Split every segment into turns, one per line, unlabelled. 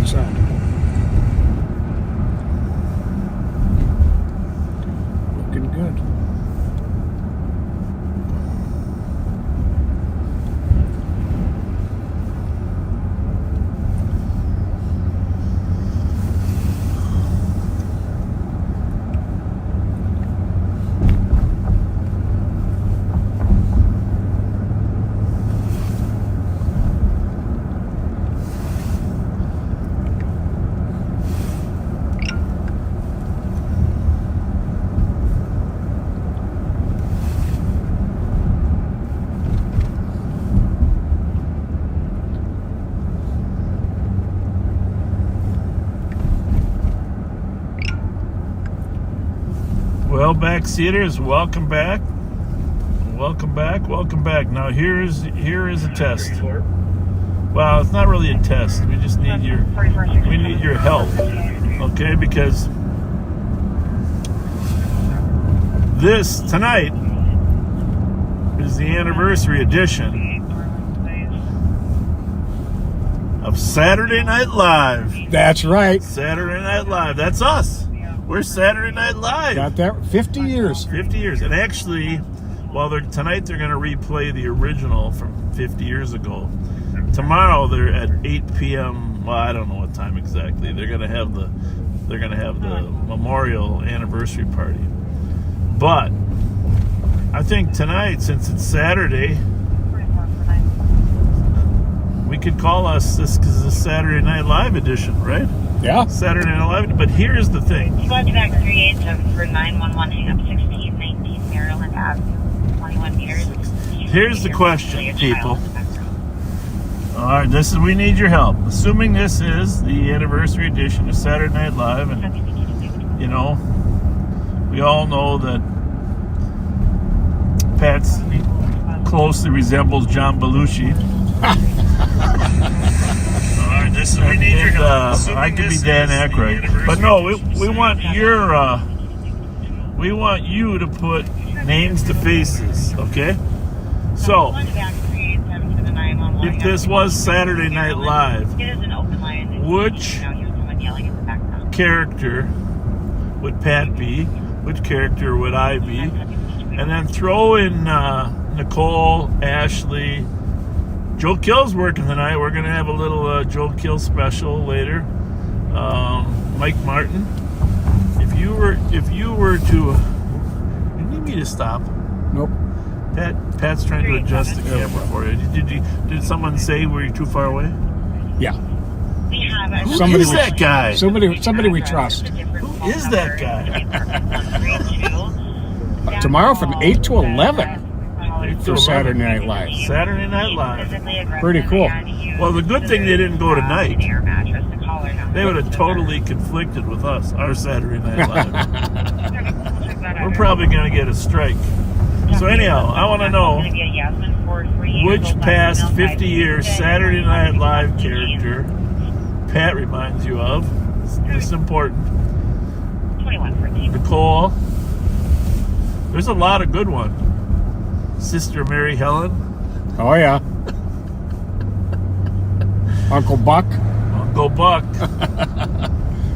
Sound. Looking good.
Well, backseaters, welcome back. Welcome back. Now here is a test. Well, it's not really a test. We just need your help, okay? Because this tonight is the anniversary edition of Saturday Night Live.
That's right.
Saturday Night Live. That's us. We're Saturday Night Live.
Got that? 50 years.
50 years. And actually, tonight they're going to replay the original from 50 years ago. Tomorrow they're at 8 p.m. Well, I don't know what time exactly. They're going to have the memorial anniversary party. But I think tonight, since it's Saturday, we could call us this because it's a Saturday Night Live edition, right?
Yeah.
Saturday Night Live. But here's the thing.
Contact 387 for 911, hang up 1619 Maryland Avenue, 21 meters.
Here's the question, people. All right, we need your help. Assuming this is the anniversary edition of Saturday Night Live, and we all know that Pat's closely resembles John Belushi. We need your help. I could be Dan Aykroyd, but no, we want we want you to put names to faces, okay? So, if this was Saturday Night Live, which character would Pat be? Which character would I be? And then throw in Nicole, Ashley. Joe Kill's working tonight. We're going to have a little Joe Kill special later. Mike Martin. If you were to... You need me to stop?
Nope.
Pat's trying to adjust the camera for you. Did someone say were you too far away?
Yeah.
Who is that guy?
Somebody we trust.
Who is that guy?
Tomorrow from 8 to 11. For Saturday Night Live.
Saturday Night Live.
Pretty cool.
Well, the good thing they didn't go tonight. They would have totally conflicted with us, our Saturday Night Live. We're probably going to get a strike. So anyhow, I want to know which past 50 years Saturday Night Live character Pat reminds you of. This is important. Nicole. There's a lot of good ones. Sister Mary Helen.
Oh, yeah. Uncle Buck.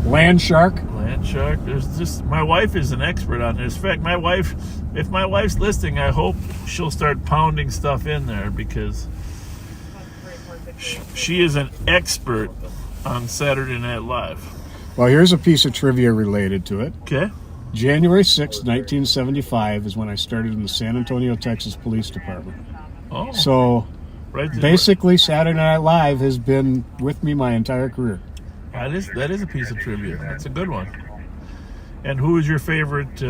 Land Shark.
There's just, my wife is an expert on this. In fact, if my wife's listening, I hope she'll start pounding stuff in there because she is an expert on Saturday Night Live.
Well, here's a piece of trivia related to it.
Okay.
January 6, 1975 is when I started in the San Antonio, Texas Police Department.
Oh.
So, basically, Saturday Night Live has been with me my entire career.
That is a piece of trivia. That's a good one. And who is your favorite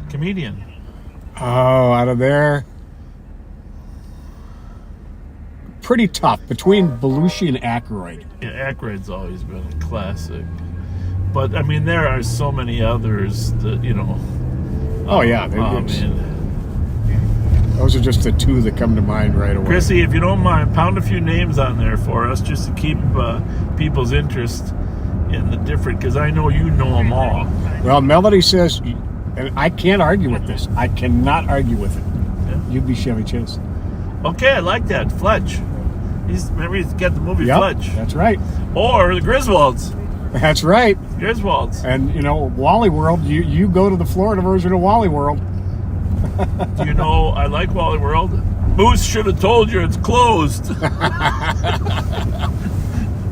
comedian?
Oh, out of there, pretty tough between Belushi and Aykroyd.
Yeah, Aykroyd's always been a classic. But, I mean, there are so many others that, you know.
Oh, yeah. Those are just the two that come to mind right away.
Chrissy, if you don't mind, pound a few names on there for us just to keep people's interest in the different, because I know you know them all.
Well, Melody says, and I can't argue with this. I cannot argue with it.
Yeah.
You'd be Chevy Chase.
Okay, I like that. Fletch. Remember he's got the movie Fletch.
That's right.
Or the Griswolds.
That's right.
Griswolds.
And, you know, Wally World, you go to the Florida version of Wally World.
Do you know, I like Wally World. Moose should have told you it's closed. Was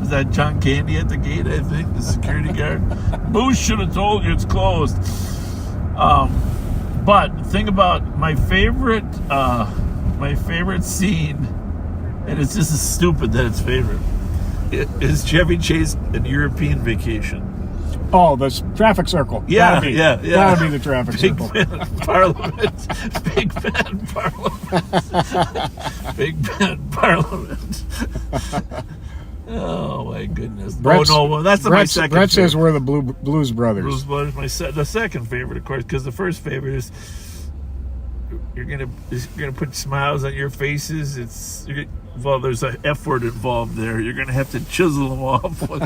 that John Candy at the gate, I think, the security guard? Moose should have told you it's closed. But think about my favorite scene, and it's just as stupid that it's favorite, is Chevy Chase and European Vacation.
Oh, the traffic circle.
Yeah.
That'll be the traffic circle.
Big Ben Parliament. Big Ben Parliament. Big Ben Parliament. Oh my goodness!
Brett
that's my second.
Brett says
favorite.
we're the Blues Brothers.
Blues Brothers, the second favorite, of course, because the first favorite is you're gonna put smiles on your faces. There's an F word involved there. You're gonna have to chisel them off on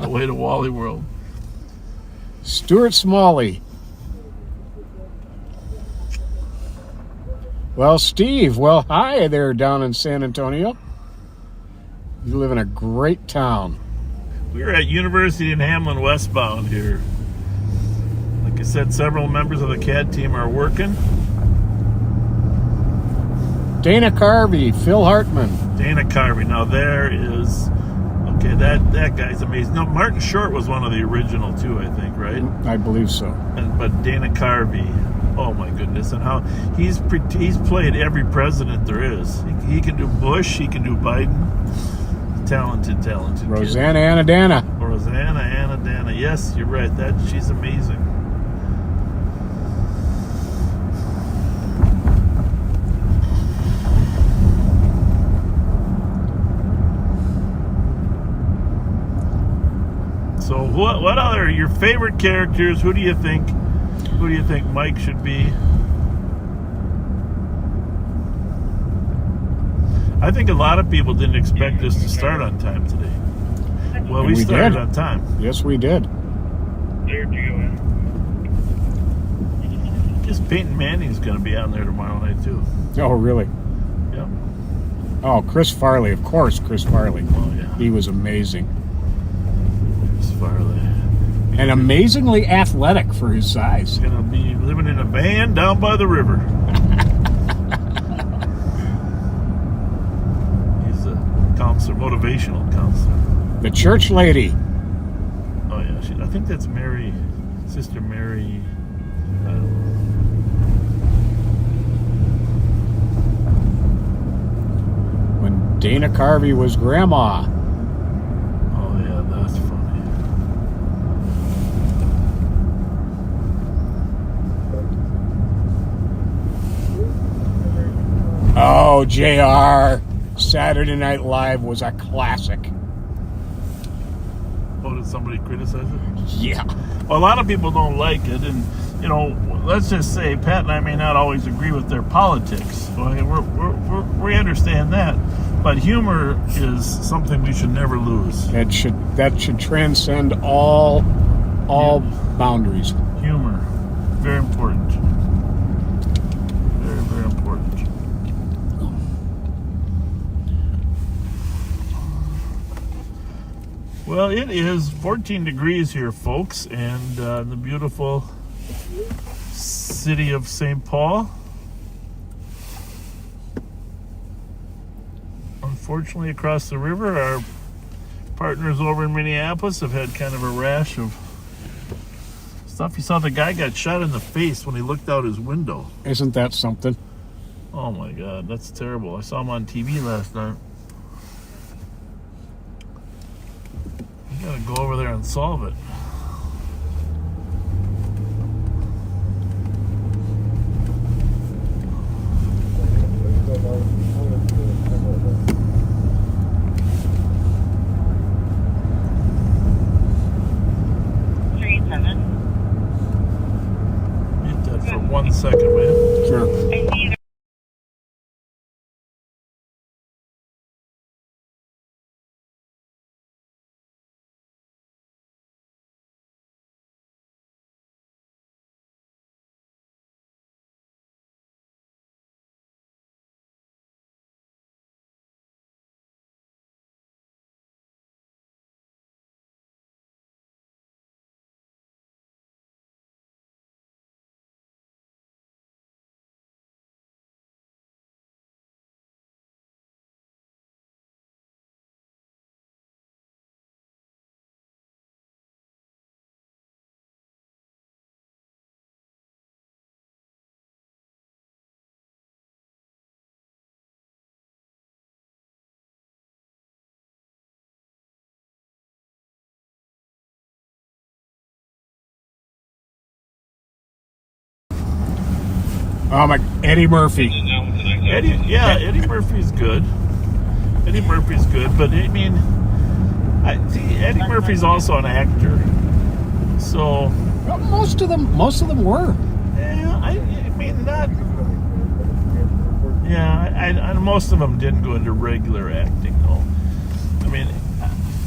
the way to Wally World.
Stuart Smalley. Well, Steve. Well, hi there down in San Antonio. You live in a great town.
We're at University in Hamlin westbound here. Like I said, several members of the CAD team are working.
Dana Carvey, Phil Hartman.
Dana Carvey. Now there is, okay, that guy's amazing. No, Martin Short was one of the original too, I think, right?
I believe so.
But Dana Carvey, oh my goodness, and how he's played every president there is. He can do Bush, he can do Biden. Talented
Rosanna Anadana.
Rosanna Anadana. Yes, you're right. She's amazing. So what other your favorite characters? Who do you think Mike should be? I think a lot of people didn't expect us to start on time today. Well, we started on time.
Yes, we did.
Guess Peyton Manning's going to be on there tomorrow night too.
Oh, really?
Yep.
Oh, Chris Farley. Of course, Chris Farley.
Oh, yeah.
He was amazing.
Chris Farley.
And amazingly athletic for his size.
He's going to be living in a van down by the river. Motivational counselor.
The church lady.
Oh yeah, I think that's Mary, Sister Mary. I don't know.
When Dana Carvey was grandma.
Oh yeah, that's funny.
Oh, JR. Saturday Night Live was a classic.
Oh, did somebody criticize it?
Yeah.
Well, a lot of people don't like it, and you know, let's just say Pat and I may not always agree with their politics. Okay, we understand that, but humor is something we should never lose.
That should transcend all boundaries.
Humor, very important. Very, very important. Well, it is 14 degrees here, folks, and the beautiful city of St. Paul. Unfortunately, across the river, our partners over in Minneapolis have had kind of a rash of stuff. You saw the guy got shot in the face when he looked out his window.
Isn't that something?
Oh my God, that's terrible. I saw him on TV last night. You gotta go over there and solve it. will you?
Sure.
I see you.
Oh my, Eddie Murphy.
Eddie Murphy's good. Eddie Murphy's good, but I mean, Eddie Murphy's also an actor. So
Well, most of them were.
yeah, I mean not. Yeah, most of them didn't go into regular acting though.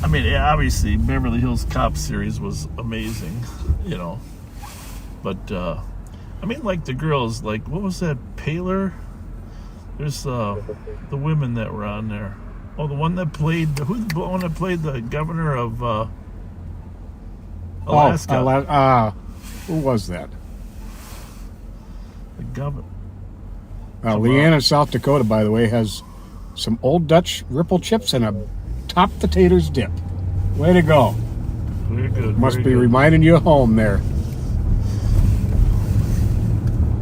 I mean, yeah, obviously Beverly Hills Cop series was amazing, you know. But I mean, like the girls, like what was that? Paler. There's the women that were on there. Oh, the one that played the one that played the governor of Alaska.
Who was that?
The governor.
Leanna, South Dakota, by the way, has some old Dutch ripple chips and a top potatoes dip. Way to go.
Very good.
Must
very
be
good.
reminding you of home there.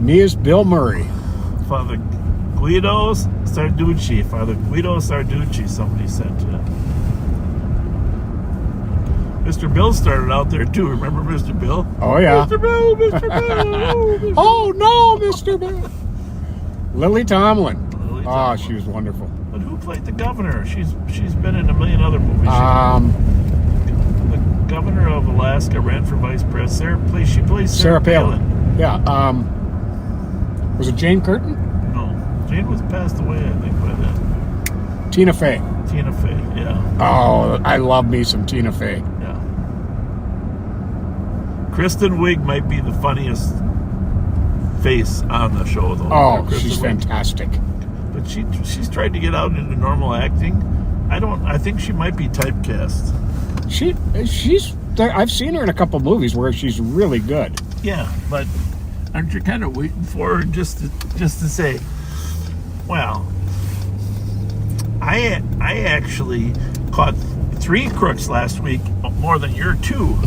Me is Bill Murray.
Father Guido Sarducci. Father Guido Sarducci, somebody said to him. Mr. Bill started out there too. Remember Mr. Bill?
Oh, yeah.
Mr. Bill, Mr. Bill.
Oh, no, Mr. Bill. Lily Tomlin.
Lily
Oh,
Tomlin.
she was wonderful.
But who played the governor? She's been in a million other movies. The governor of Alaska ran for vice president. She plays
Sarah Palin. Yeah. Was it Jane Curtin?
No, Jane was passed away, I think, by then.
Tina Fey.
Tina Fey, yeah.
Oh, I love me some Tina Fey.
Yeah. Kristen Wiig might be the funniest face on the show, though.
Oh,
Kristen
she's
Wiig.
fantastic.
But she's tried to get out into normal acting. I think she might be typecast.
She's. I've seen her in a couple movies where she's really good.
Yeah, but aren't you kind of waiting for her just to say, well, I actually caught 3 crooks last week, more than your 2.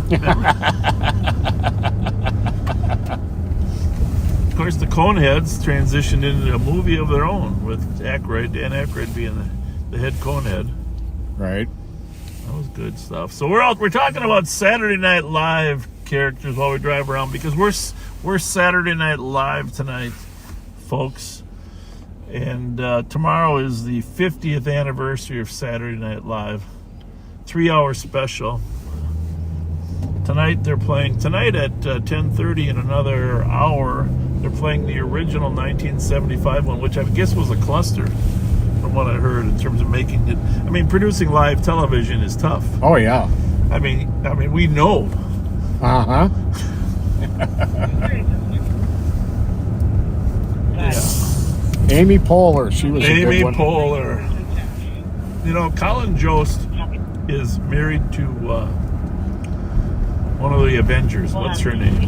Of course, the Coneheads transitioned into a movie of their own with Dan Aykroyd being the head Conehead.
Right.
That was good stuff. So we're talking about Saturday Night Live characters while we drive around, because we're Saturday Night Live tonight, folks. And tomorrow is the 50th anniversary of Saturday Night Live. 3-hour special. Tonight they're playing. Tonight at 10:30 in another hour, they're playing the original 1975 one, which I guess was a cluster, from what I heard, in terms of making it. I mean, producing live television is tough.
Oh, yeah.
I mean, we know.
Uh-huh.
Yeah.
Amy Poehler. She was a
Amy
good one.
Poehler. You know, Colin Jost is married to one of the Avengers. What's her name?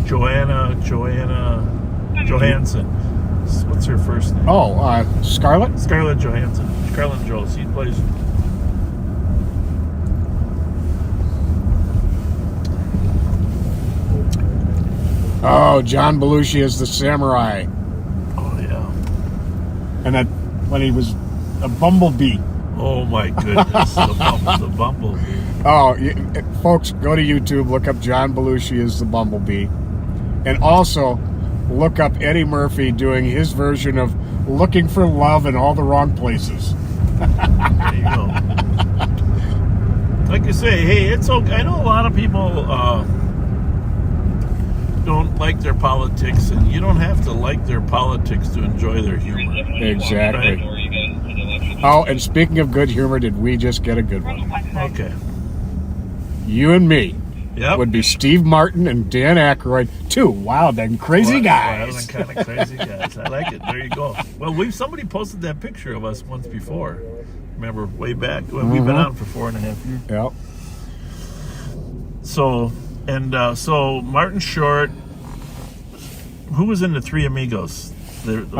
Joanna Johansson. What's her first name?
Oh, Scarlett?
Scarlett Johansson. Colin Jost. He plays.
Oh, John Belushi is the samurai.
Oh yeah.
And that when he was a bumblebee.
Oh my goodness. the bumblebee.
Oh, folks, go to YouTube, look up John Belushi as the bumblebee. And also look up Eddie Murphy doing his version of Looking for Love in All the Wrong Places.
There you go. Like you say, hey, it's okay. I know a lot of people don't like their politics, and you don't have to like their politics to enjoy their humor.
Exactly.
Right?
Oh, and speaking of good humor, did we just get a good one?
Okay.
You and me
Yep.
would be Steve Martin and Dan Aykroyd, two wild and crazy guys.
Wild and kind of crazy guys. I like it. There you go. Well, somebody posted that picture of us once before. Remember, way back when we've been on for 4.5 years.
Yep.
So Martin Short. Who was in the Three Amigos?
Steve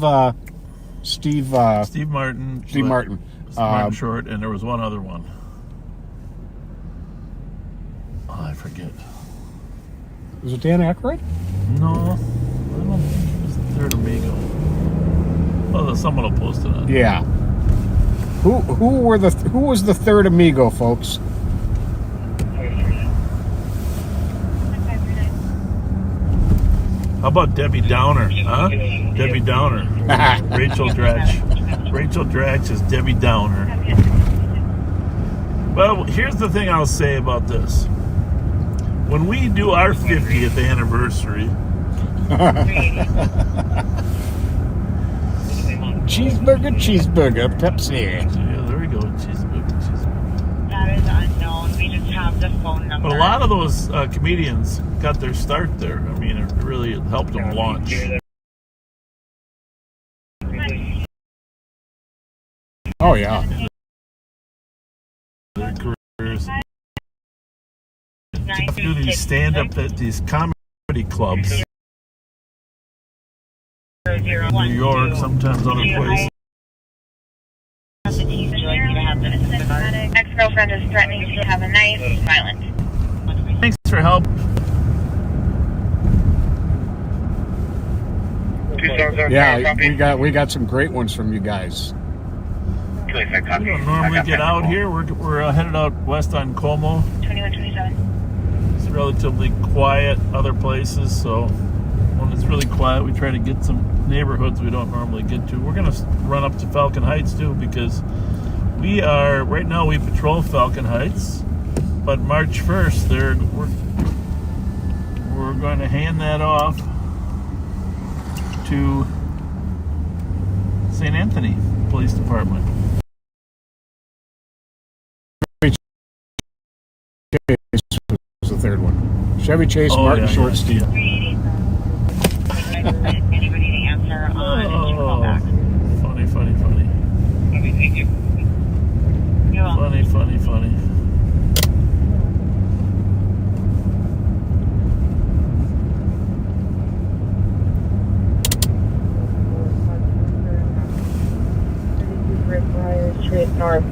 Martin.
Steve Martin.
Martin Short, and there was one other one. Oh, I forget.
Was it Dan Aykroyd?
No, I don't think it was the Third Amigo. Oh, someone will post it on.
Yeah. Who was the third amigo, folks?
How about Debbie Downer, huh? Debbie Downer. Rachel Dratch. Rachel Dratch is Debbie Downer. Well, here's the thing I'll say about this. When we do our 50th anniversary,
cheeseburger, Pepsi.
Yeah, there we go. Cheeseburger.
That is unknown. We just have the phone number.
But a lot of those comedians got their start there. I mean, it really helped them launch.
Oh, yeah.
Their careers. Do these stand-up at these comedy clubs in New York, sometimes other places.
Ex-girlfriend is threatening to have a knife. Violent.
Thanks for help.
Yeah, we got some great ones from you guys.
We don't normally get out here. We're headed out west on Como.
2127.
It's relatively quiet other places, so when it's really quiet, we try to get some neighborhoods we don't normally get to. We're going to run up to Falcon Heights, too, because right now we patrol Falcon Heights, but March 1st, we're going to hand that off to St. Anthony Police Department.
Was the third one. Chevy Chase, Martin Short, Steve.
Anybody to answer on a call back.
Funny.
Thank you. You're welcome.
Funny.
Street North.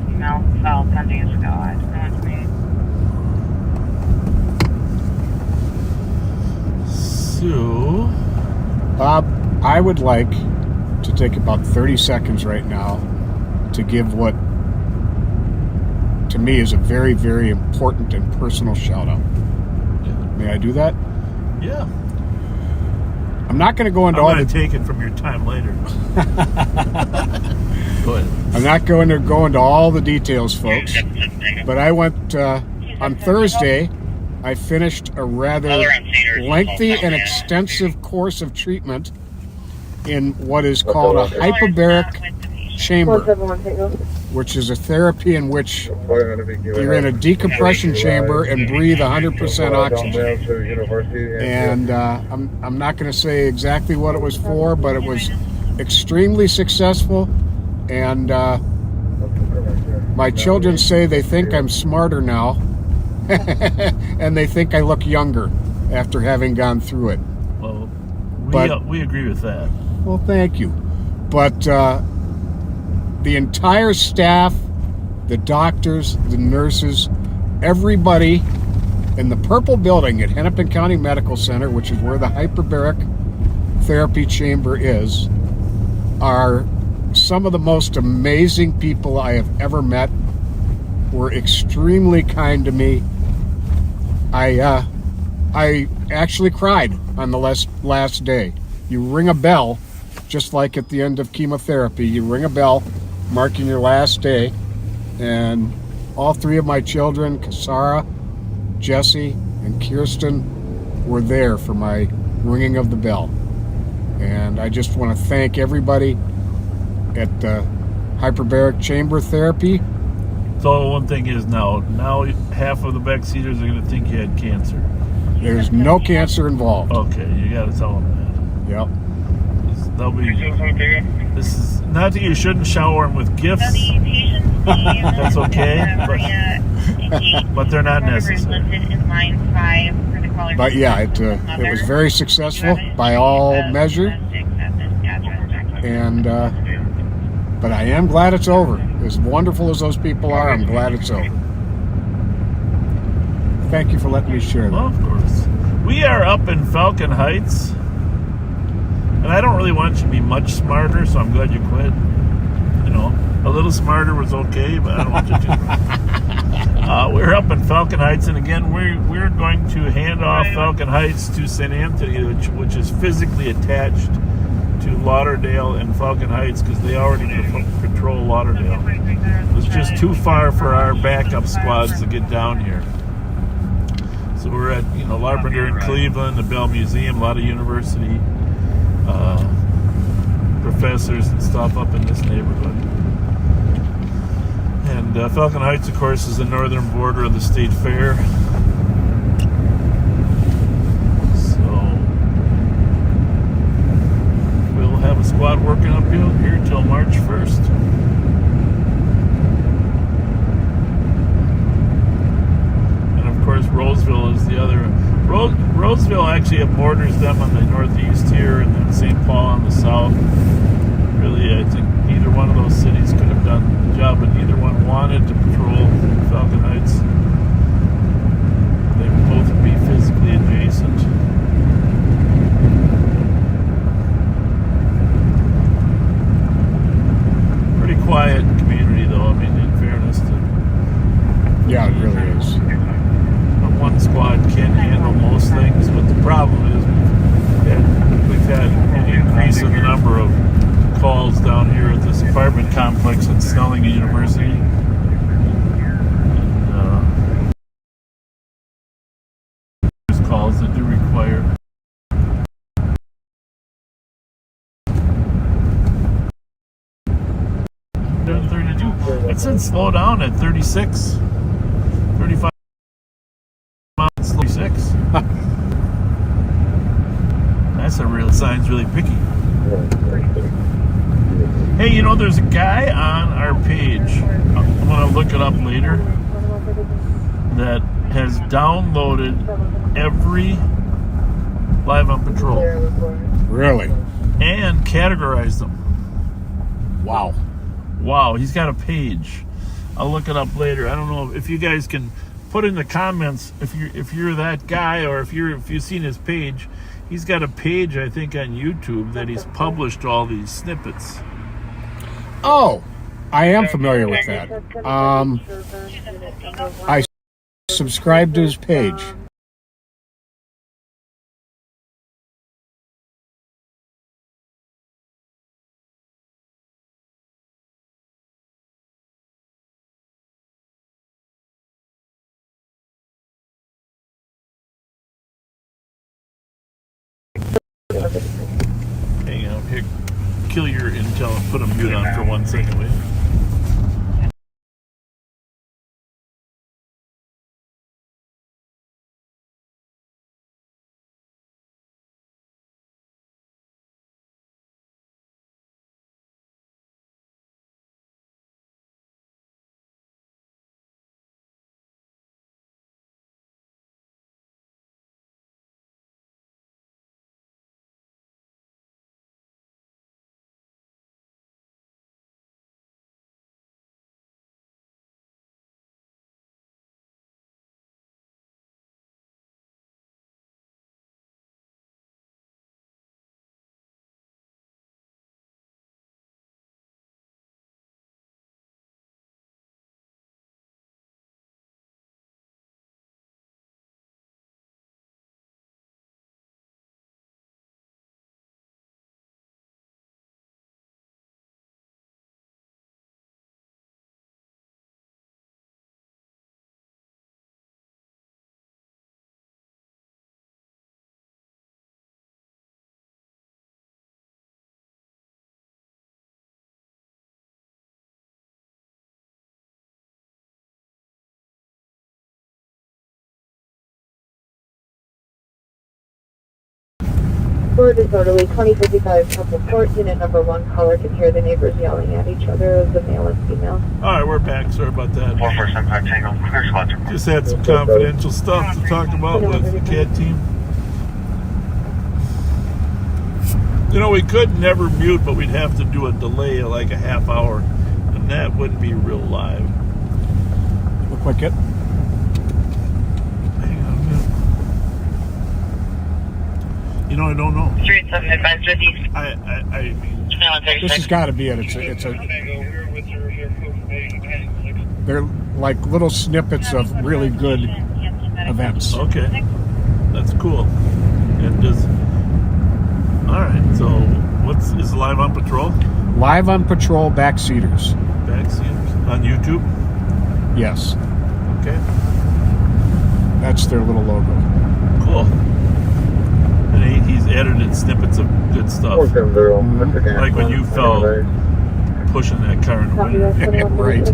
Email fell 10 days ago. I don't know what to mean.
So,
Bob, I would like to take about 30 seconds right now to give what, to me, is a very, very important and personal shout-out. May I do that?
yeah.
I'm not going to go into
I'm
all
going
the...
to take it from your time later. Go ahead.
I'm not going to go into all the details, folks. But I went on Thursday. I finished a rather lengthy and extensive course of treatment in what is called a hyperbaric chamber, which is a therapy in which you're in a decompression chamber and breathe 100% oxygen. And I'm not going to say exactly what it was for, but it was extremely successful. And my children say they think I'm smarter now, and they think I look younger after having gone through it.
Well,
But-
we agree with that.
Well, thank you. But the entire staff, the doctors, the nurses, everybody in the Purple Building at Hennepin County Medical Center, which is where the hyperbaric therapy chamber is, are some of the most amazing people I have ever met. Were extremely kind to me. I actually cried on the last day. You ring a bell, just like at the end of chemotherapy. You ring a bell, marking your last day, and all three of my children, Kasara, Jesse, and Kirsten, were there for my ringing of the bell. And I just want to thank everybody at Hyperbaric Chamber Therapy.
So one thing is now half of the backseaters are going to think you had cancer.
There's no cancer involved.
Okay, you got to tell them that.
Yep.
They'll be. This is not that you shouldn't shower them with gifts. That's okay, but they're not necessary.
But yeah, it was very successful by all measure. And but I am glad it's over. As wonderful as those people are, I'm glad it's over. Thank you for letting me share that.
Well, of course. We are up in Falcon Heights. And I don't really want you to be much smarter, so I'm glad you quit. You know, a little smarter was okay, but I don't want you to. We're up in Falcon Heights, and again, we're going to hand off Falcon Heights to St. Anthony, which is physically attached to Lauderdale and Falcon Heights, because they already patrol Lauderdale. It's just too far for our backup squads to get down here. So we're at, Larpenteur in Cleveland, the Bell Museum, a lot of university professors and stuff up in this neighborhood. And Falcon Heights, of course, is the northern border of the State Fair. So we'll have a squad working up here till March 1st. And of course, Roseville is the other. Roseville actually borders them on the northeast here, and then St. Paul on the south. Really, I think either one of those cities could have done the job, but neither one wanted to patrol Falcon Heights. They would both be physically adjacent. Pretty quiet community, though. I mean, in fairness to.
Yeah, it really is.
One squad can handle most things, but the problem is we've had an increase in the number of calls down here at this apartment complex at Snelling University. There's calls that do require. It said slow down at 36, 35. 36. That's a real sign's really picky. Hey, there's a guy on our page. I'm gonna look it up later. That has downloaded every Live on Patrol.
Really?
And categorized them.
Wow.
Wow, he's got a page. I'll look it up later. I don't know if you guys can put in the comments if you're that guy, or if you've seen his page. He's got a page, I think, on YouTube that he's published all these snippets.
Oh, I am familiar with that. I subscribed to his page.
Hang on, here, kill your intel and put a mute on for 1 second, will you?
For disorderly 2055 Temple Court, unit number 1, caller can hear the neighbors yelling at each other, the male and female.
All right, we're back. Sorry about that.
4475 Tango. Clear squad.
Just had some confidential stuff to talk about with the CAD team. You know, we could never mute, but we'd have to do a delay of like a half hour, and that wouldn't be real live.
Look like it.
Hang on a minute. You know, I don't know.
37 advised with east.
I mean,
This has got to be it. It's a. They're like little snippets of really good events.
okay. That's cool. And does. All right, so is live on patrol?
Live on patrol backseaters.
Backseaters on YouTube?
Yes,
Okay,
that's their little logo.
cool. And he's edited snippets of good stuff. Like when you fell pushing that car in the
Copy
winter.
that,
Right.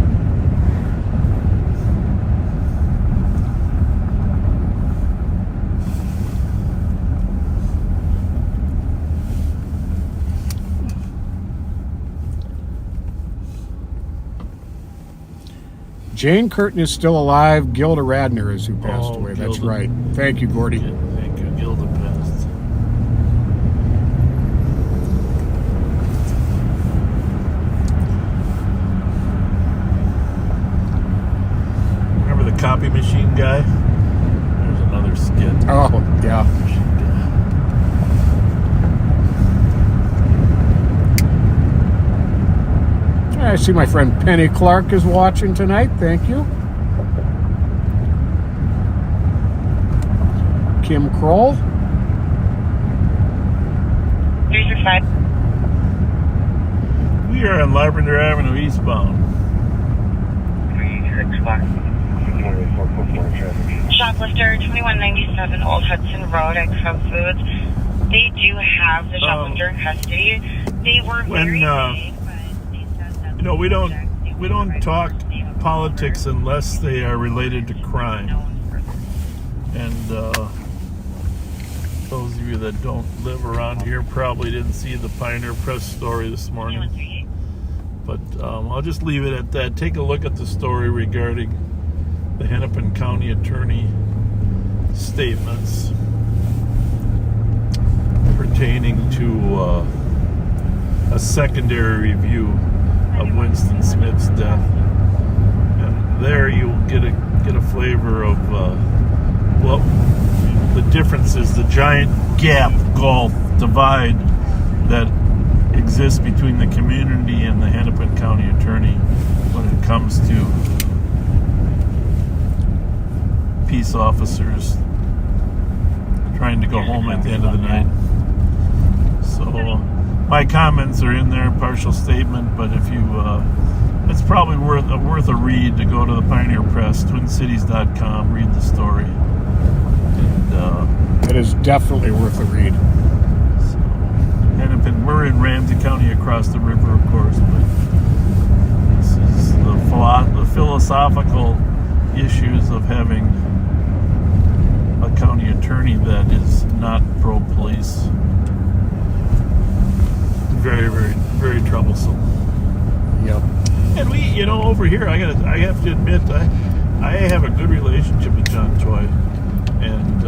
Jane Curtin is still alive. Gilda Radner is who passed away. That's
Gilda.
right. Thank you, Gordy.
Yeah, thank you, Gilda passed. Remember the copy machine guy? There's another skit.
Oh, yeah.
Machine guy.
I see my friend Penny Clark is watching tonight. Thank you. Kim Kroll.
365.
We are on Lavender Avenue eastbound.
365.
Shoplifter 2197 Old Hudson Road at Cub Foods. They do have the shoplifter in custody. They were very vague, but they said that
You know, we don't talk politics unless they are related to crime. And those of you that don't live around here probably didn't see the Pioneer Press story this morning. But I'll just leave it at that. Take a look at the story regarding the Hennepin County Attorney statements pertaining to a secondary review of Winston Smith's death. And there you'll get a flavor of what the difference is, the giant gap, gulf, divide that exists between the community and the Hennepin County Attorney when it comes to peace officers trying to go home at the end of the night. So my comments are in there, partial statement, but if you it's probably worth a read to go to the Pioneer Press, twincities.com, read the story. And
It is definitely worth a read.
so, Hennepin, we're in Ramsey County across the river, of course, but this is the philosophical issues of having a county attorney that is not pro-police. Very, very, very troublesome.
Yep.
And we, you know, over here, I have to admit, I have a good relationship with John Choi, and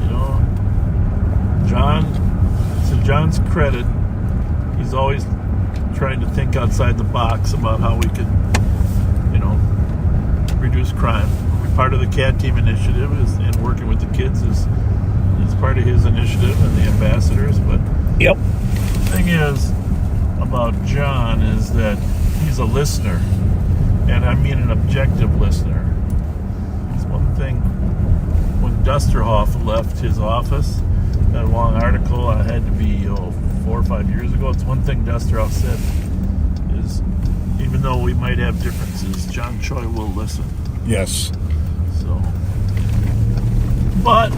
you know, to John's credit, he's always trying to think outside the box about how we could, you know, reduce crime. Part of the CAD team initiative and working with the kids is part of his initiative and the ambassadors. But
Yep.
the thing is about John is that he's a listener, and I mean an objective listener. It's one thing when Dusterhoff left his office, that long article had to be 4 or 5 years ago. It's one thing Dusterhoff said is, even though we might have differences, John Choi will listen.
Yes.
So, but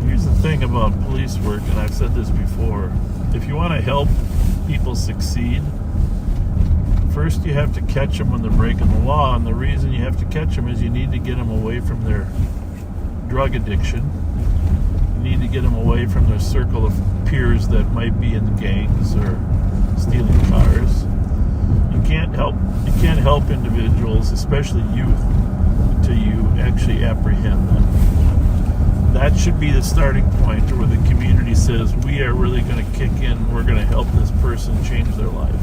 here's the thing about police work, and I've said this before: if you want to help people succeed, first you have to catch them when they're breaking the law, and the reason you have to catch them is you need to get them away from their drug addiction. You need to get them away from their circle of peers that might be in gangs or stealing cars. You can't help individuals, especially youth, until you actually apprehend them. That should be the starting point where the community says, we are really going to kick in, we're going to help this person change their life.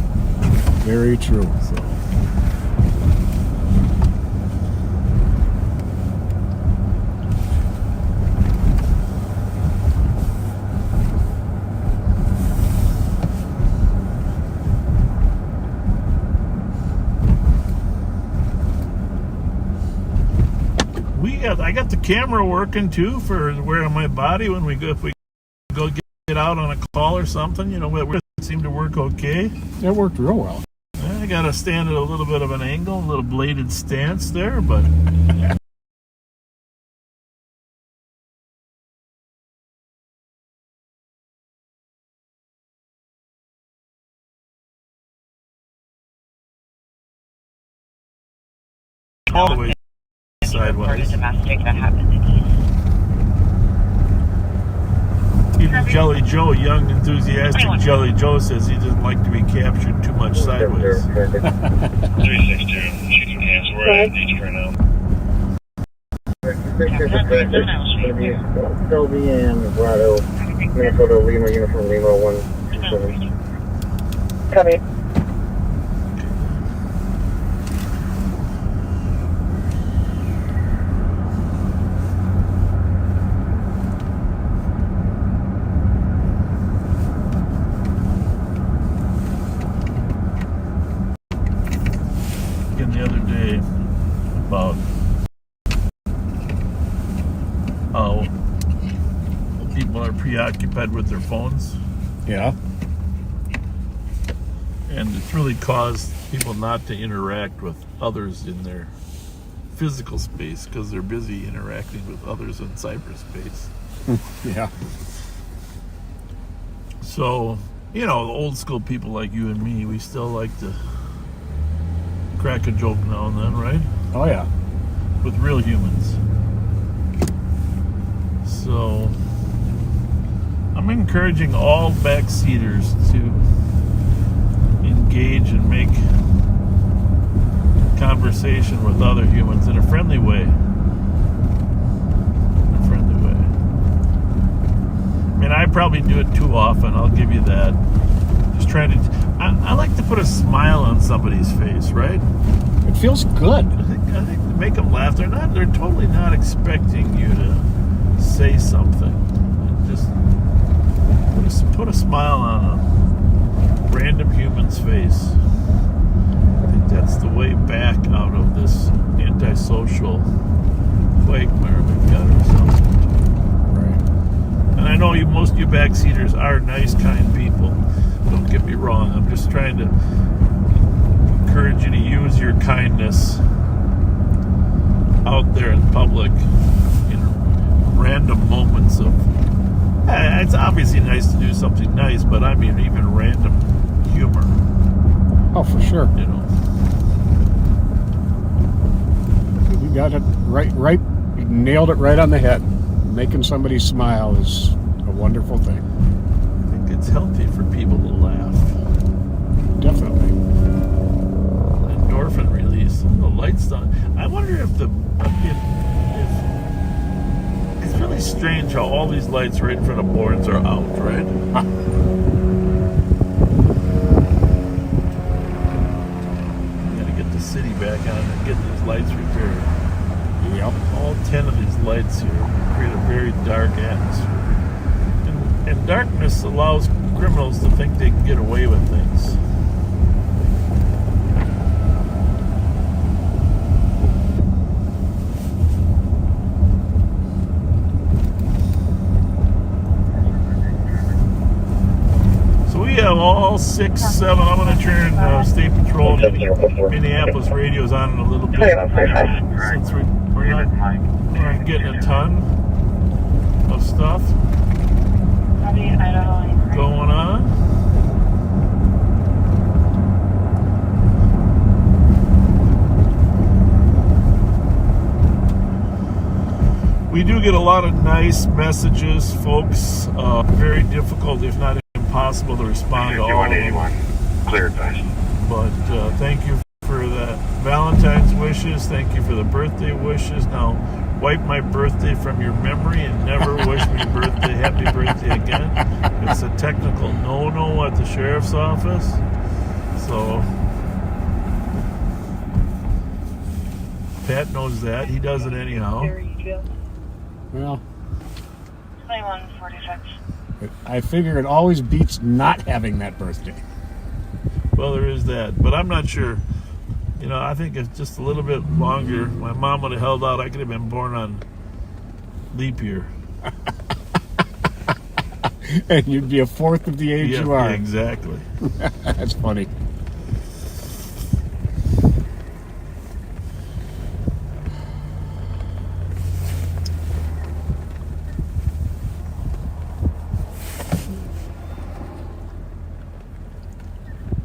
Very true.
So. I got the camera working too for wearing my body when if we go get out on a call or something. It seemed to work okay.
It worked real well.
I got to stand at a little bit of an angle, a little bladed stance there, but. All the way sideways.
Domestic that happened in East.
Even Jelly Joe, young, enthusiastic Jelly Joe, says he doesn't like to be captured too much sideways.
362, shooting hands, we're at Beach right now.
Shelby and Grotto, Minnesota, Lima, Uniform Lima, 127.
Coming.
The other day about how people are preoccupied with their phones,
Yeah.
and it's really caused people not to interact with others in their physical space because they're busy interacting with others in cyberspace.
Yeah.
So, the old school people like you and me, we still like to crack a joke now and then, right?
Oh, yeah.
With real humans. So I'm encouraging all backseaters to engage and make conversation with other humans in a friendly way. I mean, I probably do it too often, I'll give you that. Just trying to I like to put a smile on somebody's face, right?
It feels good.
I think to make them laugh. They're totally not expecting you to say something. Just put a smile on a random human's face. I think that's the way back out of this antisocial quagmire we've got ourselves into.
Right.
And I know most of you backseaters are nice, kind people. Don't get me wrong. I'm just trying to encourage you to use your kindness out there in public in random moments of. It's obviously nice to do something nice, but I mean even random humor.
Oh, for sure. You got it right. You nailed it right on the head. Making somebody smile is a wonderful thing.
I think it's healthy for people to laugh.
Definitely.
Endorphin release. The lights on. I wonder if it's really strange how all these lights right in front of boards are out, right? Gotta get the city back on and get these lights repaired.
Yep.
All 10 of these lights here create a very dark atmosphere. And darkness allows criminals to think they can get away with things. So we have all 6, 7. I'm going to turn State Patrol to Minneapolis radios on in a little bit. Since we're not getting a ton of stuff going on. We do get a lot of nice messages, folks. Very difficult, if not impossible, to respond to all of them.
5181. Clear advice.
But thank you for the Valentine's wishes. Thank you for the birthday wishes. Now, wipe my birthday from your memory and never wish me happy birthday again. It's a technical no-no at the sheriff's office. So, Pat knows that. He does it anyhow.
Well,
2146.
I figure it always beats not having that birthday.
Well, there is that. But I'm not sure. You know, I think it's just a little bit longer. My mom would have held out. I could have been born on leap year.
And you'd be a fourth of the age you are.
Yeah, exactly.
That's funny.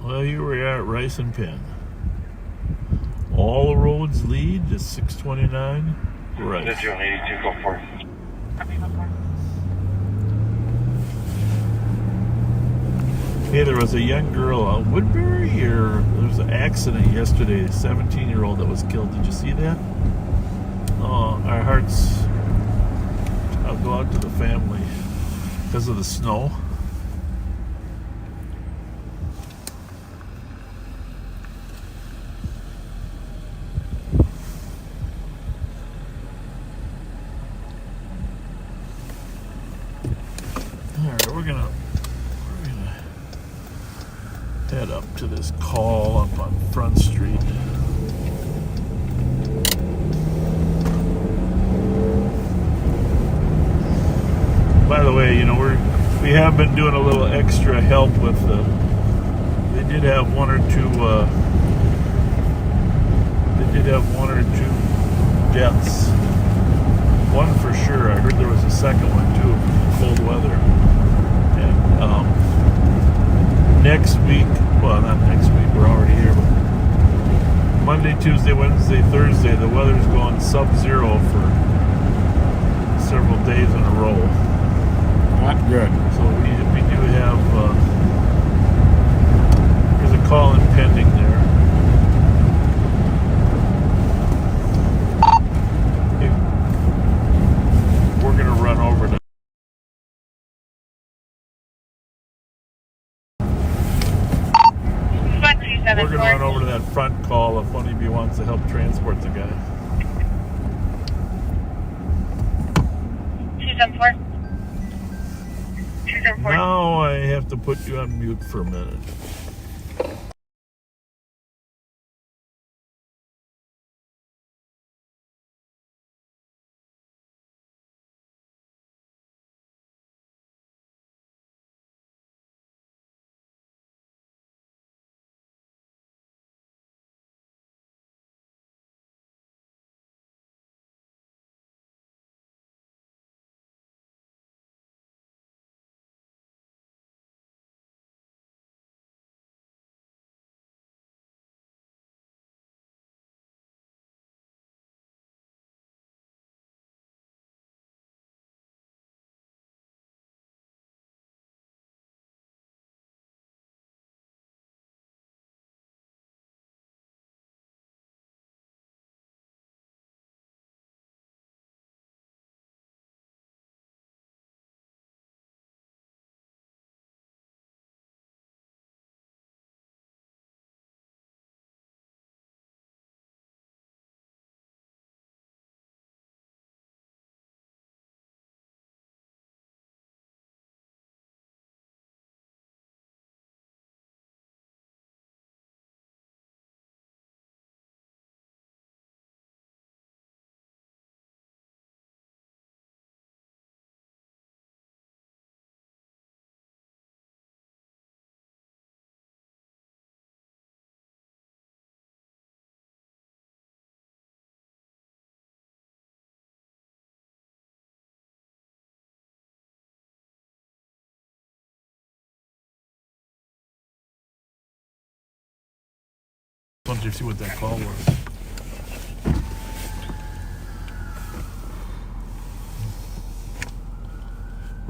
Well, here we are at Rice and Penn. All roads lead to 629 Rice.
That's your 8244.
Hey, there was a young girl out Woodbury, or there was an accident yesterday, a 17-year-old that was killed. Did you see that? Oh, our hearts, I'll go out to the family because of the snow. Alright, we're gonna head up to this call up on Front Street. By the way, you know, we have been doing a little extra help with they did have one or two deaths. One for sure. I heard there was a second one too, cold weather. And next week, well, not next week, we're already here, but Monday, Tuesday, Wednesday, Thursday, the weather's going sub-zero for several days in a row.
Not good.
So we do have, there's a call impending there. Okay. We're going to run over to We're going to run over to that front call if one of you wants to help transport the guy.
274. 274.
Now I have to put you on mute for a minute. I wanted to see what that call was.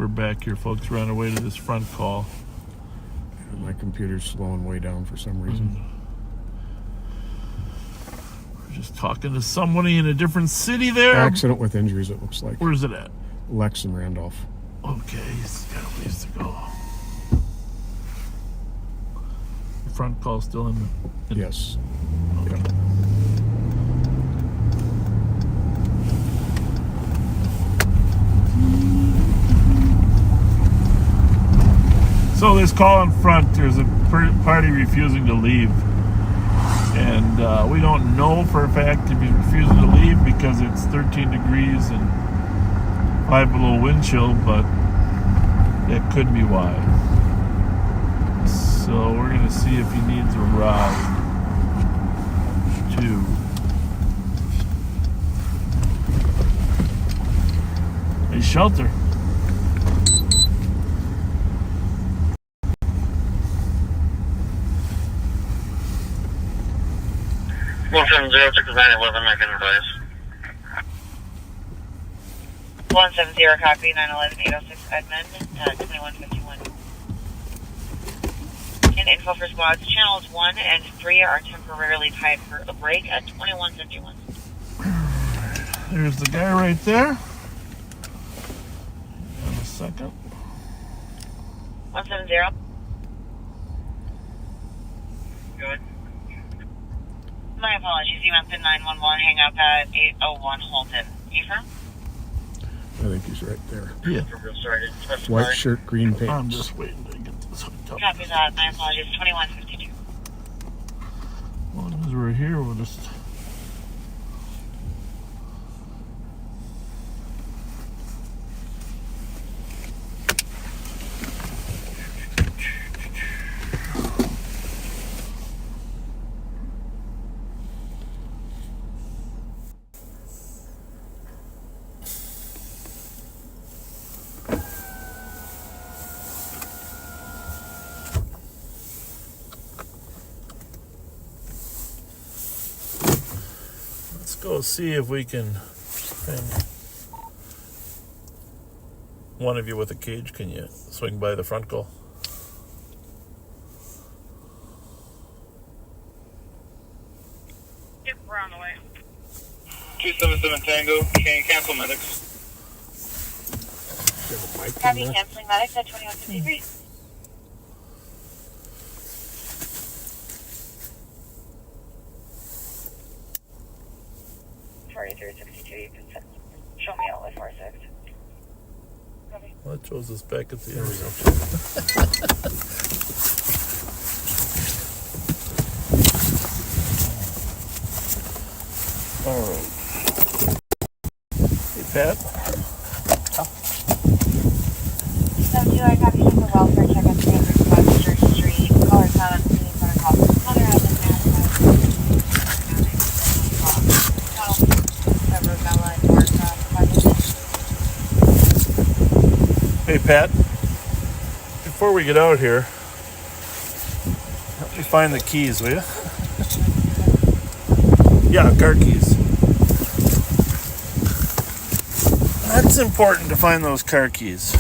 We're back here, folks. We're on our way to this front call.
My computer's slowing way down for some reason.
We're just talking to somebody in a different city there.
Accident with injuries, it looks like.
Where's it at?
Lex and Randolph.
Okay, he's got a ways to go. The front call still in.
Yes.
Okay.
Yep.
So this call in front, there's a party refusing to leave. And we don't know for a fact if he's refusing to leave because it's 13 degrees and 5 below wind chill, but that could be why. So we're going to see if he needs a ride to a shelter.
170-6911, making advice.
170, copy, 911-806 Edmond, 2151. And info for squads, channels 1 and 3 are temporarily tied for a break at 2151.
There's the guy right there. In a second.
170.
Good.
My apologies, you meant the 911 hang up at 801 Holton. Affirm?
I think he's right there.
Yeah.
White shirt, green pants.
I'm just waiting to get this hooked up.
Copy that, my apologies, 2152.
As long as we're here, we'll just. Let's go see if we can find one of you with a cage. Can you swing by the front call?
Yep, we're on the way.
277 Tango, can you cancel medics?
Got a mic in
Copy,
there?
canceling medics at 2153. You can show me out with 46. Copy.
Well, that shows us back at the intersection. All right. Hey, Pat.
72, I copy, check the welfare check at 300 Webster Street. Caller found on scene, phone call. Mother has been
Hey, Pat. Before we get out here, help me find the keys, will you? Yeah, car keys. That's important to find those car keys.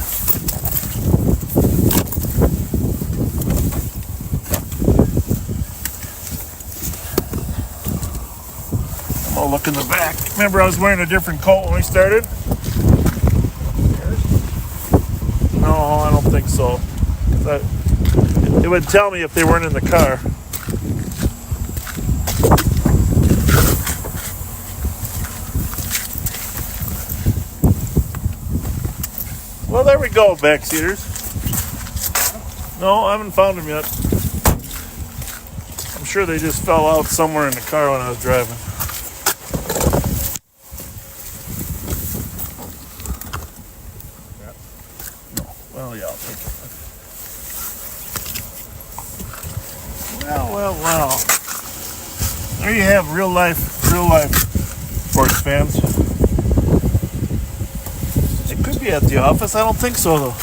I'm gonna look in the back. Remember, I was wearing a different coat when we started? No, I don't think so. It would tell me if they weren't in the car. Well, there we go, backseaters. No, I haven't found them yet. I'm sure they just fell out somewhere in the car when I was driving. Well, yeah, I'll take it. Well. There you have real life sports fans. It could be at the office. I don't think so, though.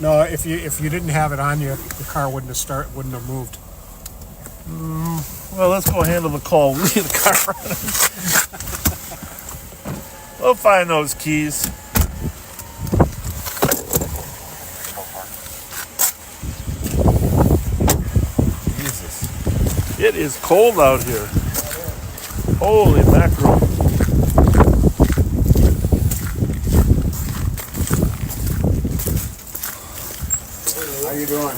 No, if you didn't have it on you, the car wouldn't have moved.
Well, let's go handle the call. We'll leave the car running. We'll find those keys. Jesus. It is cold out here. Holy mackerel.
How you doing?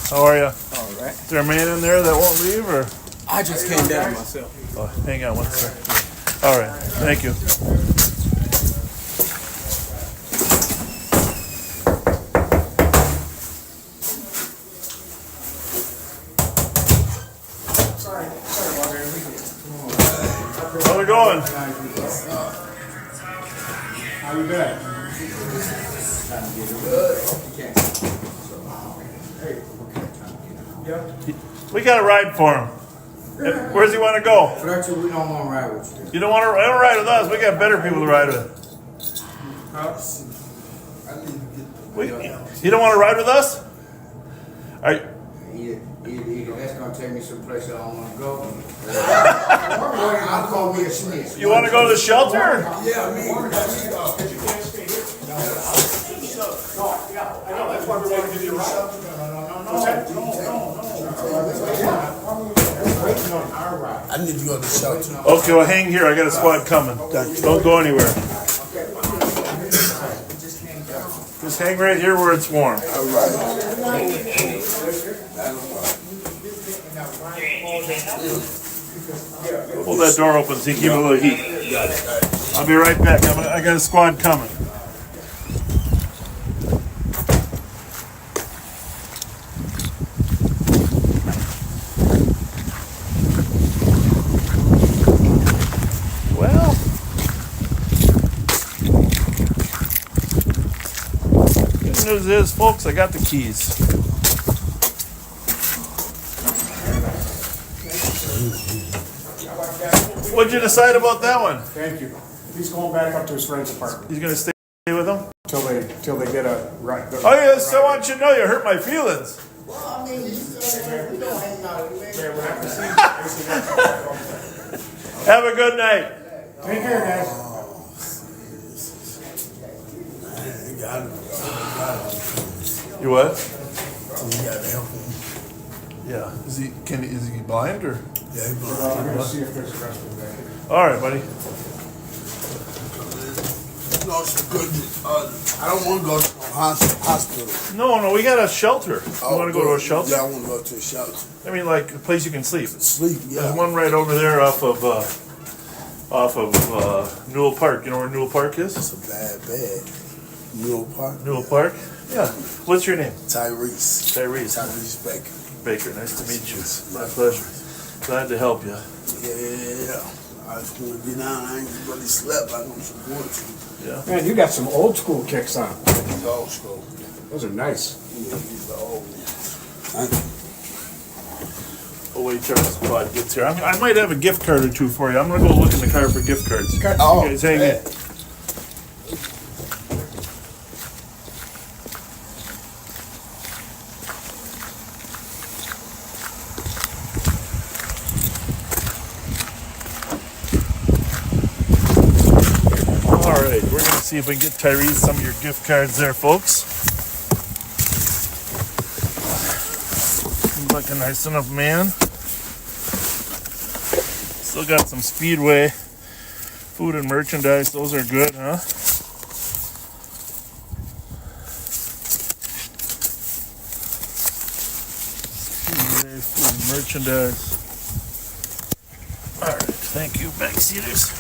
How are you?
All right.
Is there a man in there that won't leave, or?
I just came down myself.
Oh, hang on one second. All right, thank you. How's it going?
How you been?
We got a ride for him. Where's he want to go?
Fletcher, we don't want to ride with you.
You don't want to ride with us. We got better people to ride with. You don't want to ride with us?
That's going to take me someplace I don't want to go. I'll call me a snitch.
You want to go to the shelter?
Yeah, me. I need to go to the shelter.
Okay, well, hang here. I got a squad coming. Don't go anywhere. Just hang right here where it's warm. Pull that door open so you keep a little heat. I'll be right back. I got a squad coming. Well, good news is, folks, I got the keys. What'd you decide about that one?
Thank you. He's going back up to his friend's apartment
He's gonna stay with them?
till they get a right.
Oh yes, I want you to know you hurt my feelings.
Well, I mean, we don't hang out.
Have a good night.
Take care, guys.
You what?
You got to help him.
Yeah. Is he blind or?
Yeah, he
I'm gonna see if there's a restroom back here.
All right, buddy.
I don't want to go to a hospital.
No, we got a shelter. You want to go to a shelter?
Yeah, I want to go to a shelter.
I mean, like a place you can sleep.
Sleep, yeah.
There's one right over there off of Newell Park. You know where Newell Park is?
It's a bad. Newell Park?
Newell Park? Yeah. What's your name?
Tyrese.
Tyrese
Baker.
Baker. Nice to meet you. My pleasure. Glad to help you.
Yeah. I just want to get down. I ain't really slept. I don't support you.
Yeah.
Man, you got some old school kicks on.
He's old school.
Those are nice.
Yeah, he's the old one.
Oh, wait till the squad gets here. I might have a gift card or two for you. I'm going to go look in the car for gift cards.
Oh,
You guys hang in. All right, we're going to see if we can get Tyrese some of your gift cards there, folks. Seems like a nice enough man. Still got some Speedway food and merchandise. Those are good, huh? Speedway food and merchandise. All right, thank you, backseaters.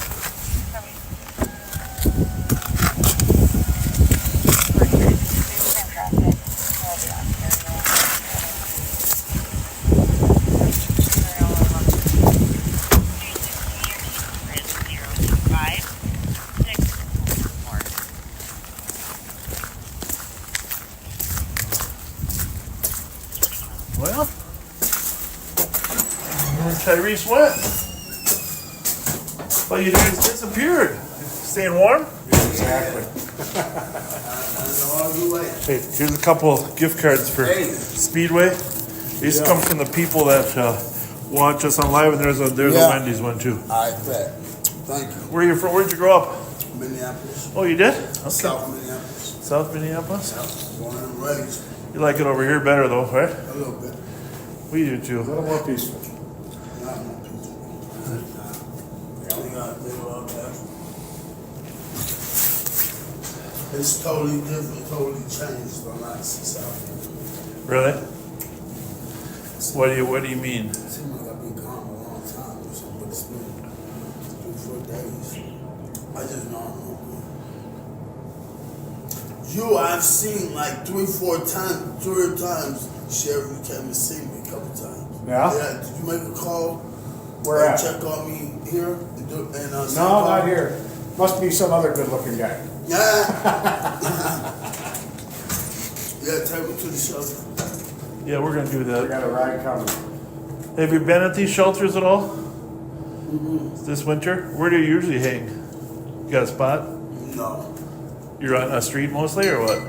Well, where Tyrese went? Well, you guys disappeared. Staying warm?
Exactly.
Hey, here's a couple gift cards for Speedway. These come from the people that watch us on live, and there's a Wendy's one too.
I bet.
Thank you.
Where are you from? Where'd you grow up?
Minneapolis.
Oh, you did? Okay.
South Minneapolis.
South Minneapolis?
Born and raised.
You like it over here better though, right?
A little bit.
We do too.
A little more peaceful.
Not more peaceful. We got a little of that. It's totally different, totally changed from last South.
Really? What do you mean?
It seems like I've been gone a long time or something, but it's been 3-4 days. I just know I'm no good. You, I've seen like 3 times. Sheriff, you came and see me a couple times.
Yeah?
Did you make a call?
Where at?
Check on me here?
No, not here. Must be some other good-looking guy.
Yeah. Yeah, take me to the shelter.
Yeah, we're gonna do
We
that.
got a ride coming.
Have you been at these shelters at all?
Mm-hmm.
This winter? Where do you usually hang? You got a spot?
No.
You're on a street mostly or what?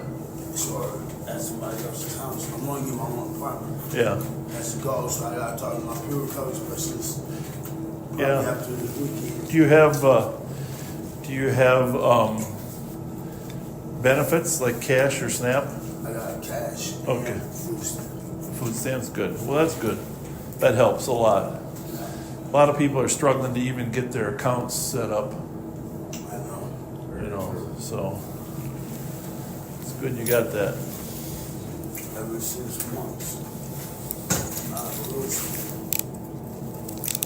Sure. At somebody else's house. I'm going to get my own apartment.
Yeah.
That's the goal, so I got to talk to my peer recovery specialist. Probably
Yeah.
after this weekend.
Do you have benefits like cash or SNAP?
I got cash.
Okay.
And food stamp.
Food stamps good. Well, that's good. That helps a lot. A lot of people are struggling to even get their accounts set up.
I know.
You know, so it's good you got that.
Every 6 months.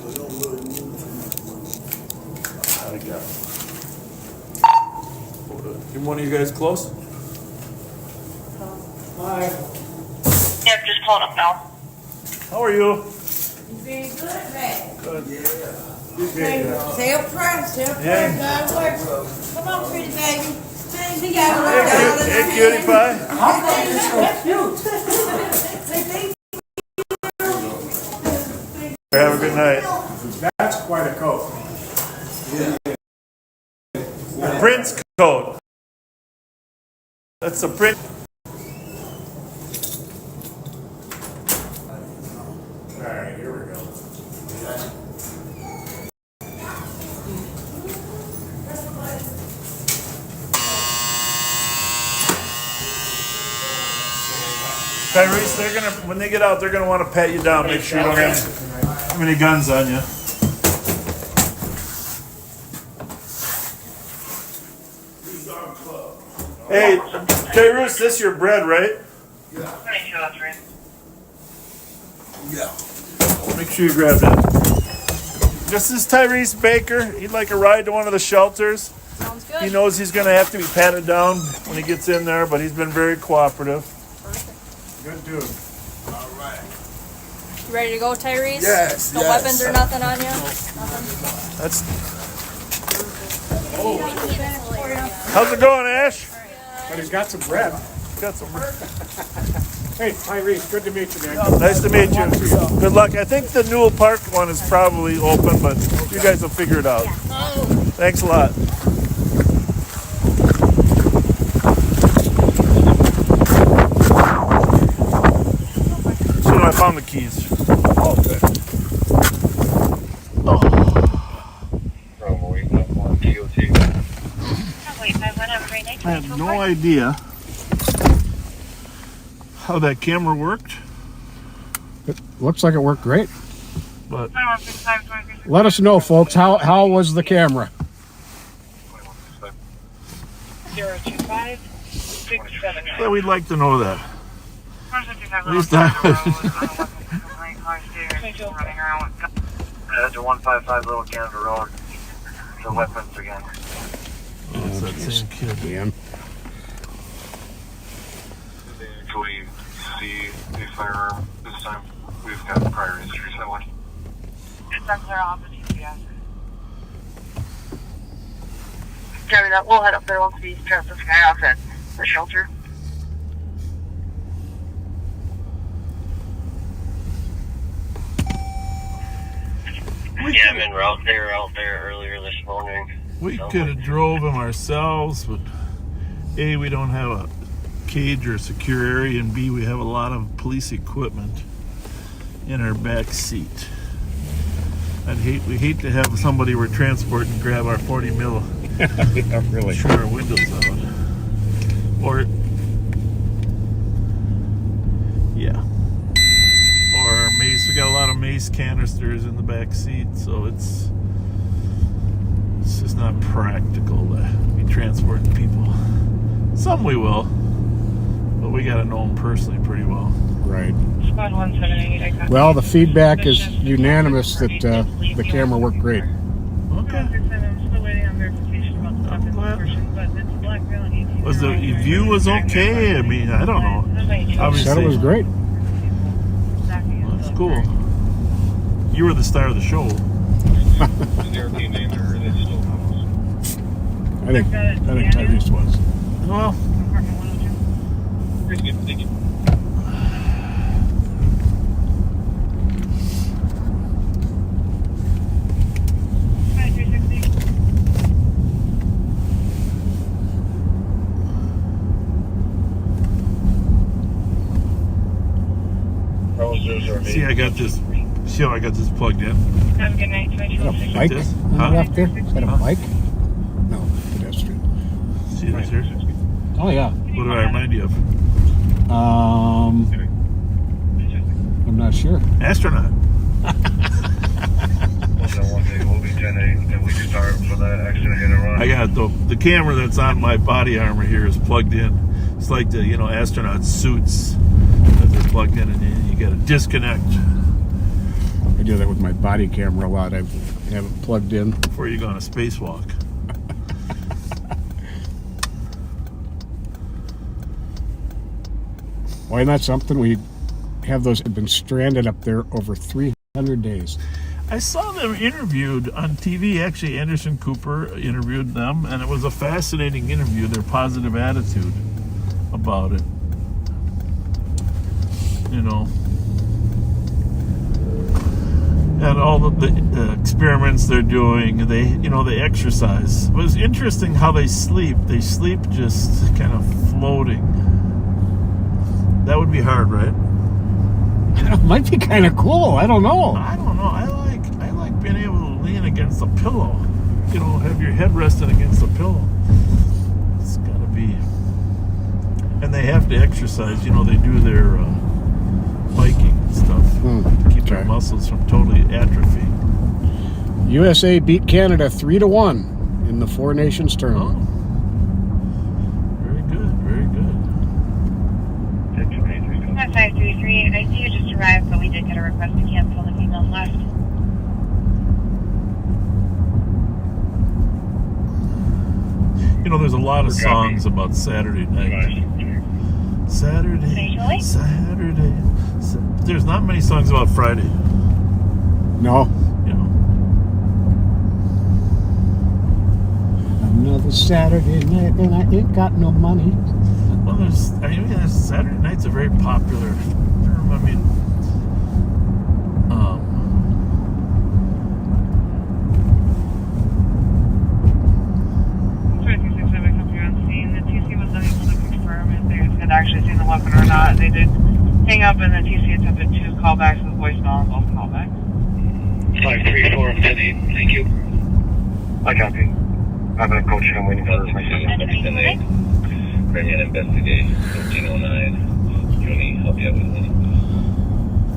We don't really need too much money.
I got it. One of you guys close?
Hi.
Yep, just pull it up now.
How are you?
Very good, man.
Good.
Say a prayer,
Yeah.
God works. Come on, pretty baby. He got to learn all the
Hey, cutie pie.
How come you're so cute?
Have a good night.
That's quite a coat.
Prince coat. That's a print.
All right, here we go.
Tyrese, they're gonna when they get out, they're gonna want to pat you down. Make sure you don't have too many guns on you. Hey, Tyrese, this your bread, right?
Yeah.
Make sure you grab that. This is Tyrese Baker. He'd like a ride to one of the shelters.
Sounds good.
He knows he's going to have to be patted down when he gets in there, but he's been very cooperative.
Good dude.
All right.
You ready to go, Tyrese?
Yes,
No
yes.
weapons or nothing on you? Nothing?
That's. How's it going, Ash?
But he's got some bread.
Got some.
Hey, Tyrese, good to meet you, man.
Nice to meet you. Good luck. I think the Newell Park one is probably open, but you guys will figure it out. Thanks a lot. So I found the keys.
Oh, good.
Bravo 851 DOT.
I have no idea how that camera worked,
It looks like it worked great.
but
Let us know, folks. How was the camera?
025
well, we'd like to know that. At least I
That's a 155 Little Canada Road. The weapons again.
It's that same kid.
Ian.
They usually see a firearm. This time we've got prior histories that one.
That's their office, yes. Carry that. We'll head up there once we drop this guy off at the shelter.
Yeah, I'm en route. They were out there earlier this morning.
We could have drove him ourselves, but A, we don't have a cage or secure area, and B, we have a lot of police equipment in our back seat. We hate to have somebody we're transporting grab our 40 mil.
Yeah, really.
Turn our windows out. Or, yeah. Or our mace. We got a lot of mace canisters in the back seat, so it's just not practical to be transporting people. Some we will, but we got to know them personally pretty well.
Right.
Squad 178, I got
Well, the feedback is unanimous that the camera worked great.
Okay.
I'm still waiting on verification about the
I'm glad.
portion, but it's black reality.
Was the view was okay? I mean, I don't know. Obviously,
Said it was great.
That's cool. You were the star of the show.
I think Tyrese was.
Well, see, I got this. See how I got this plugged in?
Have a good night.
Is that a bike
this?
on the
Huh?
left there? Is that a
Huh?
bike? No, pedestrian.
See this here?
Oh, yeah.
What do I remind you of?
I'm not sure.
Astronaut. I got the camera that's on my body armor here is plugged in. It's like the astronaut suits that they're plugged in, and you got to disconnect
I do that with my body camera a lot. I have it plugged in.
before you go on a spacewalk.
Why not something? We have those have been stranded up there over 300 days.
I saw them interviewed on TV. Actually, Anderson Cooper interviewed them, and it was a fascinating interview. Their positive attitude about it, and all the experiments they're doing. They exercise. It was interesting how they sleep. They sleep just kind of floating. That would be hard, right?
It might be kind of cool. I don't know.
I don't know. I like being able to lean against a pillow. Have your head resting against a pillow. It's gotta be. And they have to exercise. They do their biking and stuff to keep their muscles from totally atrophying.
USA beat Canada 3-1 in the Four Nations tournament.
Oh. Very good. Very good.
533, I see you just arrived, but we did get a request to cancel the females left.
There's a lot of songs about Saturday night. Saturday. There's not many songs about Friday.
No. Another Saturday night and I ain't got no money.
Well, Saturday night's a very popular term. I mean,
The TC was unable to confirm if they had actually seen the weapon or not. They did hang up, and the TC attempted 2 callbacks with voicemail on both callbacks.
534 and 10-8, thank you. I copy. I'm going to coach you. I'm waiting for my signal.
10-8.
Bring in investigate 1509. Uni, help you out with money.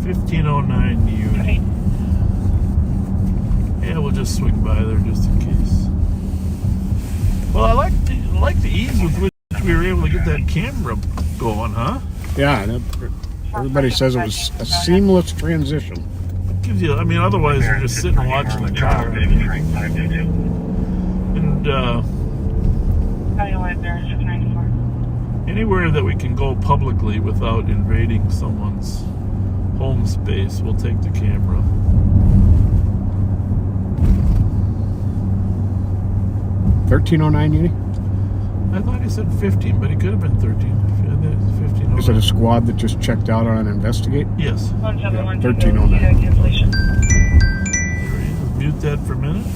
1509 Uni. Yeah, we'll just swing by there just in case. Well, I like the ease with which we were able to get that camera going, huh?
Yeah, everybody says it was a seamless transition.
It gives you. I mean, otherwise you're just sitting watching the car. And anywhere that we can go publicly without invading someone's home space, we'll take the camera.
1309 Uni?
I thought he said 15, but it could have been 13. 15.
Is it a squad that just checked out on Investigate?
Yes.
1309. Cancellation.
There he is. Mute that for a minute.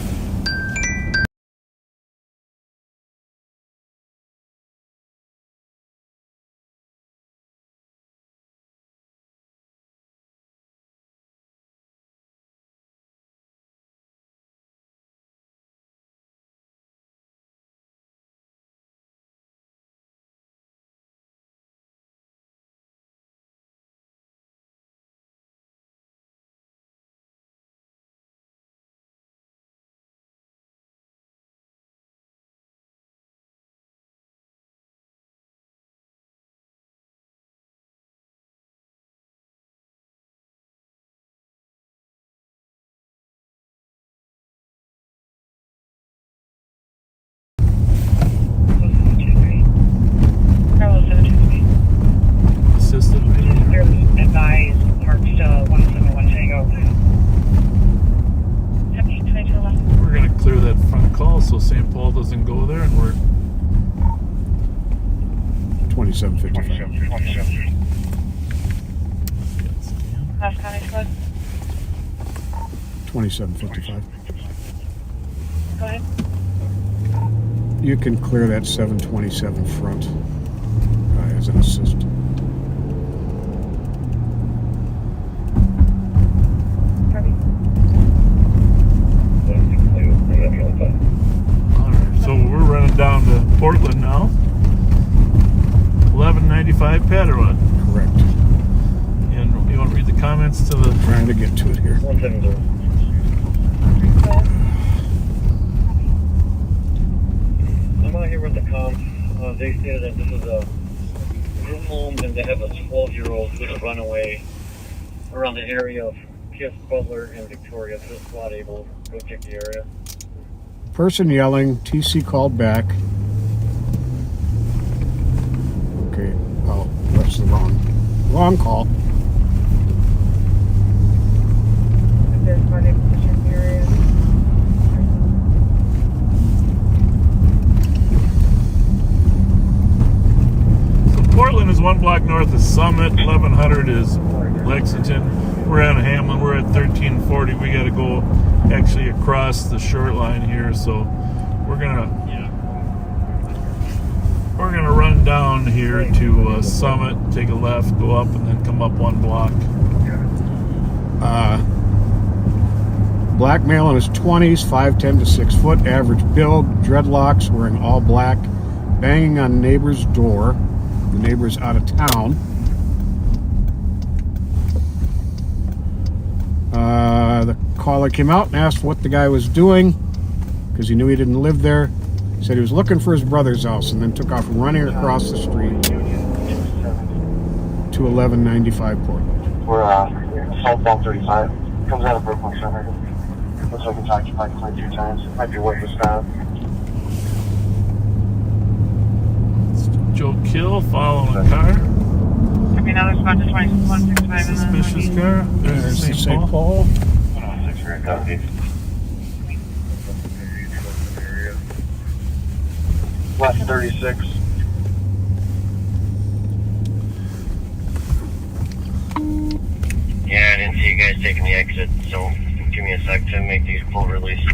call so St. Paul doesn't go there, and we're
2755.
27.
Last County Squad.
2755.
Go ahead.
You can clear that 727 front as an assist.
Copy.
alright. So we're running down to Portland now. 1195 Padawan.
Correct.
And you want to read the comments to the.
Trying to get to it here.
170. I'm out here with the comms. They say that this is a group home and they have a 12-year-old who's a runaway around the area of Kiss, Butler, and Victoria. Is this squad able to go check the area?
Person yelling, TC called back. Okay, oh, that's the wrong call.
If there's squad able to check the area.
Portland is 1 block north of Summit. 1100 is Lexington. We're out of Hamlin. We're at 1340. We got to go actually across the short line here, so we're gonna run down here to Summit, take a left, go up, and then come up 1 block.
Black male in his 20s, 5'10" to 6 foot, average build, dreadlocks, wearing all black, banging on neighbor's door. The neighbor's out of town. The caller came out and asked what the guy was doing because he knew he didn't live there. He said he was looking for his brother's house and then took off running across the street to 1195 Portland.
We're southbound 35. Comes out of Brooklyn Center. Looks like it's occupied quite a few times. Might be worth a stop.
Joe Kill following a car.
Copy, another spot to 2165.
Suspicious car.
There's the St. Paul.
106 rear copy. Left 36. Yeah, I didn't see you guys taking the exit, so give me a sec to make these full release.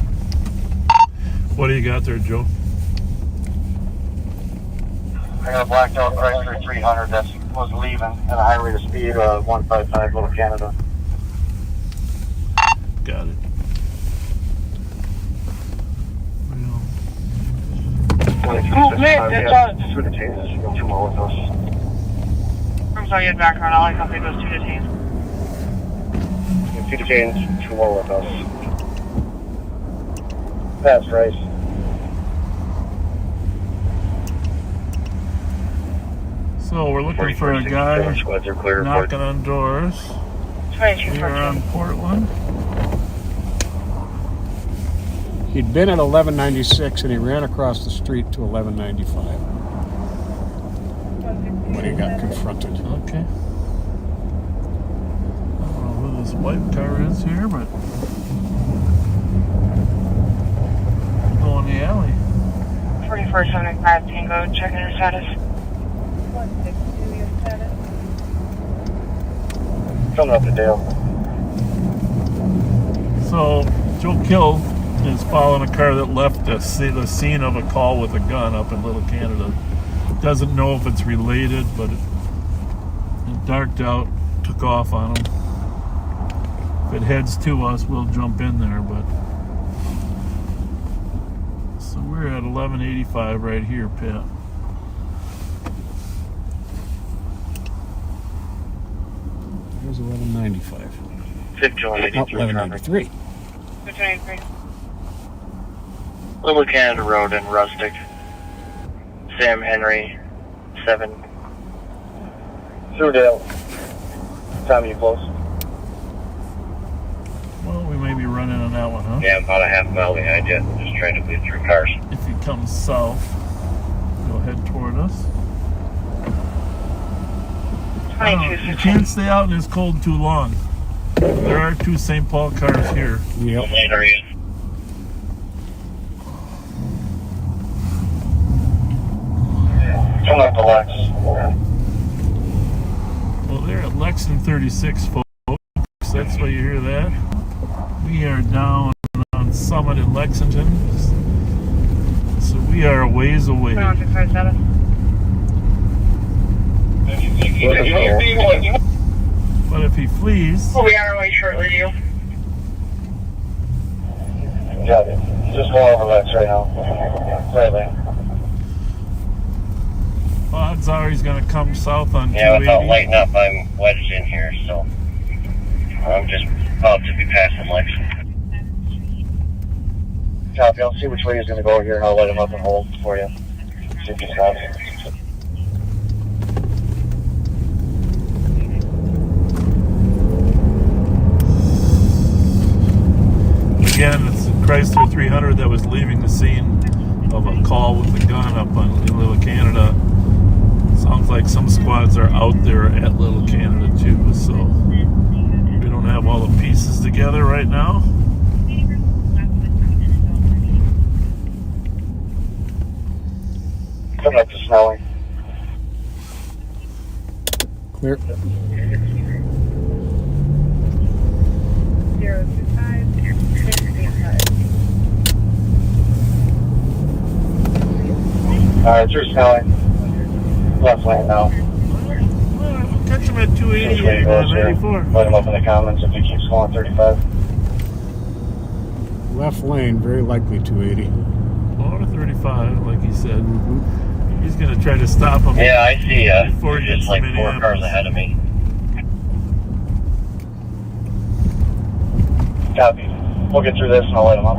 What do you got there, Joe?
I got a blacked out Chrysler 300 that was leaving at a high rate of speed, 155 Little Canada.
Got it.
Two detained. You go 2 more with us.
I'm sorry, you had background. All I copy those 2 detained.
2 detained, 2 more with us. Pass, Rice.
So we're looking for a guy knocking on doors. Here on Portland.
He'd been at 1196 and he ran across the street to 1195. But he got confronted.
Okay. I don't know who this white car is here, but go in the alley.
4475 Tango, checking your status.
162, your status.
Coming up to Dale.
So Joe Kill is following a car that left the scene of a call with a gun up in Little Canada. Doesn't know if it's related, but it darked out, took off on him. If it heads to us, we'll jump in there, but so we're at 1185 right here, Pat.
Here's 1195.
1193.
293.
Little Canada Road in Rustic. Sam Henry, 7. Through Dale. Time you close.
Well, we may be running on that one, huh?
Yeah, I'm about a half mile behind you. Just trying to bleed through cars.
If he comes south, go ahead toward us. You can't stay out in this cold too long. There are 2 St. Paul cars here.
Yep.
Coming up to Lex.
Well, they're at Lexington 36, folks. That's why you hear that. We are down on Summit in Lexington. So we are a ways away.
But
if he flees...
We'll be on our way shortly to you.
Got it. Just going over Lex right now. Slightly.
Odds are he's going to come south on 280.
Yeah, without lighting up, I'm wedged in here, so I'm just about to be passing Lex. Copy, I'll see which way he's going to go here, and I'll let him up and hold for you. See if he stops.
Again, it's a Chrysler 300 that was leaving the scene of a call with a gun up in Little Canada. Sounds like some squads are out there at Little Canada too, so we don't have all the pieces together right now.
Coming up to Snowy.
Clear.
025.
Alright, through Snowy. Left lane now.
Well, catch him at 280
Way he
and
goes here.
94.
Let him up in the comments if he keeps going 35.
Left lane, very likely 280.
Or 35, like he said. He's going to try to stop him.
Yeah, I see ya.
Before he
You're
gets
just like
to
4 cars
Minneapolis.
ahead of me. Copy. We'll get through this and I'll let him up.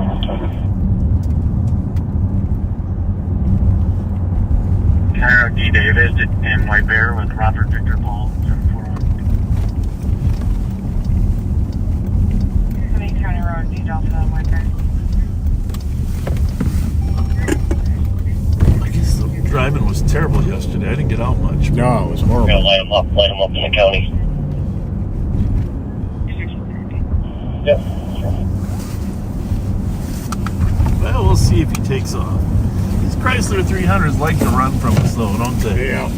Cairo D. David in White Bear with Robert Victor Paul 741.
Coming County Road, D Delta, White Bear.
I guess the driving was terrible yesterday. I didn't get out much.
No, it was
We're
horrible.
gonna let him up in the county. Yep.
Well, we'll see if he takes off. These Chrysler 300s like to run from us, though, don't they?
Yeah.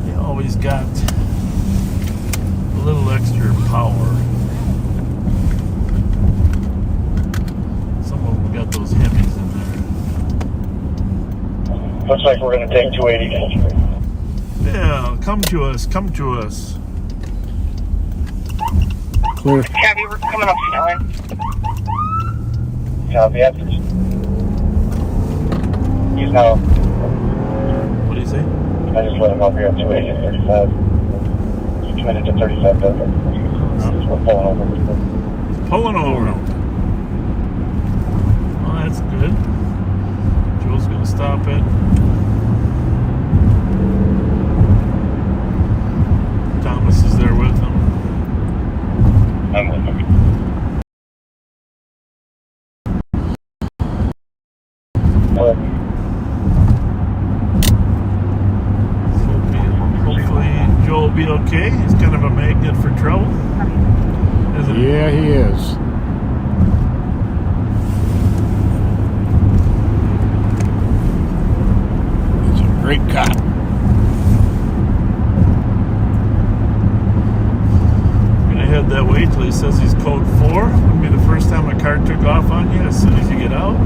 They always got a little extra power. Some of them got those Hemis in there.
Looks like we're gonna take 280.
Yeah, come to us, come to us.
Clear.
Gabby, we're coming up Snelling.
Copy after. He's now.
What do you say?
I just let him up here at 280 and 35. He's committed to 35, though. We're pulling over.
He's pulling over. Well, that's good. Joe's gonna stop it. Thomas is there with him.
I'm with him.
Hopefully Joe will be okay. He's kind of a magnet for trouble, isn't he?
Yeah, he is. He's a great cop.
I'm gonna head that way till he says he's code 4. Would be the first time a car took off on you as soon as you get out.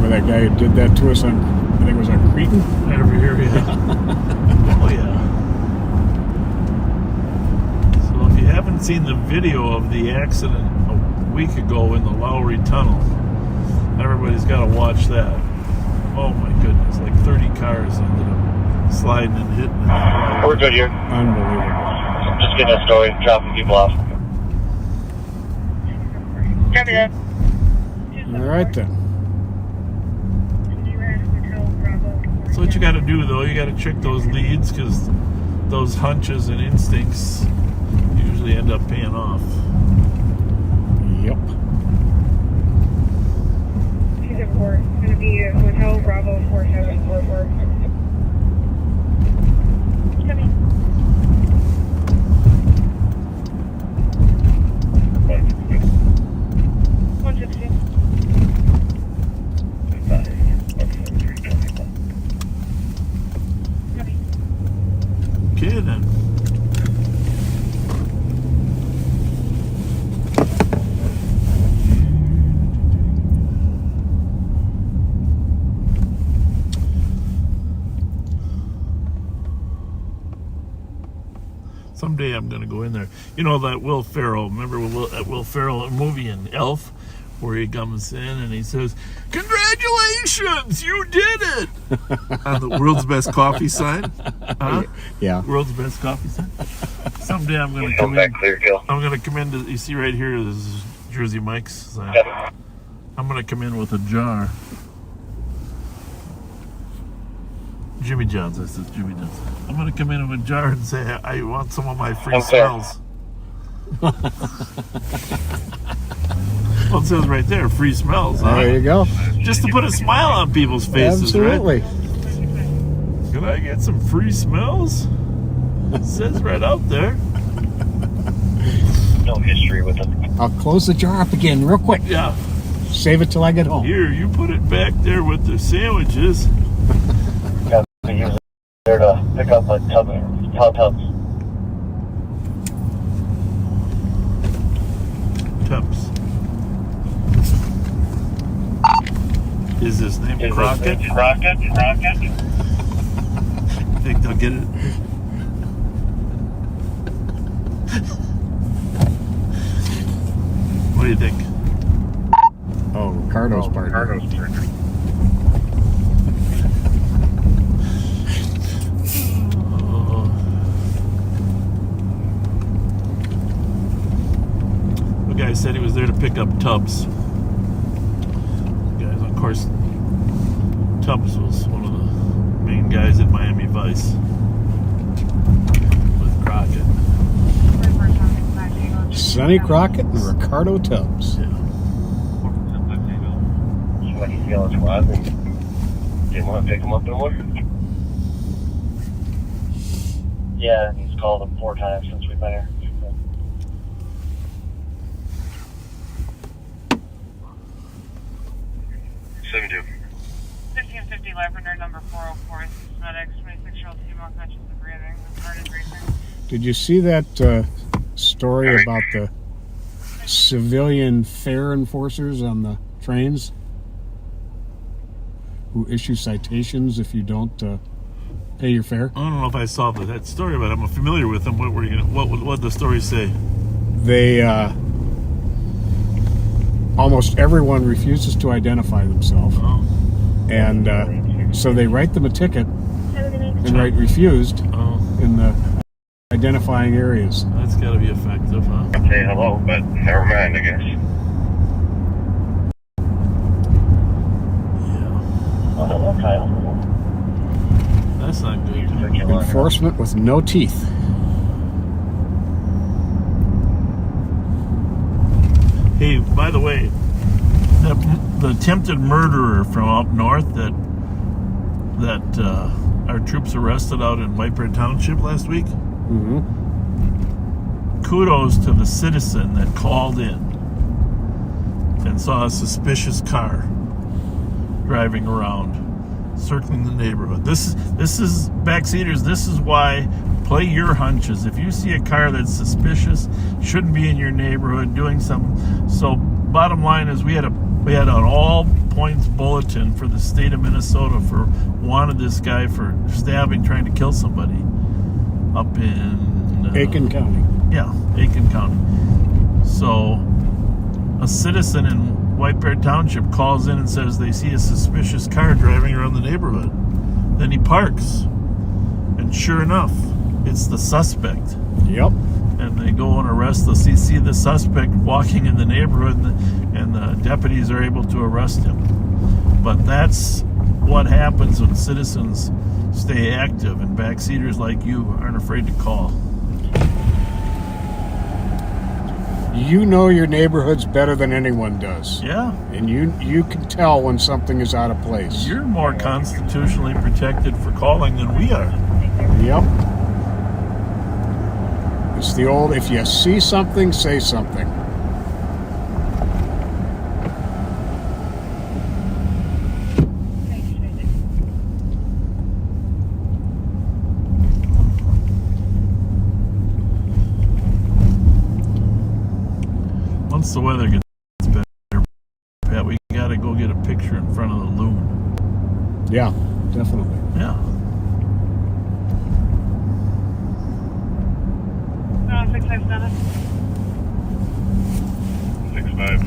Remember that guy who did that to us on, I think it was on Cretan?
Right over here, yeah. Oh yeah. So if you haven't seen the video of the accident a week ago in the Lowry Tunnel, everybody's got to watch that. Oh my goodness, like 30 cars ended up sliding and hitting.
We're good here.
Unbelievable.
Just getting a story, dropping people off.
Gabby, that.
All right then.
So what you got to do though, you got to check those leads because those hunches and instincts usually end up paying off.
Yep.
4. It's going to be Hotel Bravo 4744. Coming. 160.
Okay, then. Someday I'm going to go in there. You know that Will Ferrell, remember that Will Ferrell movie in Elf, where he comes in and he says, "Congratulations, you did it!" On the world's best coffee sign. Huh?
Yeah.
World's best coffee sign. Someday I'm going to come in. I'm going to come in to, you see right here, this is Jersey Mike's sign. I'm going to come in with a jar. Jimmy John's, I said Jimmy John's. I'm going to come in with a jar and say, I want some of my free smells. Well, it says right there, free smells. Huh?
There you go.
Just to put a smile on people's faces,
Absolutely.
Right? Can I get some free smells? It says right out there.
No history with them.
I'll close the jar up again real quick.
Yeah.
Save it till I get home.
Here, you put it back there with the sandwiches.
He was there to pick up a tubs.
Tubs. Is his name Crockett?
Crockett.
Think they'll get it? What do you think?
Oh, Ricardo's partner.
The guy said he was there to pick up Tubbs. Guys, of course, Tubbs was one of the main guys at Miami Vice with Crockett.
Sonny Crockett and Ricardo Tubbs.
Yeah.
What he's yelling for us. Didn't want to pick him up no more. Yeah, and he's called him 4 times since we've been here.
1550 Lavender, number 404. Medics, 26-year-old female conscious of breathing. Heart is racing.
Did you see that story about the civilian fare enforcers on the trains who issue citations if you don't pay your fare?
I don't know if I saw that story, but I'm familiar with them. What did the story say?
They almost everyone refuses to identify themselves.
Oh.
And so they write them a ticket and write refused in the identifying areas.
That's got to be effective, huh?
I'd say hello, but never mind, I guess.
Yeah.
Oh, hello, Kyle.
That's not good.
Enforcement with no teeth.
Hey, by the way, the attempted murderer from up north that our troops arrested out in White Bear Township last week.
Mm-hmm.
Kudos to the citizen that called in and saw a suspicious car driving around, circling the neighborhood. This is backseaters. This is why play your hunches. If you see a car that's suspicious, shouldn't be in your neighborhood doing something. So bottom line is we had an all points bulletin for the state of Minnesota for wanted this guy for stabbing, trying to kill somebody up in
Aiken County.
Yeah, Aiken County. So a citizen in White Bear Township calls in and says they see a suspicious car driving around the neighborhood. Then he parks, and sure enough, it's the suspect.
Yep.
And they go and arrest the see the suspect walking in the neighborhood, and the deputies are able to arrest him. But that's what happens when citizens stay active, and backseaters like you aren't afraid to call.
You know your neighborhoods better than anyone does.
Yeah.
And you can tell when something is out of place.
You're more constitutionally protected for calling than we are.
Yep. It's the old, if you see something, say something.
Once the weather gets better, Pat, we gotta go get a picture in front of the loon.
Yeah, definitely.
Yeah.
657.
65.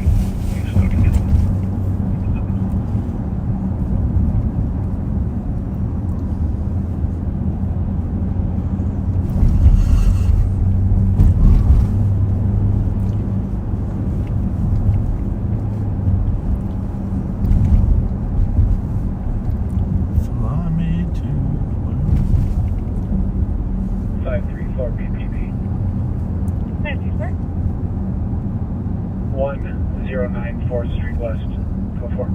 Fly me to the moon.
534 BPP. 109 4th Street West. Go for it.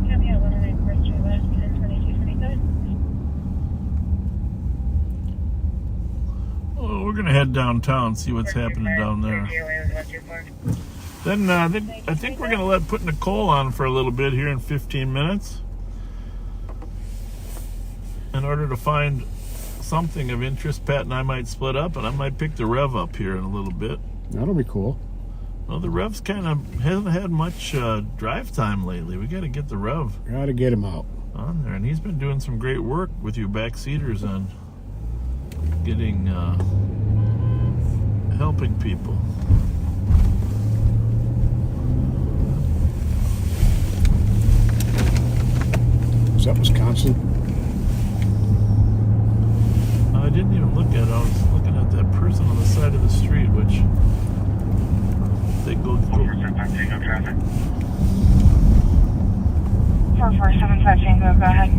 Copy at 109 4th Street West, 102227.
Oh, we're gonna head downtown, see what's happening down there. Then I think we're gonna put Nicole on for a little bit here in 15 minutes, in order to find something of interest. Pat and I might split up, and I might pick the Rev up here in a little bit.
That'll be cool.
Well, the Rev's kind of hasn't had much drive time lately. We got to get the Rev
Gotta get him out.
on there, and he's been doing some great work with you backseaters on getting helping people.
Is that Wisconsin?
I didn't even look at it. I was looking at that person on the side of the street, which they go.
4475 Tango, go ahead.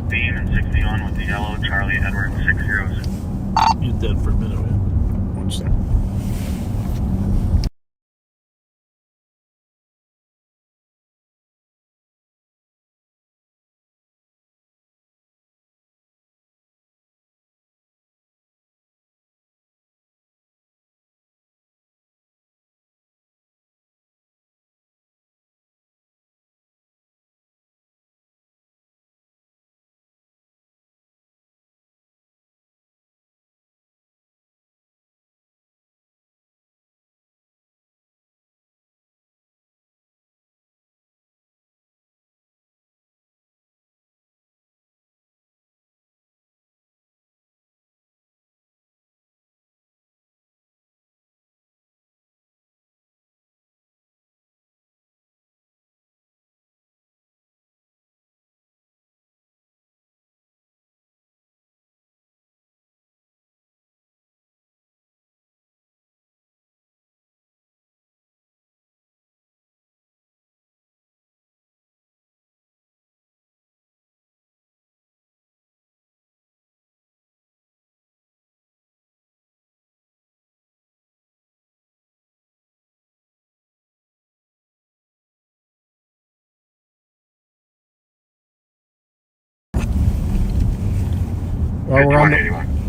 Dean and 60 on with the yellow, Charlie, Edward, 6 zeros.
Mute that for a minute.
One second.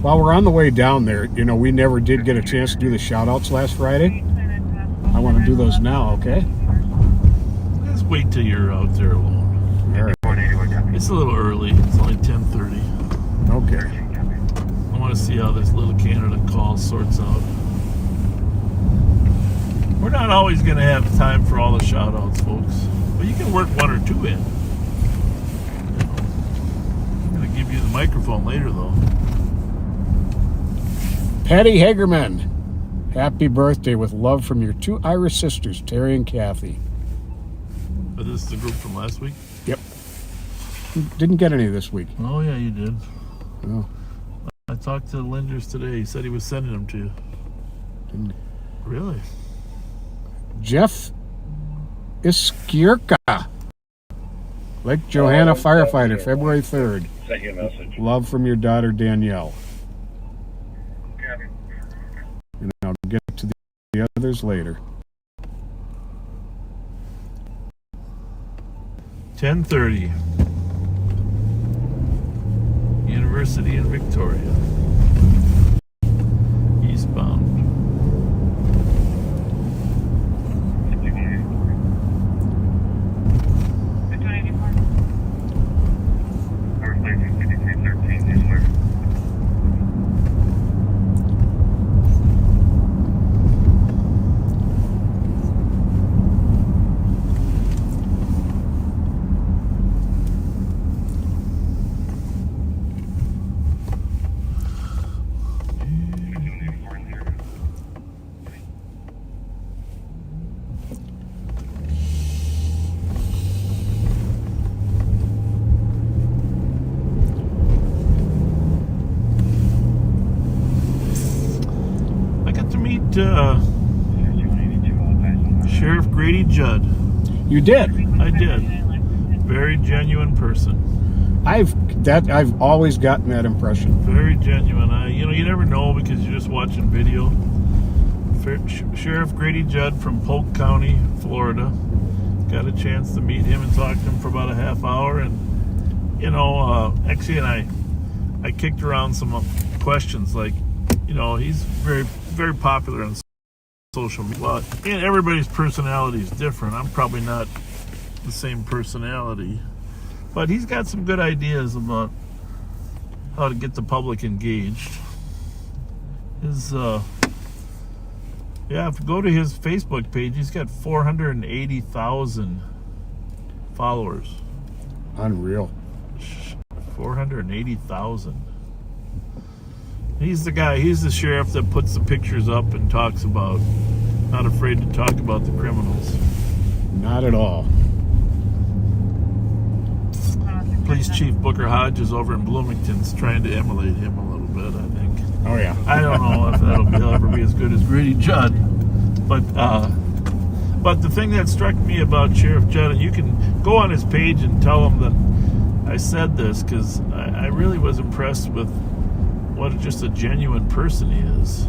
While we're on the way down there, you know, we never did get a chance to do the shout-outs last Friday. I want to do those now, okay?
Let's wait till you're out there alone.
All right.
It's a little early. It's only 10:30.
Okay.
I want to see how this little Canada call sorts out. We're not always going to have time for all the shout-outs, folks. But you can work one or two in. I'm going to give you the microphone later, though.
Patty Hagerman, happy birthday with love from your two Irish sisters, Terry and Kathy.
But this is the group from last week?
Yep. Didn't get any this week.
Oh, yeah, you did.
Oh.
I talked to Linders today. He said he was sending them to you.
Didn't.
Really?
Jeff Iskierka, Lake Johanna firefighter, February 3rd.
Sent you a message.
Love from your daughter, Danielle.
Gavin.
I'll get to the others later.
10:30. University in Victoria. Eastbound. Sheriff Grady Judd.
You did.
I did. Very genuine person.
I've always gotten that impression.
Very genuine. You never know because you're just watching video. Sheriff Grady Judd from Polk County, Florida. Got a chance to meet him and talk to him for about a half hour, and actually, I kicked around some questions like, he's very, very popular on social media. Well, and everybody's personality is different. I'm probably not the same personality, but he's got some good ideas about how to get the public engaged. If you go to his Facebook page, he's got 480,000 followers.
Unreal.
480,000. He's the guy, he's the sheriff that puts the pictures up and talks about, not afraid to talk about the criminals.
Not at all.
Police Chief Booker Hodges over in Bloomington's trying to emulate him a little bit, I think.
Oh, yeah.
I don't know if that'll ever be as good as Grady Judd. But the thing that struck me about Sheriff Judd, and you can go on his page and tell him that I said this, because I really was impressed with what just a genuine person he is.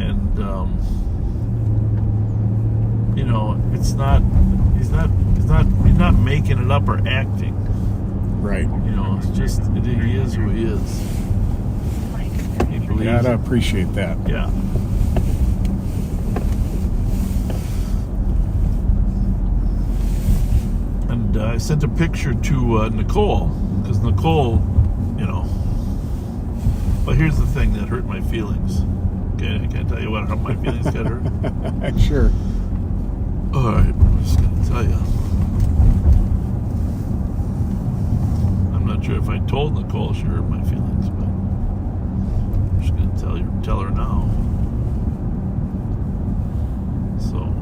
And he's not making it up or acting.
Right.
It's just he is who he is. He believes.
You gotta appreciate that.
Yeah. And I sent a picture to Nicole, because Nicole, But here's the thing that hurt my feelings. Okay, I can't tell you what my feelings got hurt.
Sure.
All right, I'm just gonna tell you. I'm not sure if I told Nicole she hurt my feelings, but I'm just gonna tell her now. So.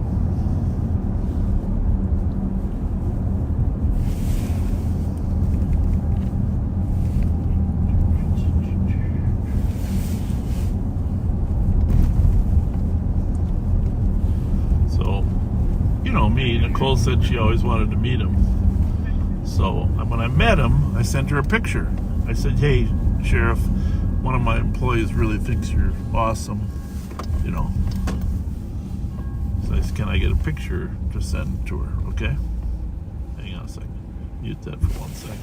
Nicole said she always wanted to meet him. So when I met him, I sent her a picture. I said, "Hey, Sheriff, one of my employees really thinks you're awesome. So I said, can I get a picture to send to her? Okay? Hang on a second. Mute that for 1 second.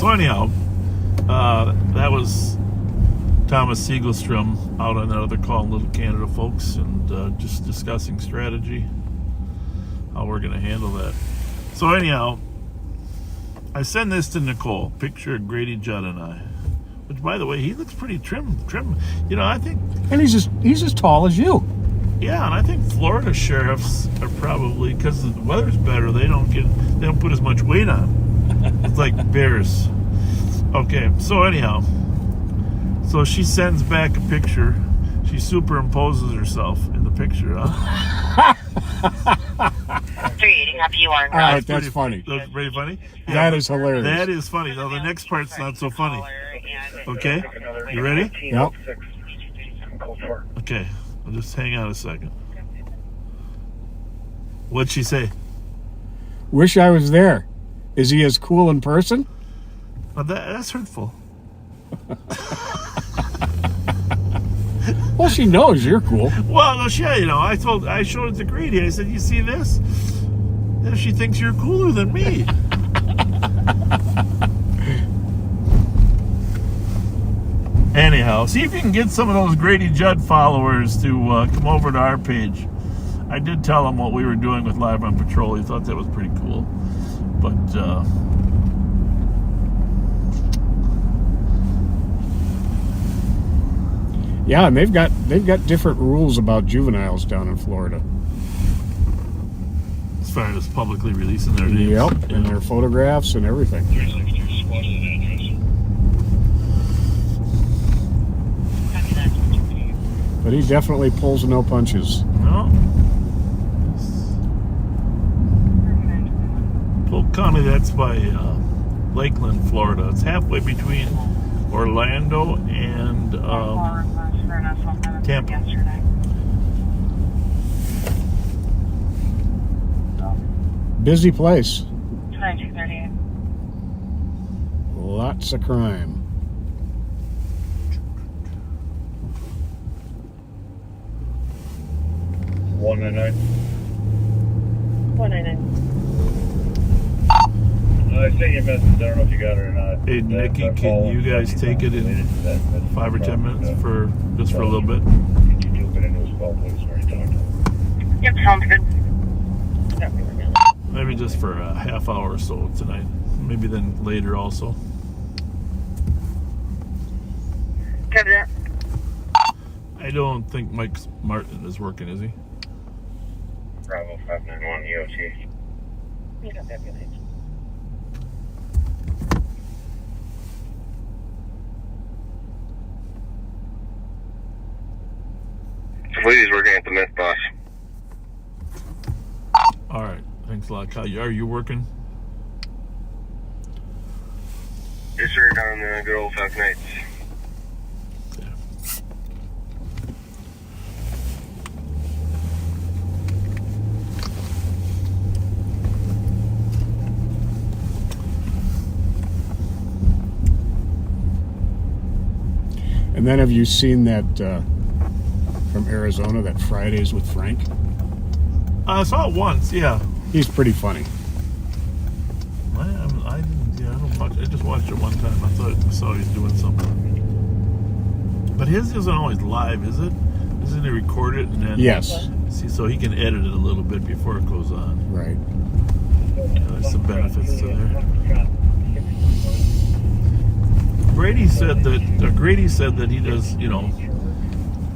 So anyhow, that was Thomas Siegelstrom out on that other call, Little Canada, folks, and just discussing strategy, how we're going to handle that. So anyhow, I send this to Nicole, picture of Grady Judd and I, which, by the way, he looks pretty trim. You know, I think...
And he's as tall as you.
Yeah, and I think Florida sheriffs are probably, because the weather's better, they don't put as much weight on. It's like bears. Okay, so anyhow, so she sends back a picture. She superimposes herself in the picture, huh?
All right, that's funny.
That's pretty funny? Yeah,
that is hilarious.
That is funny. Now, the next part's not so funny. Okay? You ready?
Yep.
Okay. I'll just hang on a second. What'd she say?
Wish I was there. Is he as cool in person?
Oh, that's hurtful.
Well, she knows you're cool.
Well, no, you know, I showed it to Grady. I said, "You see this? And she thinks you're cooler than me." Anyhow, see if you can get some of those Grady Judd followers to come over to our page. I did tell him what we were doing with Live on Patrol. He thought that was pretty cool. But
yeah, and they've got different rules about juveniles down in Florida.
As far as publicly releasing their names.
Yep, and their photographs and everything. But he definitely pulls no punches.
No. Polk County, that's by Lakeland, Florida. It's halfway between Orlando and Tampa.
Busy place.
2238.
Lots of crime.
One and nine.
199.
I sent you a message. I don't know if you got it or not.
Hey, Nikki, can you guys take it in 5 or 10 minutes for just for a little bit?
Yep, sounds good.
Maybe just for a half hour or so tonight. Maybe then later also.
Copy that.
I don't think Mike Martin is working, is he?
Bravo 591 EOT.
You got that, good.
Lady's working at the Myth Boss.
All right. Thanks a lot, Kyle. Are you working?
Yes, sir. Down in the good old Falcon Nights.
Yeah.
And then have you seen that from Arizona, that Fridays with Frank?
I saw it once, yeah.
He's pretty funny.
I don't watch. I just watched it one time. I saw he was doing something. But his isn't always live, is it? Isn't he record it and then?
Yes.
See, so he can edit it a little bit before it goes on.
Right.
Yeah, there's some benefits to there. Grady said that he does, you know,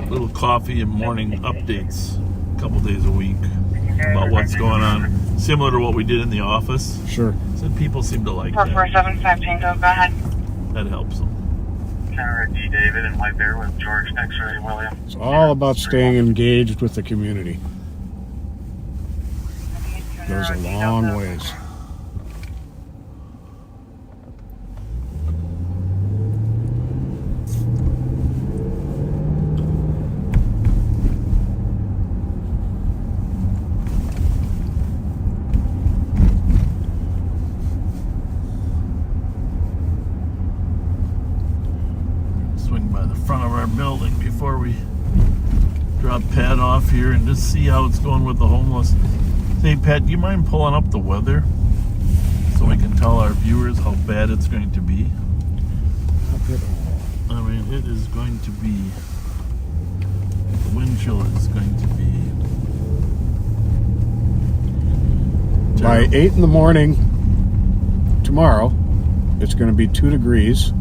little coffee and morning updates a couple days a week about what's going on, similar to what we did in the office.
Sure.
Said people seem to like that.
4475 Tango, go ahead.
That helps them.
Connor D. David and White Bear with George X-Ray William.
It's all about staying engaged with the community. Goes a long ways.
Front of our building before we drop Pat off here and just see how it's going with the homeless. Hey Pat, do you mind pulling up the weather so so we can tell our viewers how bad it's going to be. I mean, it is going to be, the wind chill is going to be
By
terrible.
8 in the morning tomorrow, it's going to be 2 degrees.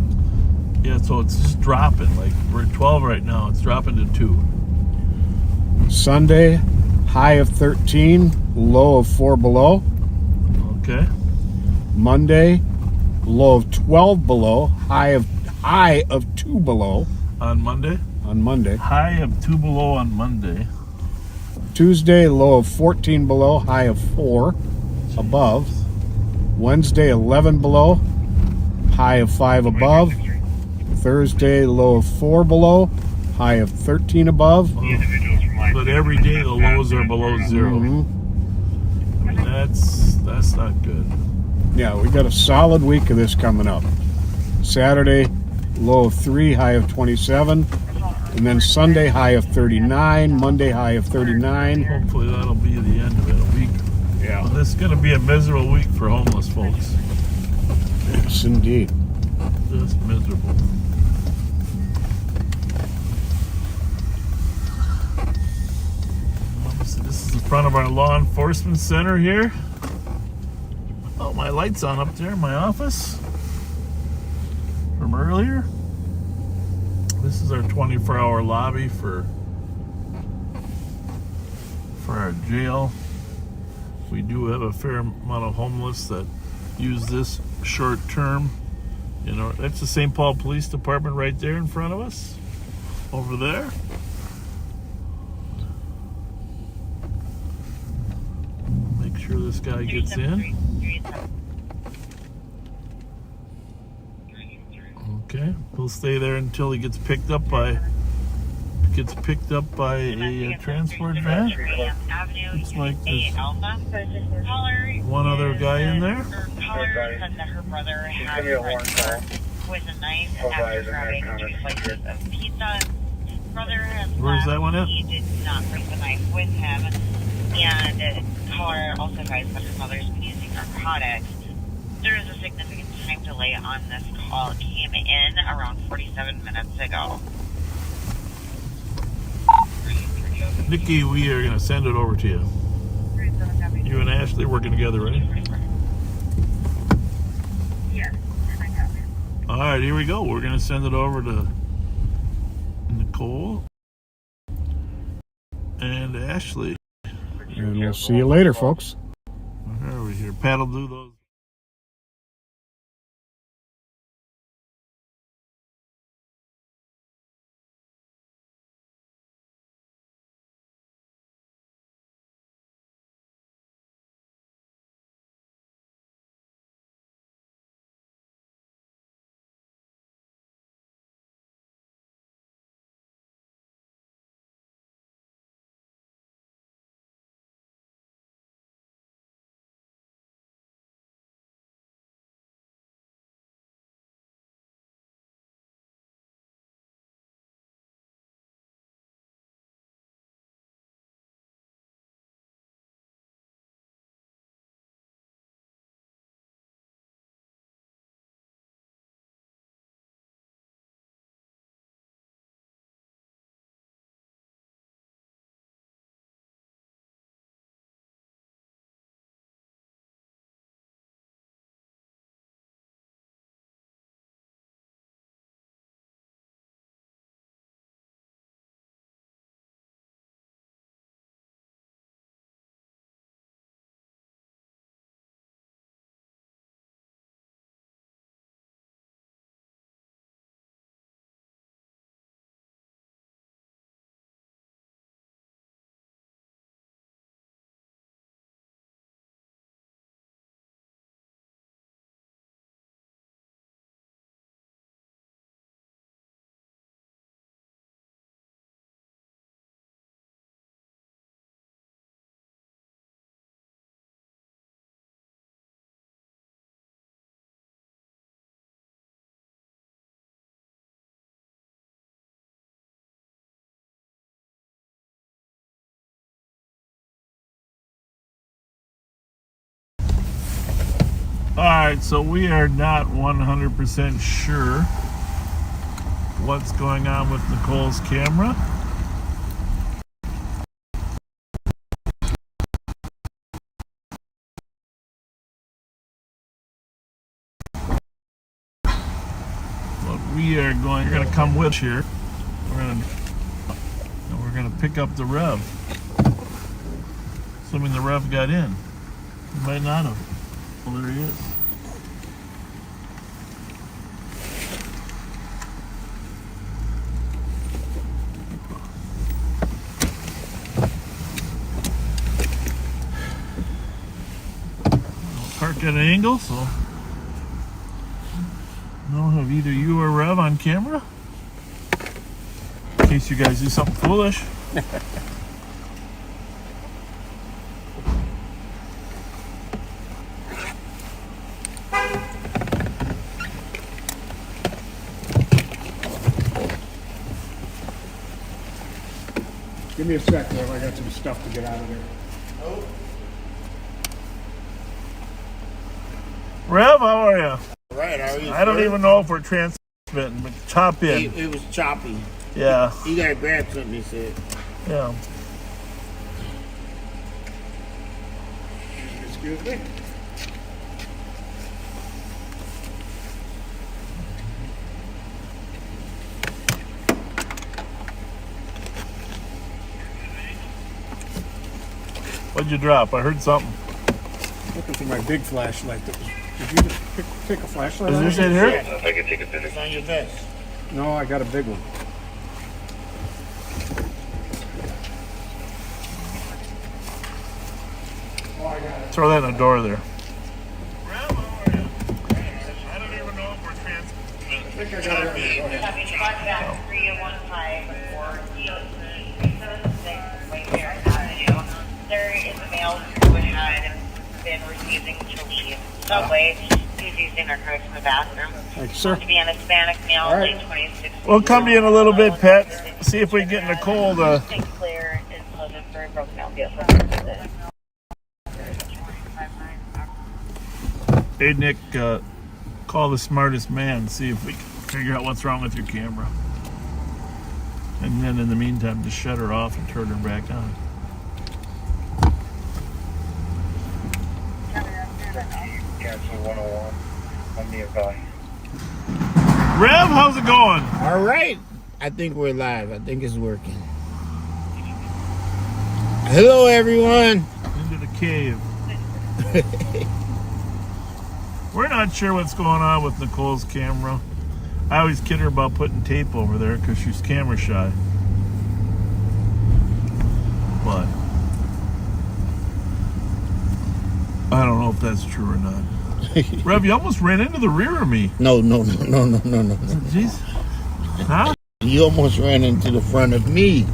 Yeah, so it's just dropping. Like, we're at 12 right now. It's dropping to 2.
Sunday, high of 13, low of 4 below.
Okay.
Monday, low of 12 below, high of 2 below
On Monday?
on Monday.
High of 2 below on Monday.
Tuesday, low of 14 below, high of 4 above. Wednesday, 11 below, high of 5 above. Thursday, low of 4 below, high of 13 above.
But every day the lows are below 0.
Mhm.
That's not good.
Yeah, we got a solid week of this coming up. Saturday, low of 3, high of 27. And then Sunday, high of 39. Monday, high of 39.
Hopefully that'll be the end of it. A week.
Yeah.
Well, this is going to be a miserable week for homeless folks.
Yes, indeed.
Just miserable. So this is the front of our law enforcement center here. Oh, my light's on up there in my office from earlier. This is our 24-hour lobby for our jail. We do have a fair amount of homeless that use this short term. You know, that's the St. Paul Police Department right there in front of us. Over there. Make sure this guy gets in. Okay, we'll stay there until he gets picked up by a transport van. Looks like there's one other guy in there.
Caller said that her brother had threatened her with a knife after grabbing 2 slices of pizza. Brother has
Where's that one at?
He did not bring the knife with him. And caller also advised that her mother's been using narcotics. There is a significant time delay on this call. It came in around 47 minutes ago.
Nikki, we are going to send it over to you. You and Ashley working together, right?
Yes, I have it.
All right, here we go. We're going to send it over to Nicole and Ashley.
And we'll see you later, folks.
Where are we here? Pat will do those. Alright, so we are not 100% sure what's going on with Nicole's camera. But we are going, you're going to come with here. We're going to pick up the Rev. Assuming the Rev got in. He might not have. Well, there he is. Park at an angle, so I don't have either you or Rev on camera in case you guys do something foolish.
Give me a sec, Rev. I got some stuff to get out of there.
Oh.
Rev, how are you?
Right, how are you?
I don't even know if we're transmitting, but chop in.
It was choppy.
Yeah.
You gotta grab something, he said.
Yeah.
Excuse me.
What'd you drop? I heard something.
Looking for my big flashlight. Did you just take a flashlight?
Is
out
this
of
it
it?
here?
I can take a picture.
It's on your vest.
No, I got a big one.
Throw that in the door there.
Copy, contact 315 or DOT 376 Wayfair Avenue. There is a male who had been refusing to leave subway. He's using narcotics in the bathroom.
Thank you, sir.
To be an Hispanic male,
All right.
late 26.
We'll come to you in a little bit, Pat. See if we can get Nicole to.
St. Clair is closed for a broken down vehicle.
Hey, Nick, call the smartest man. See if we can figure out what's wrong with your camera. And then in the meantime, just shut her off and turn her back on.
Cancel 101. I'm nearby.
Rev, how's it going?
All right. I think we're live. I think it's working. Hello, everyone.
Into the cave. We're not sure what's going on with Nicole's camera. I always kid her about putting tape over there because she's camera shy. But I don't know if that's true or not. Rev, you almost ran into the rear of me.
No.
Jeez. Huh?
You almost ran into the front of me.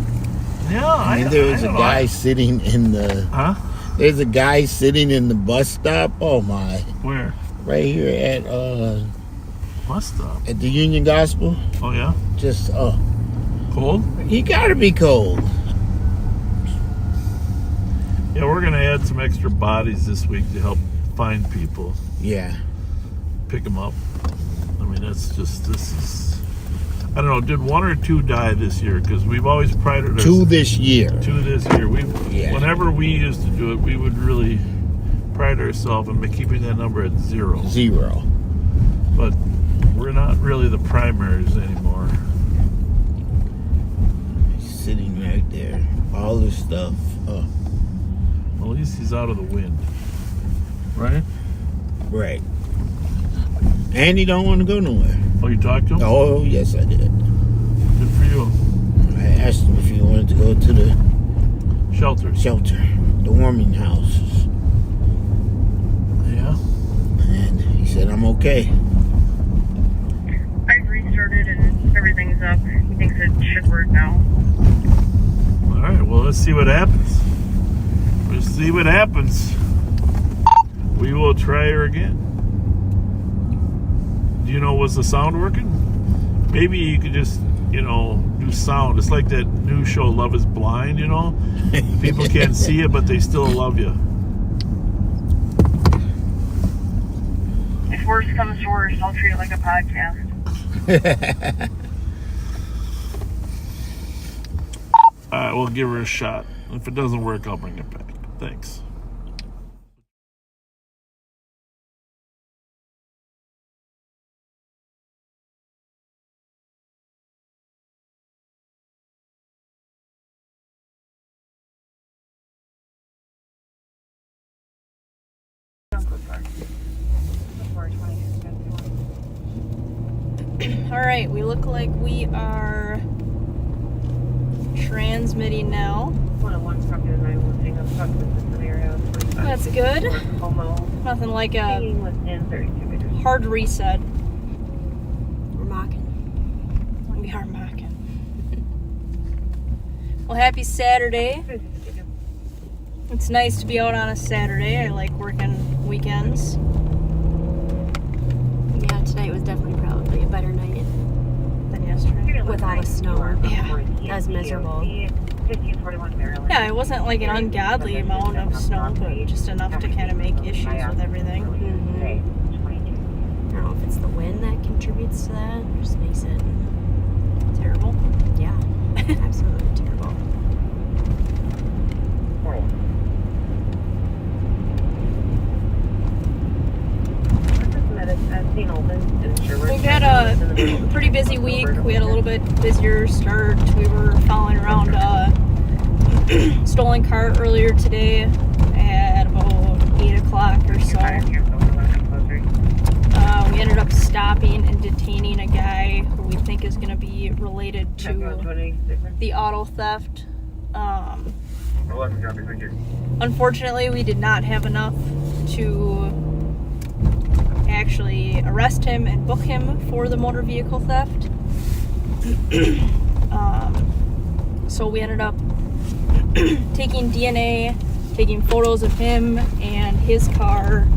Yeah,
I mean, there was a guy sitting in the...
Huh?
There's a guy sitting in the bus stop. Oh, my.
Where?
Right here at
Bus stop.
at the Union Gospel.
Oh, yeah?
Just,
Cold?
he gotta be cold.
Yeah, we're going to add some extra bodies this week to help find people.
Yeah.
Pick them up. I mean, this is... I don't know, did one or two die this year? Because we've always prided ourselves...
Two this year.
Yeah. Whenever we used to do it, we would really pride ourselves in keeping that number at 0.
0.
But we're not really the primaries anymore.
He's sitting right there. All this stuff.
Well, at least he's out of the wind. Right?
Right. And he don't want to go nowhere.
Oh, you talked to him?
Oh, yes, I did.
Good for you.
I asked him if he wanted to go to the
Shelter,
the warming houses.
Yeah?
And he said, I'm okay.
I've restarted and everything's up. He thinks it should work now.
All right, well, let's see what happens. Let's see what happens. We will try her again. Do you know, was the sound working? Maybe you could just, do sound. It's like that new show, Love is Blind, People can't see it, but they still love you.
worst comes to worst, I'll treat it like a podcast.
Alright, we'll give her a shot. If it doesn't work, I'll bring it back. Thanks.
Alright, we look like we are transmitting now. That's good. Nothing like a hard reset.
We're mocking.
We are mocking. Well, happy Saturday. It's nice to be out on a Saturday. I like working weekends.
Yeah, tonight was definitely probably a better night
Than yesterday.
with all the snow.
Yeah.
That was miserable.
Yeah, it wasn't like an ungodly amount of snow, but just enough to kind of make issues with everything.
Mm-hmm. I don't know if it's the wind that contributes to that, or just makes it
Terrible.
yeah, absolutely terrible.
We've had a pretty busy week. We had a little bit busier start. We were following around a stolen car earlier today at about 8 o'clock or so. We ended up stopping and detaining a guy who we think is going to be related to the auto theft. Unfortunately, we did not have enough to actually arrest him and book him for the motor vehicle theft. So we ended up taking DNA, taking photos of him and his car,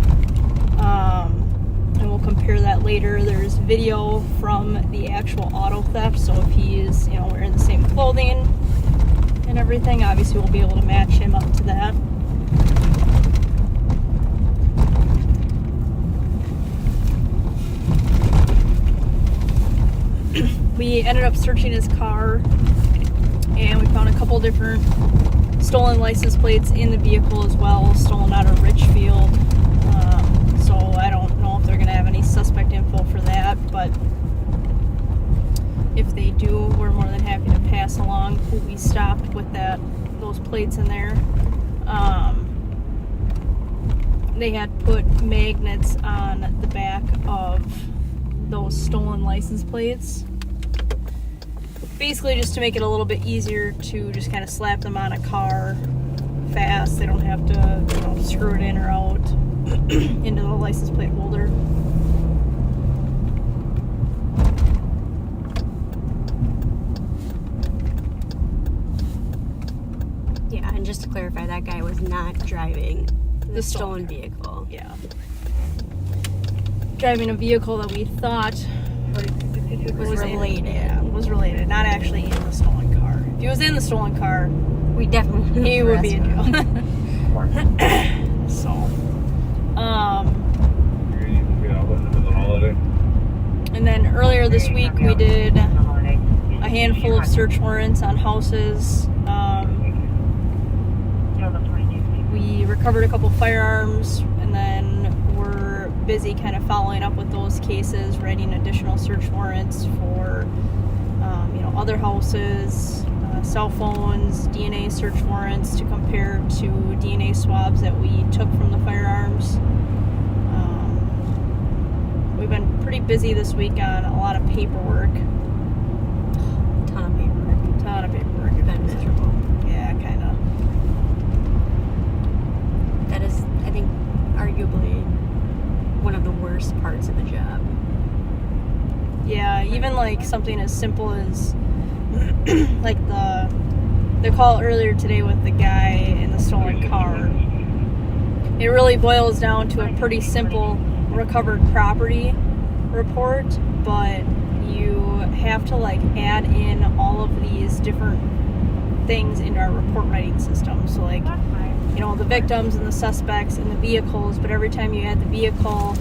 and we'll compare that later. There's video from the actual auto theft, so if he's, wearing the same clothing and everything, obviously we'll be able to match him up to that. We ended up searching his car, and we found a couple different stolen license plates in the vehicle as well, stolen out of Richfield. So I don't know if they're going to have any suspect info for that, but if they do, we're more than happy to pass along who we stopped with those plates in there. They had put magnets on the back of those stolen license plates, basically just to make it a little bit easier to just kind of slap them on a car fast. They don't have to, screw it in or out into the license plate holder.
Yeah, and just to clarify, that guy was not driving the stolen vehicle.
Yeah. Driving a vehicle that we thought
Was related.
Was related, not actually in the stolen car. If he was in the stolen car,
We definitely
he would be in jail. So, and then earlier this week we did a handful of search warrants on houses. We recovered a couple firearms, and then we're busy kind of following up with those cases, writing additional search warrants for other houses, cell phones, DNA search warrants to compare to DNA swabs that we took from the firearms. We've been pretty busy this week on a lot of paperwork.
Ton of paperwork.
It's
been miserable.
Yeah, kind of.
That is, I think, arguably one of the worst parts of the job.
Yeah, even like something as simple as like the call earlier today with the guy in the stolen car. It really boils down to a pretty simple recovered property report, but you have to like add in all of these different things into our report writing system. So like, the victims and the suspects and the vehicles, but every time you add the vehicle,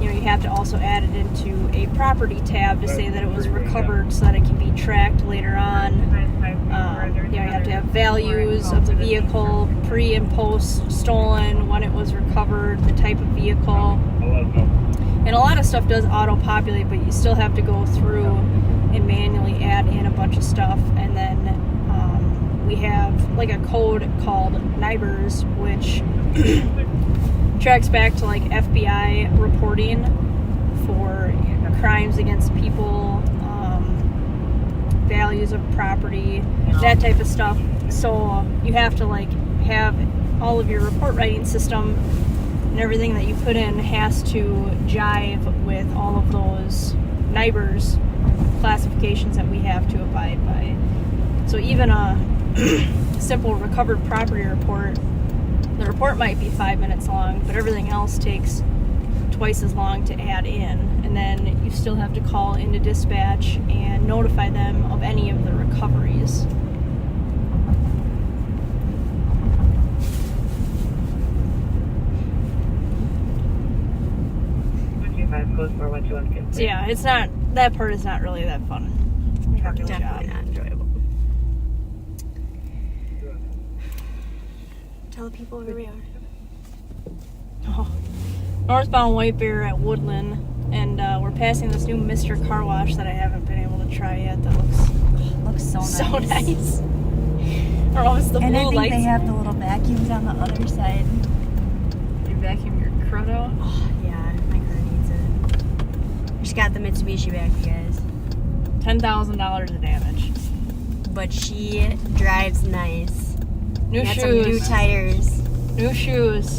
you you have to also add it into a property tab to say that it was recovered so that it can be tracked later on. You have to have values of the vehicle, pre and post stolen, when it was recovered, the type of vehicle. And a lot of stuff does auto-populate, but you still have to go through and manually add in a bunch of stuff. And then we have like a code called NIBRS, which tracks back to like FBI reporting for crimes against people, values of property, that type of stuff. So you have to like have all of your report writing system and everything that you put in has to jive with all of those NIBRS classifications that we have to abide by. So even a simple recovered property report, the report might be 5 minutes long, but everything else takes twice as long to add in. And then you still have to call into dispatch and notify them of any of the recoveries. So yeah, it's not, that part is not really that fun.
Definitely not enjoyable. Tell the people where we are.
Oh, northbound White Bear at Woodland, and we're passing this new Mr. Car Wash that I haven't been able to try yet. That looks so nice. I don't know if it's the blue
and I think
lights.
they have the little vacuums on the other side.
You vacuum your crud out?
Oh, yeah, my car needs it. She's got the Mitsubishi back, you guys.
$10,000 of damage.
But she drives nice.
New
got
shoes.
Some new tires.
New shoes.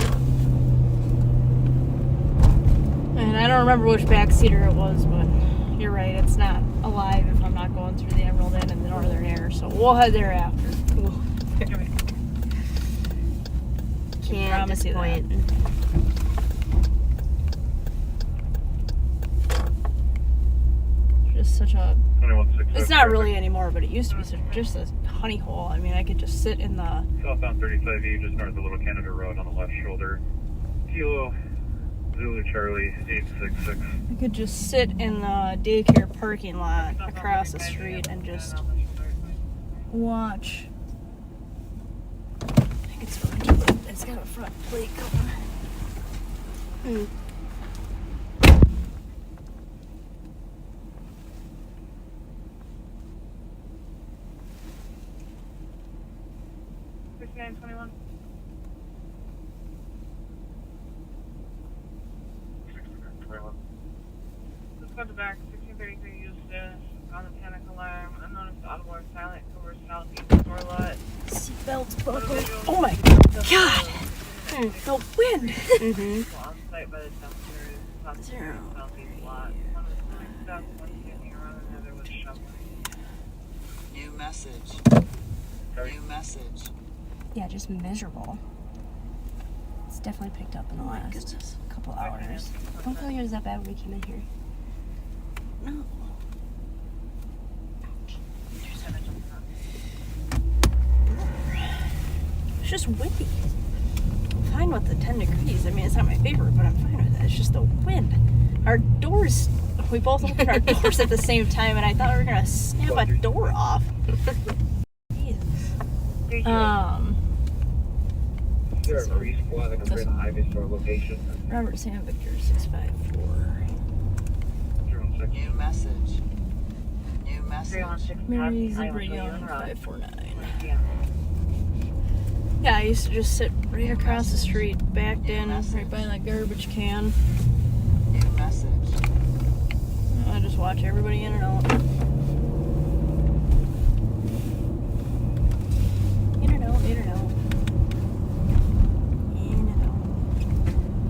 And I don't remember which backseater it was, but you're right, it's not alive if I'm not going through the Emerald Inn and the Northern Air, so we'll head there after.
Can't disappoint.
Just such a... It's not really anymore, but it used to be just a honey hole. I mean, I could just sit in the...
Southbound 35E, just north of Little Canada Road on the left shoulder. Kilo Zulu Charlie 866.
I could just sit in the daycare parking lot across the street and just watch. I think it's got a front plate cover.
Mm.
Just got the back, 1633 used this on the panic alarm. Unnoticed audible or silent covers southeast door lot.
Seatbelts buckled. Oh my god! The wind!
Mm-hmm.
On site by the dumpster is
Zero.
southeast lot. One was coming south, one standing around, another was shoveling.
New message. New message.
Yeah, just miserable. It's definitely picked up in the last couple hours. I don't feel like it was that bad when we came in here. No.
It's just windy. I'm fine with the 10 degrees. I mean, it's not my favorite, but I'm fine with it. It's just the wind. Our doors, we both opened our doors at the same time, and I thought we were going to snap a door off.
Is there a grease squad that can bring the Ivy Store location?
Robert Sam Victor 654.
New message. New message.
Mary Zebra Young 549. Yeah, I used to just sit right across the street, backed in, right by that garbage can.
New message.
I just watch everybody in and out. In and out, in and out. In and out.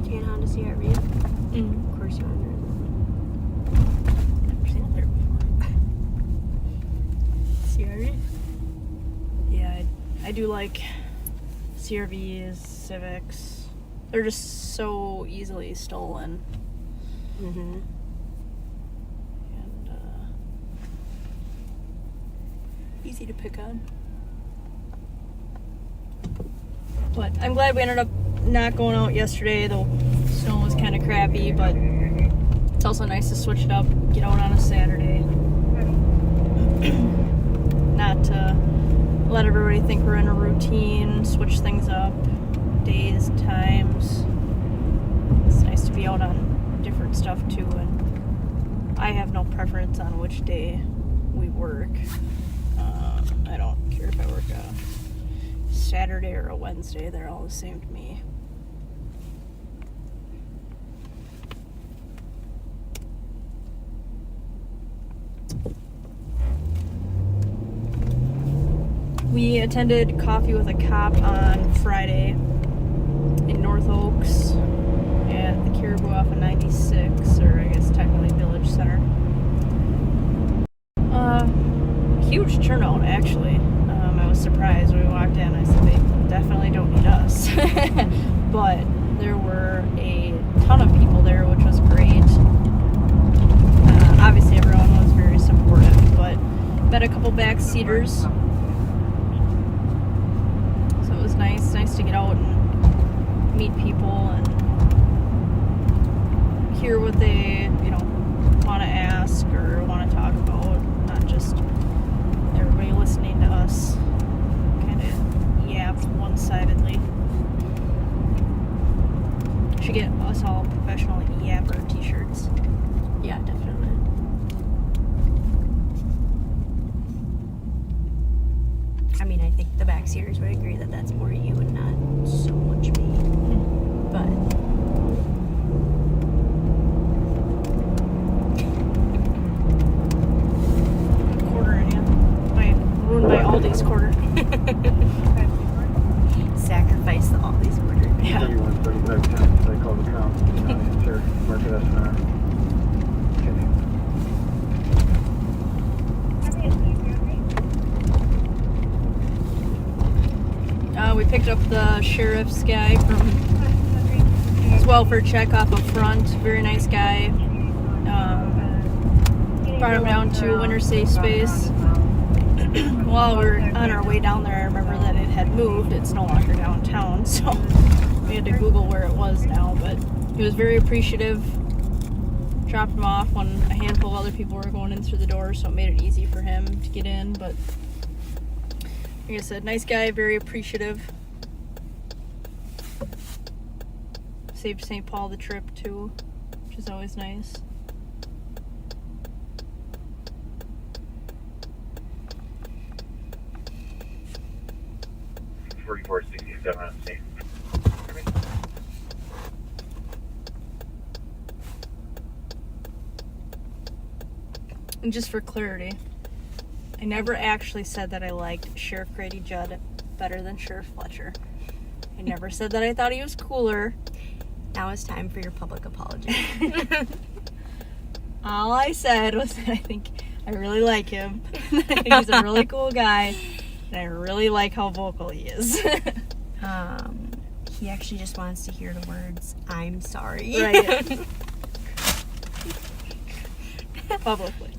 Do you get a Honda CRV?
Mm.
Of course you are.
Never seen it there before. CRV? Yeah, I do like CRVs, Civics. They're just so easily stolen.
Mm-hmm.
And easy to pick on. But I'm glad we ended up not going out yesterday. The snow was kind of crappy, but It's also nice to switch it up, get out on a Saturday. Not to let everybody think we're in a routine, switch things up, days, times. It's nice to be out on different stuff too, and I have no preference on which day we work. I don't care if I work a Saturday or a Wednesday, they're all the same to me. We attended Coffee with a Cop on Friday in North Oaks at the Caribou off of 96, or I guess technically Village Center. Huge turnout, actually. I was surprised when we walked in. I said they definitely don't need us. But there were a ton of people there, which was great. Obviously everyone was very supportive, but met a couple backseaters. So it was nice to get out and meet people and hear what they, want to ask or want to talk about, not just everybody listening to us kind of yap one-sidedly. Should get us all professional yapper t-shirts.
Yeah, definitely. I mean, I think the backseaters would agree that that's more you and not so much me. But
my Aldi's quarter.
Sacrifice the Aldi's quarter.
Yeah.
31:35:10. They call the count. Answer. Market SNR.
We picked up the sheriff's guy from his welfare check off up front. Very nice guy. Brought him down to Winter Safe Space. While we were on our way down there, I remember that it had moved. It's no longer downtown, so we had to Google where it was now. But he was very appreciative. Dropped him off when a handful of other people were going in through the door, so it made it easy for him to get in. But like I said, nice guy, very appreciative. Saved St. Paul the trip too, which is always nice.
4467 on scene.
And just for clarity, I never actually said that I liked Sheriff Grady Judd better than Sheriff Fletcher. I never said that I thought he was cooler.
Now it's time for your public apology.
All I said was that I think I really like him. I think he's a really cool guy. And I really like how vocal he is.
He actually just wants to hear the words, "I'm sorry."
Right. Publicly.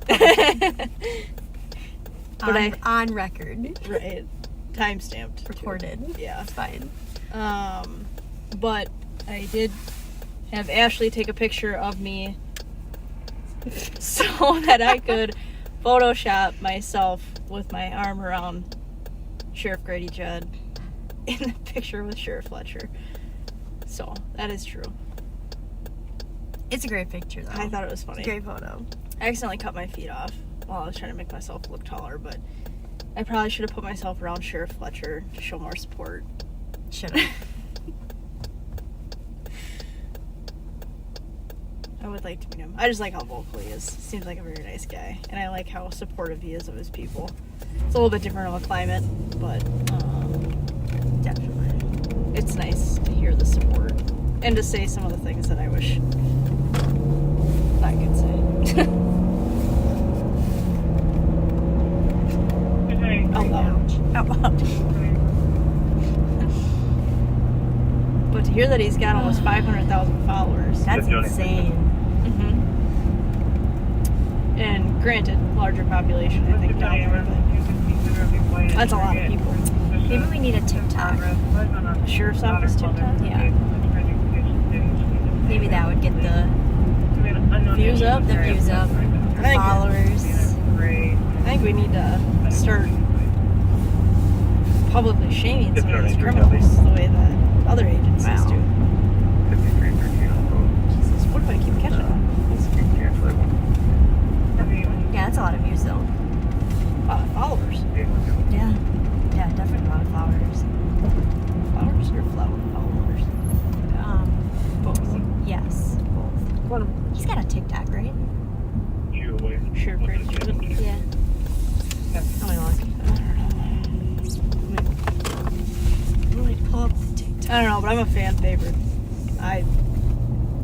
But
on record.
Right. Time-stamped.
Recorded.
Yeah.
It's fine.
But I did have Ashley take a picture of me so that I could Photoshop myself with my arm around Sheriff Grady Judd in the picture with Sheriff Fletcher. So, that is true.
It's a great picture, though.
I thought it was funny.
It's a great photo.
I accidentally cut my feet off while I was trying to make myself look taller, but I probably should have put myself around Sheriff Fletcher to show more support.
Should have.
I would like to meet him. I just like how vocal he is. Seems like a very nice guy. And I like how supportive he is of his people. It's a little bit different of a climate, but
definitely.
It's nice to hear the support. And to say some of the things that I wish I could say. Out loud. Out loud. But to hear that he's got almost 500,000 followers.
That's insane.
Mm-hmm. And granted, larger population, I think, down there, but that's a lot of people.
Maybe we need a TikTok.
The sheriff's office TikTok?
Yeah. Maybe that would get the
views up?
The views up. The followers.
I think we need to start publicly shaming some of these criminals the way that other agencies do. Jesus, what do I keep catching on?
Yeah, that's a lot of views though.
A lot of followers.
Yeah. Yeah, definitely a lot of followers.
Followers or followers?
Both. Yes, both. He's got a TikTok, right?
Sure, pretty good.
Yeah. Let me look. Let me pull up the TikTok.
I don't know, but I'm a fan favorite.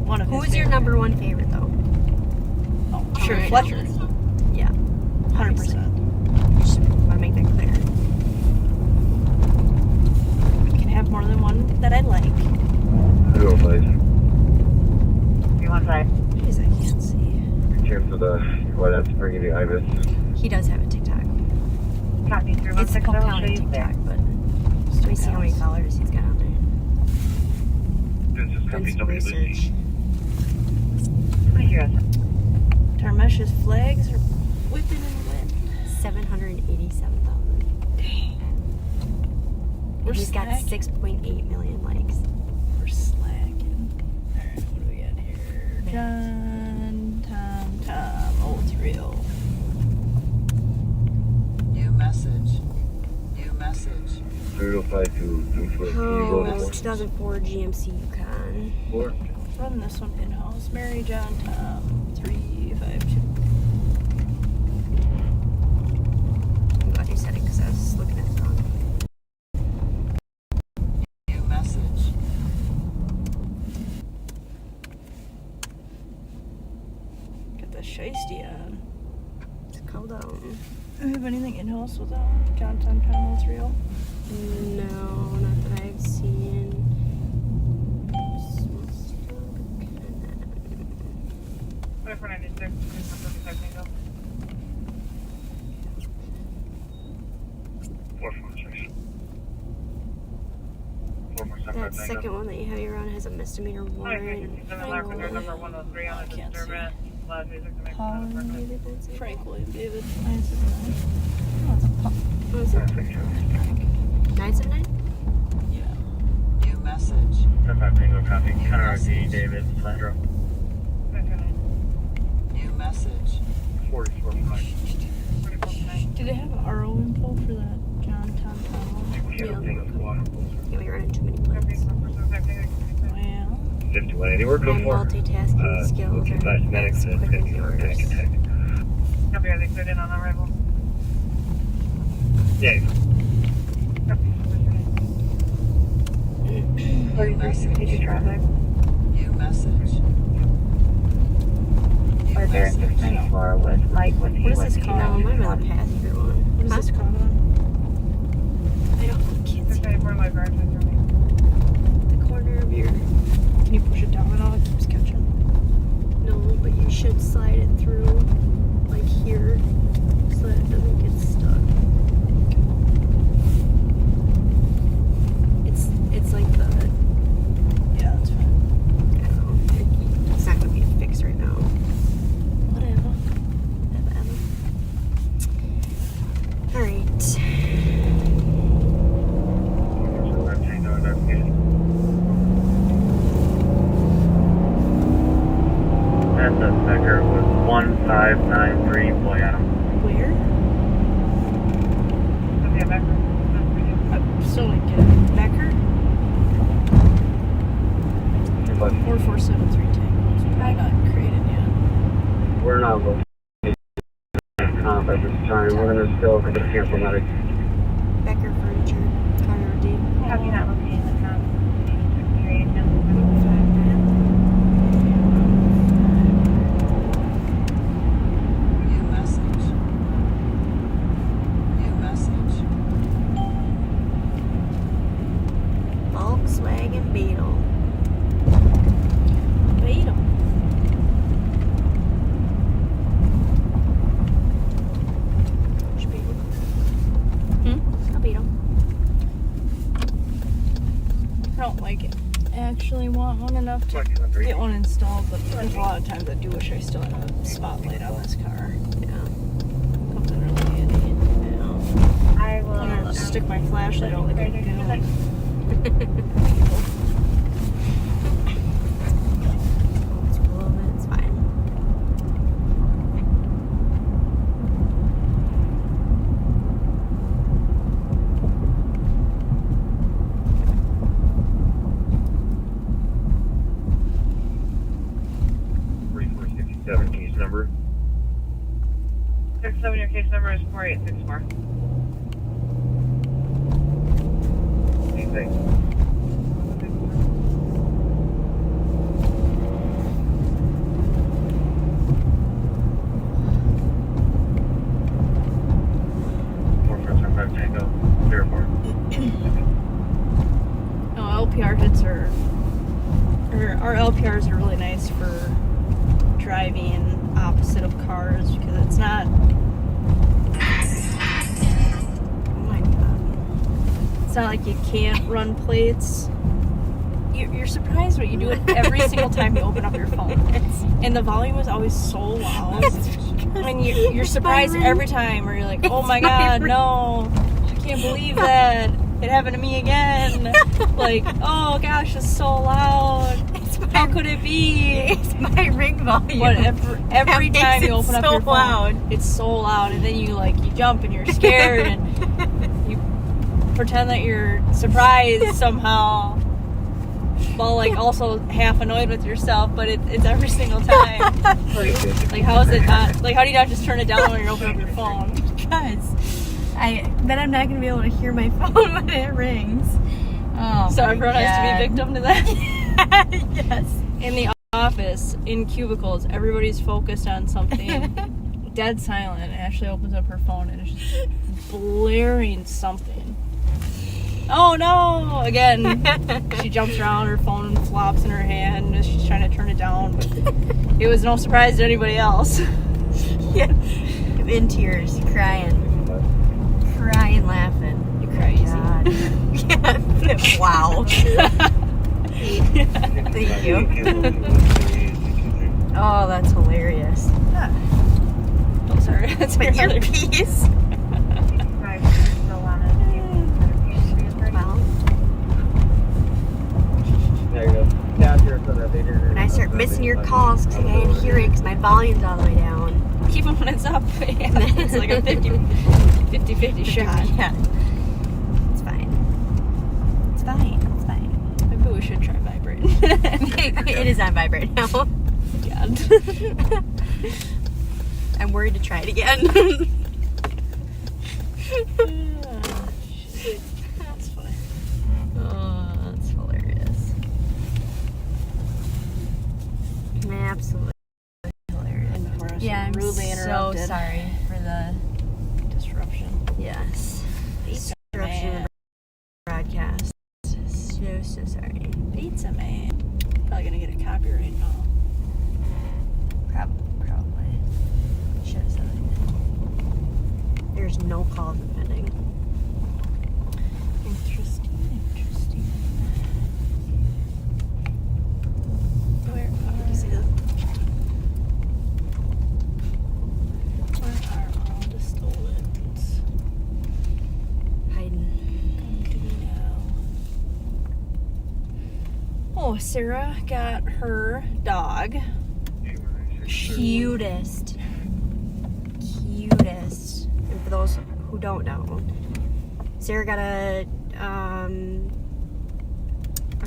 One of his
Who's your
favorite.
number one favorite though?
Oh, sure,
Alright.
Fletcher.
Yeah.
100%.
Just want to make that clear.
Can have more than one that I like.
205.
You want to
Jeez, I can't see.
Cheers for the, what that's bringing the Ibis.
He does have a TikTok.
copy through
It's the
160?
Polk
I'll show
County
you there.
TikTok, but let me see how many followers he's got on
This is
there.
copy
Prince
somebody
Research.
2007.
Tarmesh's flags are whipping in the wind.
787,000.
Dang. We're
He's got
slacking.
6.8 million likes.
We're slacking. Alright, what do we got here? John, Tom. Oh, it's real.
New message. New message.
305 to
Oh, 2004 GMC Yukon.
4.
Run this one in-house. Mary, John, Tom, 352.
I'm glad you said it because I was looking at it wrong.
New message.
Got the shiesty on.
It's called
Do we have anything in-house with that one? John, Tom, 3-0?
No, not that I've seen.
Wait for 96.
That second one that you have here on has a misdemeanor warrant.
Number 103 on the
Can't see.
disturbance. Loud music to make
Paul,
fun of the
maybe that's it. Frank, William, David, 979.
What is it? 979?
New message.
75 Tango copy. Counter RD, David, Fletcher.
New message.
44.5.
Do they have RO info for that John, Tom?
Tango squad.
Yeah, we run into too many planes.
Well,
5180. We're
My
good for.
multitasking skills are
Medics
as
and
quick as yours.
attack.
Copy, are they cleared in on arrival?
Yeah.
New message.
traffic.
New message.
Or there in 694 with Mike with
What is this
No,
called?
I'm on the passenger one.
What is this called on?
I don't can't see
694 my branch is running.
the corner of your.
Can you push it down at all? It keeps catching.
No, but you should slide it through, like here, so that it doesn't get stuck. It's like the.
Yeah, that's fine.
I don't know. It's not gonna be a fix right now. Whatever. All right.
And the Becker was 1593 Boyana.
Where?
Yeah, back room.
I'm still like get it. Becker? 4473 Tangos. Probably not created yet.
We're not located at comp at this time. We're going to still get a cancel medic.
Becker Furniture, Carter D.
Copy not located in the town. 63
New message. New message.
Volkswagen Beetle.
Beetle.
Which Beetle? A Beetle.
want one enough to get one installed, but there's a lot of times I do wish I still had a spotlight on this car.
Yeah.
Something really handy.
I will.
I'm gonna stick my flashlight out like a gun.
It's a little bit, it's fine.
Case number.
67, your case number is 4864.
Thanks.
No, LPR hits are, or our LPRs are really nice for driving opposite of cars because it's not. Oh my god! It's not like you can't run plates. You're surprised what you do it every single time you open up your phone, and the volume is always so loud. And you're surprised every time, or you're like, oh my god, no, I can't believe that. It happened to me again. Like, oh gosh, it's so loud. How could it be?
It's my ring volume.
But every time you open up your phone,
loud.
it's so loud, and then you jump and you're scared and you pretend that you're surprised somehow, while also half annoyed with yourself. But it's every single time. Like, how is it not? Like, how do you not just turn it down when you open up your phone?
Because then I'm not going to be able to hear my phone when it rings. Oh,
so everyone has to be victim to that.
Yes.
In the office, in cubicles, everybody's focused on something. Dead silent. Ashley opens up her phone and is just blaring something. Oh no! Again, she jumps around, her phone flops in her hand as she's trying to turn it down. But it was no surprise to anybody else.
Yeah. In tears, crying, laughing.
You cry easy.
Yeah. Wow. Thank you. Oh, that's hilarious.
Oh, sorry. That's my
your piece.
There you go. Down here for the later.
When I start missing your calls because I can't hear it because my volume's all the way down.
Even when it's up, yeah, it's like a 50-50 shot.
Yeah. It's fine. It's fine. It's fine.
Maybe we should try vibrating.
It is on vibrate now.
God.
I'm worried to try it again.
That's funny.
Oh, that's hilarious. Absolutely hilarious.
And before I was
Yeah, I'm
rudely interrupted.
so sorry for the
disruption.
Yes. Disruption of the broadcast. So sorry.
Pizza man. Probably gonna get a copyright now.
Probably. Should have said it. There's no calls pending.
Interesting. Where are all the stolens?
Hiding.
Come to me now. Oh, Sarah got her dog.
Cutest. And for those who don't know, Sarah got a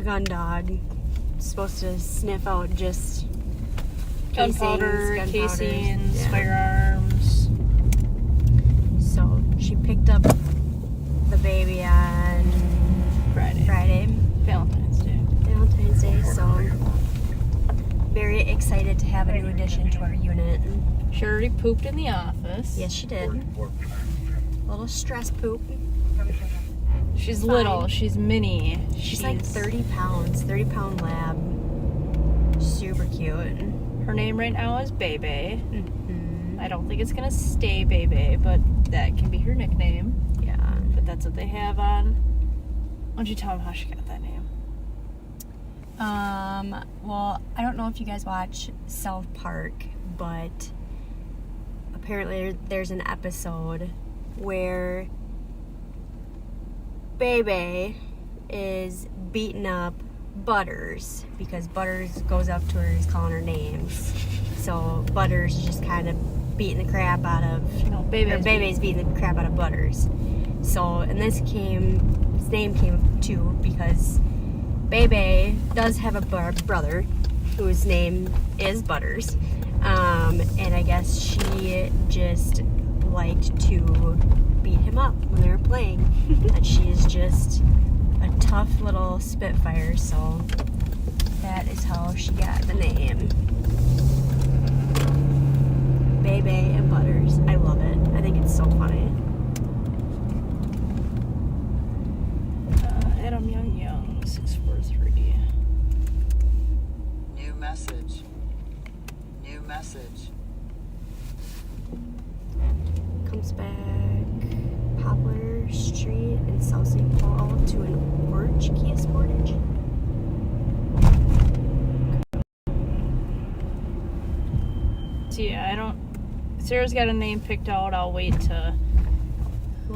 gun dog. It's supposed to sniff out just
Gunpowder, casings,
yeah.
firearms.
So she picked up the baby on Friday.
Valentine's Day.
So very excited to have a new addition to our unit.
She already pooped in the office.
Yes, she did. A little stress poop.
She's
Fine.
little. She's mini.
She's like 30 pounds. 30-pound lab. Super cute.
Her name right now is Bebe.
Mm-hmm.
I don't think it's gonna stay Bebe, but that can be her nickname.
Yeah.
But that's what they have on. Why don't you tell them how she got that name?
Well, I don't know if you guys watch South Park, but apparently there's an episode where Bebe is beating up Butters because Butters goes up to her, he's calling her names. So Butters is just kind of beating the crap out of Bebe's beating the crap out of Butters. So and his name came too because Bebe does have a brother whose name is Butters. And I guess she just liked to beat him up when they were playing. And she is just a tough little spitfire, so that is how she got the name. Bebe and Butters. I love it. I think it's so funny.
Adam Young, 643.
New message. New message.
Comes back Poplar Street in South St. Paul to an orange Kia Sportage.
So yeah, Sarah's got a name picked out. I'll wait to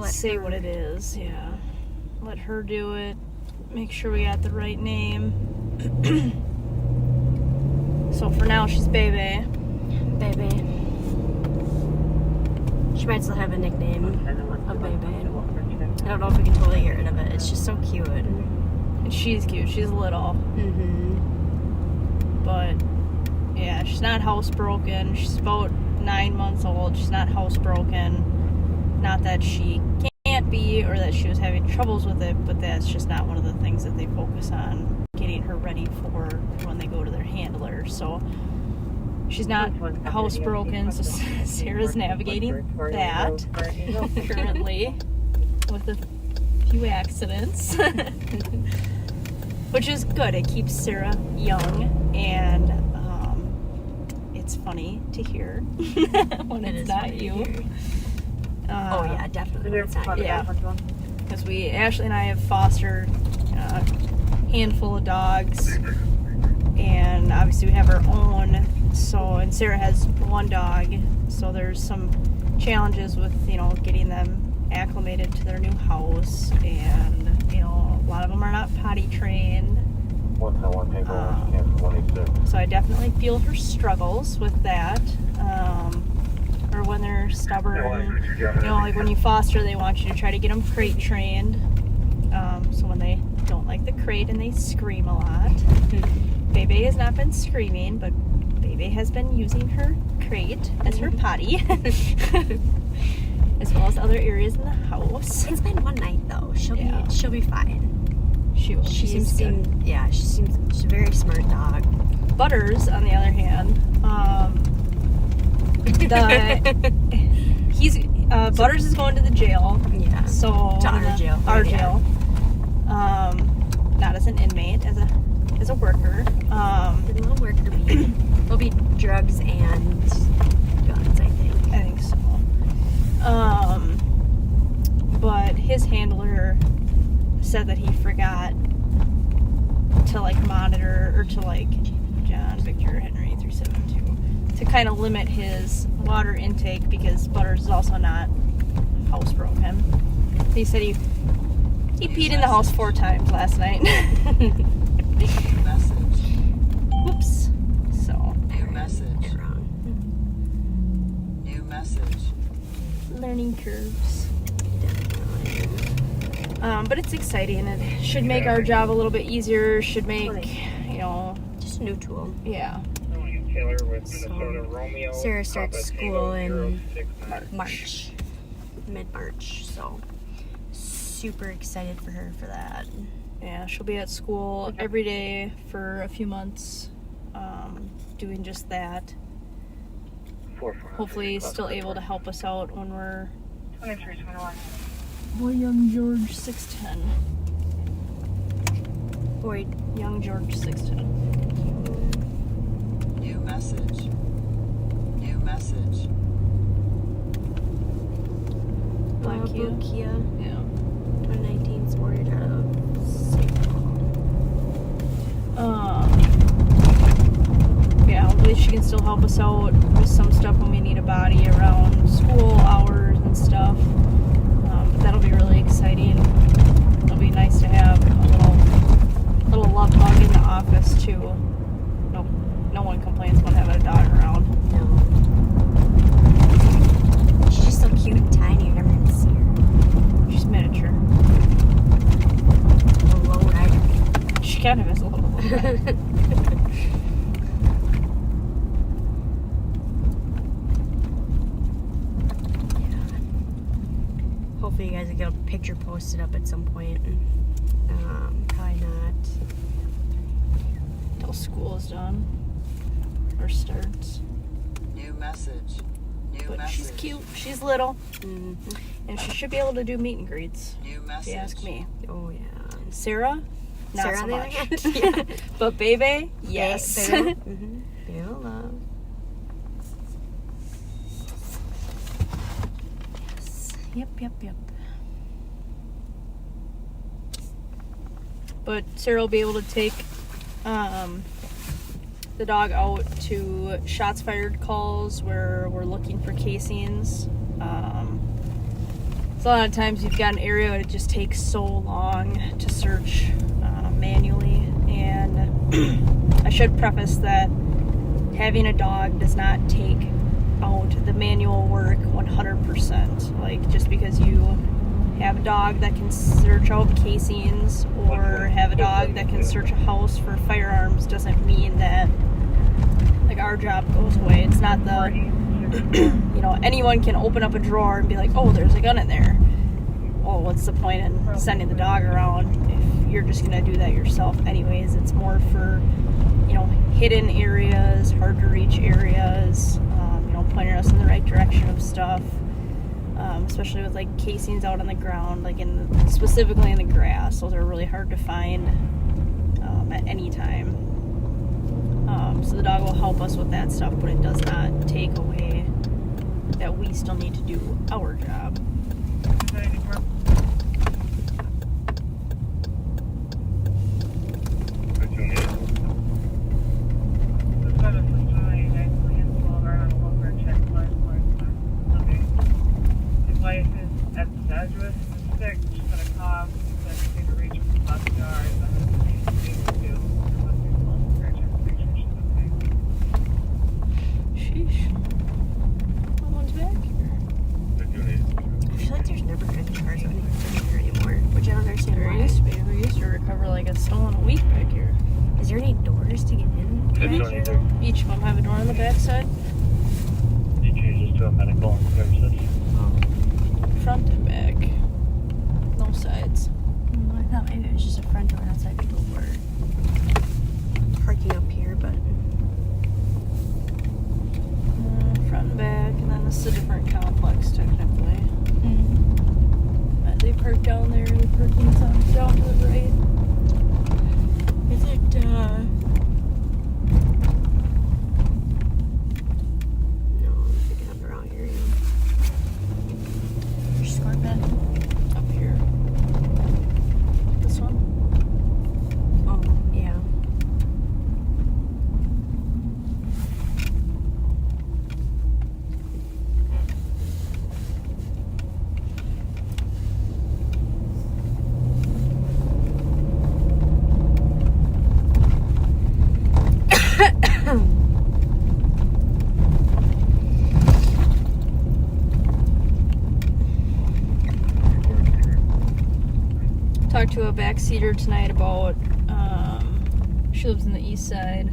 say what it is. Yeah. Let her do it. Make sure we got the right name. So for now, she's Bebe.
Bebe. She might still have a nickname of Bebe. I don't know if we can totally get rid of it. It's just so cute.
And she's cute. She's little.
Mm-hmm.
But yeah, she's not housebroken. She's about 9 months old. She's not housebroken. Not that she can't be or that she was having troubles with it, but that's just not one of the things that they focus on, getting her ready for when they go to their handler. So she's not housebroken, so Sarah's navigating that currently with a few accidents. Which is good. It keeps Sarah young, and it's funny to hear when it's not you.
Oh yeah, definitely. When it's not you.
Yeah, because Ashley and I have fostered a handful of dogs, and obviously we have our own. So, and Sarah has one dog, so there's some challenges with getting them acclimated to their new house, and a lot of them are not potty trained. So I definitely feel her struggles with that. Or when they're stubborn, like when you foster, they want you to try to get them crate trained. So when they don't like the crate and they scream a lot. Bebe has not been screaming, but Bebe has been using her crate as her potty. As well as other areas in the house.
It's been one night though. She'll be fine.
She seems good.
She's a very smart dog.
Butters, on the other hand, Butters is going to the jail.
Yeah.
So
to our jail.
Our jail. Not as an inmate, as a worker.
A little worker bee. There'll be drugs and guns, I think.
I think so. But his handler said that he forgot to monitor, or to John Victor Henry 372, to kind of limit his water intake, because Butters is also not housebroken. He said he peed in the house 4 times last night.
Message.
Whoops. So.
New message.
Wrong.
New message.
Learning curves. But it's exciting. It should make our job a little bit easier. Should make,
just a new tool.
Yeah.
So, Sarah starts school in March. Mid-March. So, super excited for her for that.
Yeah, she'll be at school every day for a few months, doing just that. Hopefully still able to help us out when we're
2321.
Boy, young George 610. Boy, young George 610.
New message. New message.
Black Kia.
Kia.
Yeah.
2019 Sportage out of St. Paul.
can still help us out with some stuff when we need a body around school hours and stuff. But that'll be really exciting. It'll be nice to have a little love bug in the office too. No one complains about having a dog around.
No. She's just so cute and tiny. You're never gonna see her.
She's miniature.
A low rider.
She kind of is a little low rider.
Hopefully you guys will get a picture posted up at some point. Probably not.
Till school is done. Or starts.
New message. New
But
message.
she's cute. She's little. And she should be able to do meet and greets.
New
If
message.
you ask me.
Oh yeah.
Sarah? Not
Sarah
so
on the
much.
other hand? Yeah.
But Bebe? Yes.
Bella. Yes. Yep.
But Sarah will be able to take the dog out to shots fired calls where we're looking for casings. So a lot of times you've got an area and it just takes so long to search manually. And I should preface that having a dog does not take out the manual work 100%. Like, just because you have a dog that can search out casings or have a dog that can search a house for firearms doesn't mean that, like, our job goes away. It's not the, anyone can open up a drawer and be like, oh, there's a gun in there. Well, what's the point in sending the dog around if you're just going to do that yourself anyways? It's more for, hidden areas, hard to reach areas, pointing us in the right direction of stuff. Especially with like casings out on the ground, like specifically in the grass. Those are really hard to find at any time. So the dog will help us with that stuff, but it does not take away that we still need to do our job.
Wife is at the address, sick, she's got a cough, she's got to take a reach from the backyard, and
Sheesh. Someone's back here.
I feel like there's never good cars on here anymore, which I don't understand
There
why.
used to be. We used to recover like a stolen a week back here.
Is there any doors to get in?
Each of them have a door on the back side.
He changes to a medical services.
Front and back. No sides.
I thought maybe it was just a front door and outside people were parking up here, but
Front and back, and then this is a different complex technically. They park down there, the parking's on down to the right.
is it no, I'm picking up the wrong area.
There's Scorpion up here. This one?
Oh, yeah.
Talked to a backseater tonight about, she lives in the east side,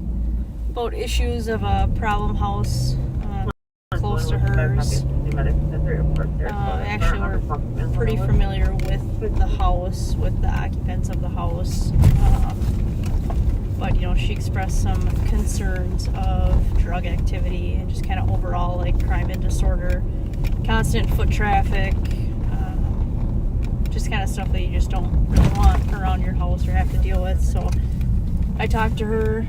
about issues of a problem house close to hers. Actually, we're pretty familiar with the house, with the occupants of the house. But, she expressed some concerns of drug activity and just kind of overall, like, crime and disorder, constant foot traffic, just kind of stuff that you just don't really want around your house or have to deal with. So I talked to her,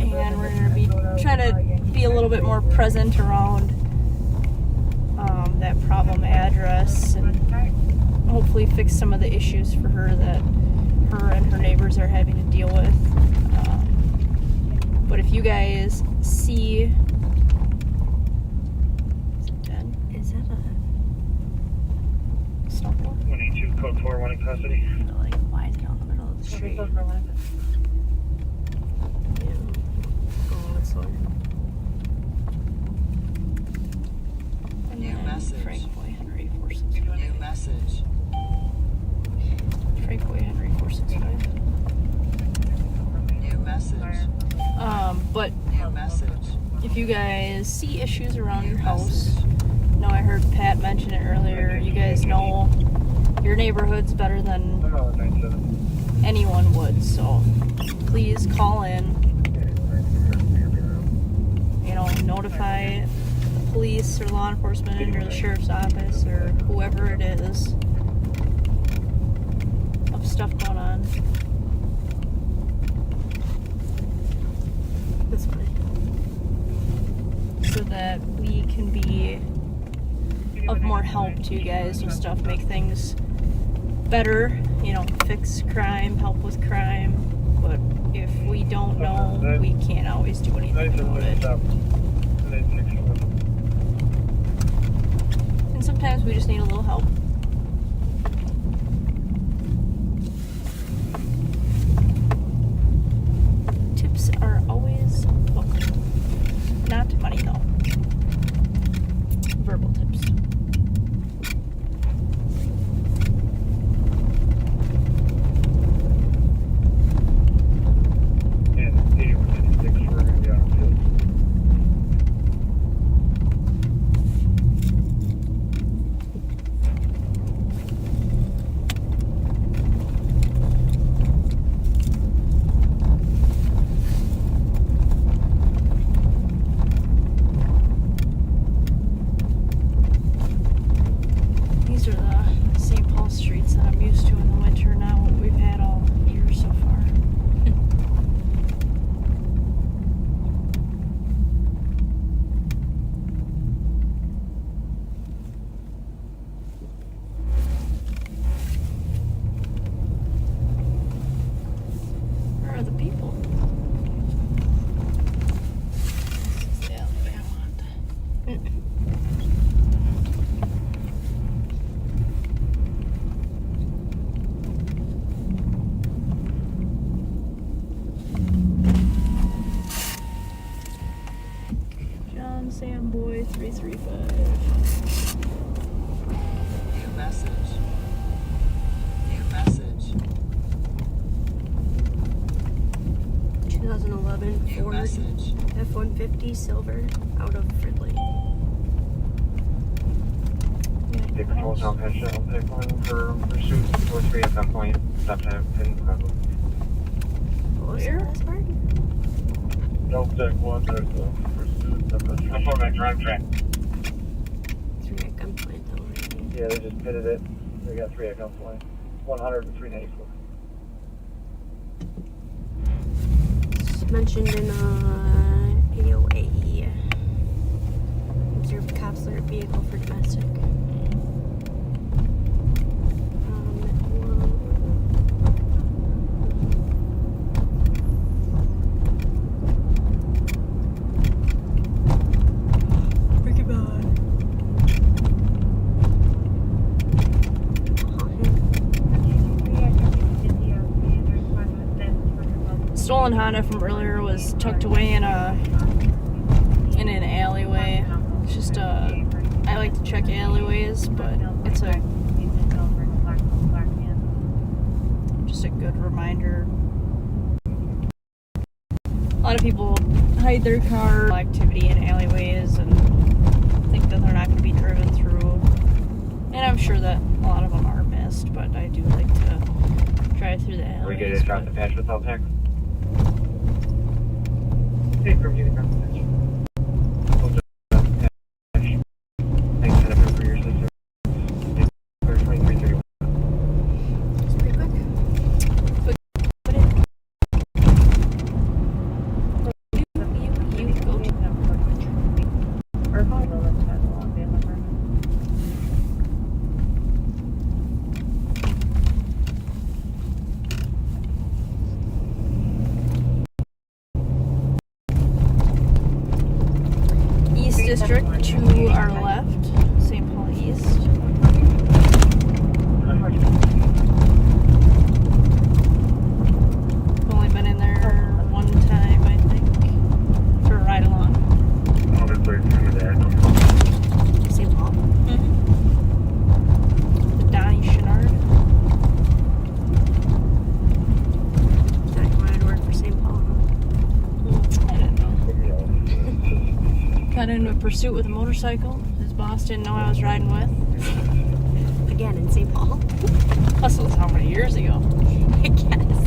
and we're going to be trying to be a little bit more present around that problem address and hopefully fix some of the issues for her that her and her neighbors are having to deal with. But But if you guys see, is it dead?
Is that a
Snowball?
22 code 4, 1 in custody.
like? Why is it on the middle of the street? Yeah. Oh, it's slow.
And
New
then
message.
Frank Boy Henry 465.
New message.
Frank Boy Henry 465.
New message.
But
New message.
if you guys see issues around your house, no, I heard Pat mention it earlier. You guys know your neighborhood's better than anyone would, so please call in. You know, notify the police or law enforcement or the sheriff's office or whoever it is of stuff going on.
That's fine.
So that we can be of more help to you guys with stuff, make things better, you know, fix crime, help with crime. But if we don't know, we can't always do anything about it. And sometimes we just need a little help. Tips are always welcome. Not money though. Verbal tips.
And 8196, we're going to be on field.
These are the St. Paul streets that I'm used to in the winter now, what we've had all year so far. Where are the people? This is the alley I want. John Samboy 335.
New message. New message.
2011
New
Ford
message.
F-150 silver out of Fridley.
Take control zone, head shuttle, take one for pursuit, 43 at that point. Stop to have 10.
What was the last part?
Nope, take one, there's a pursuit. I'm on that drive track.
3 at gunpoint though.
Yeah, they just pitted it. They got 3 at gunpoint. 100 and 394.
It's mentioned in AOA. Observed cops alert vehicle for domestic.
Stolen Honda from earlier was tucked away in an alleyway. It's just I like to check alleyways, but it's just a good reminder. A lot of people hide their car activity in alleyways and think that they're not going to be driven through. And I'm sure that a lot of them are missed, but I do like to drive through the alleyways.
We get it, drop the patch without text. Hey, from you, drop the patch. Thanks, Senator, for your sister. 2331.
It's pretty quick. You go to
Or follow the title on the other.
District to our left, St. Paul East. Only been in there one time, I think, for a ride along.
St. Paul.
The Donnie Chenard.
Thought you wanted to work for St. Paul.
I don't know. Got into a pursuit with a motorcycle. His boss didn't know I was riding with.
Again in St. Paul.
Plus, it was how many years ago?
I guess.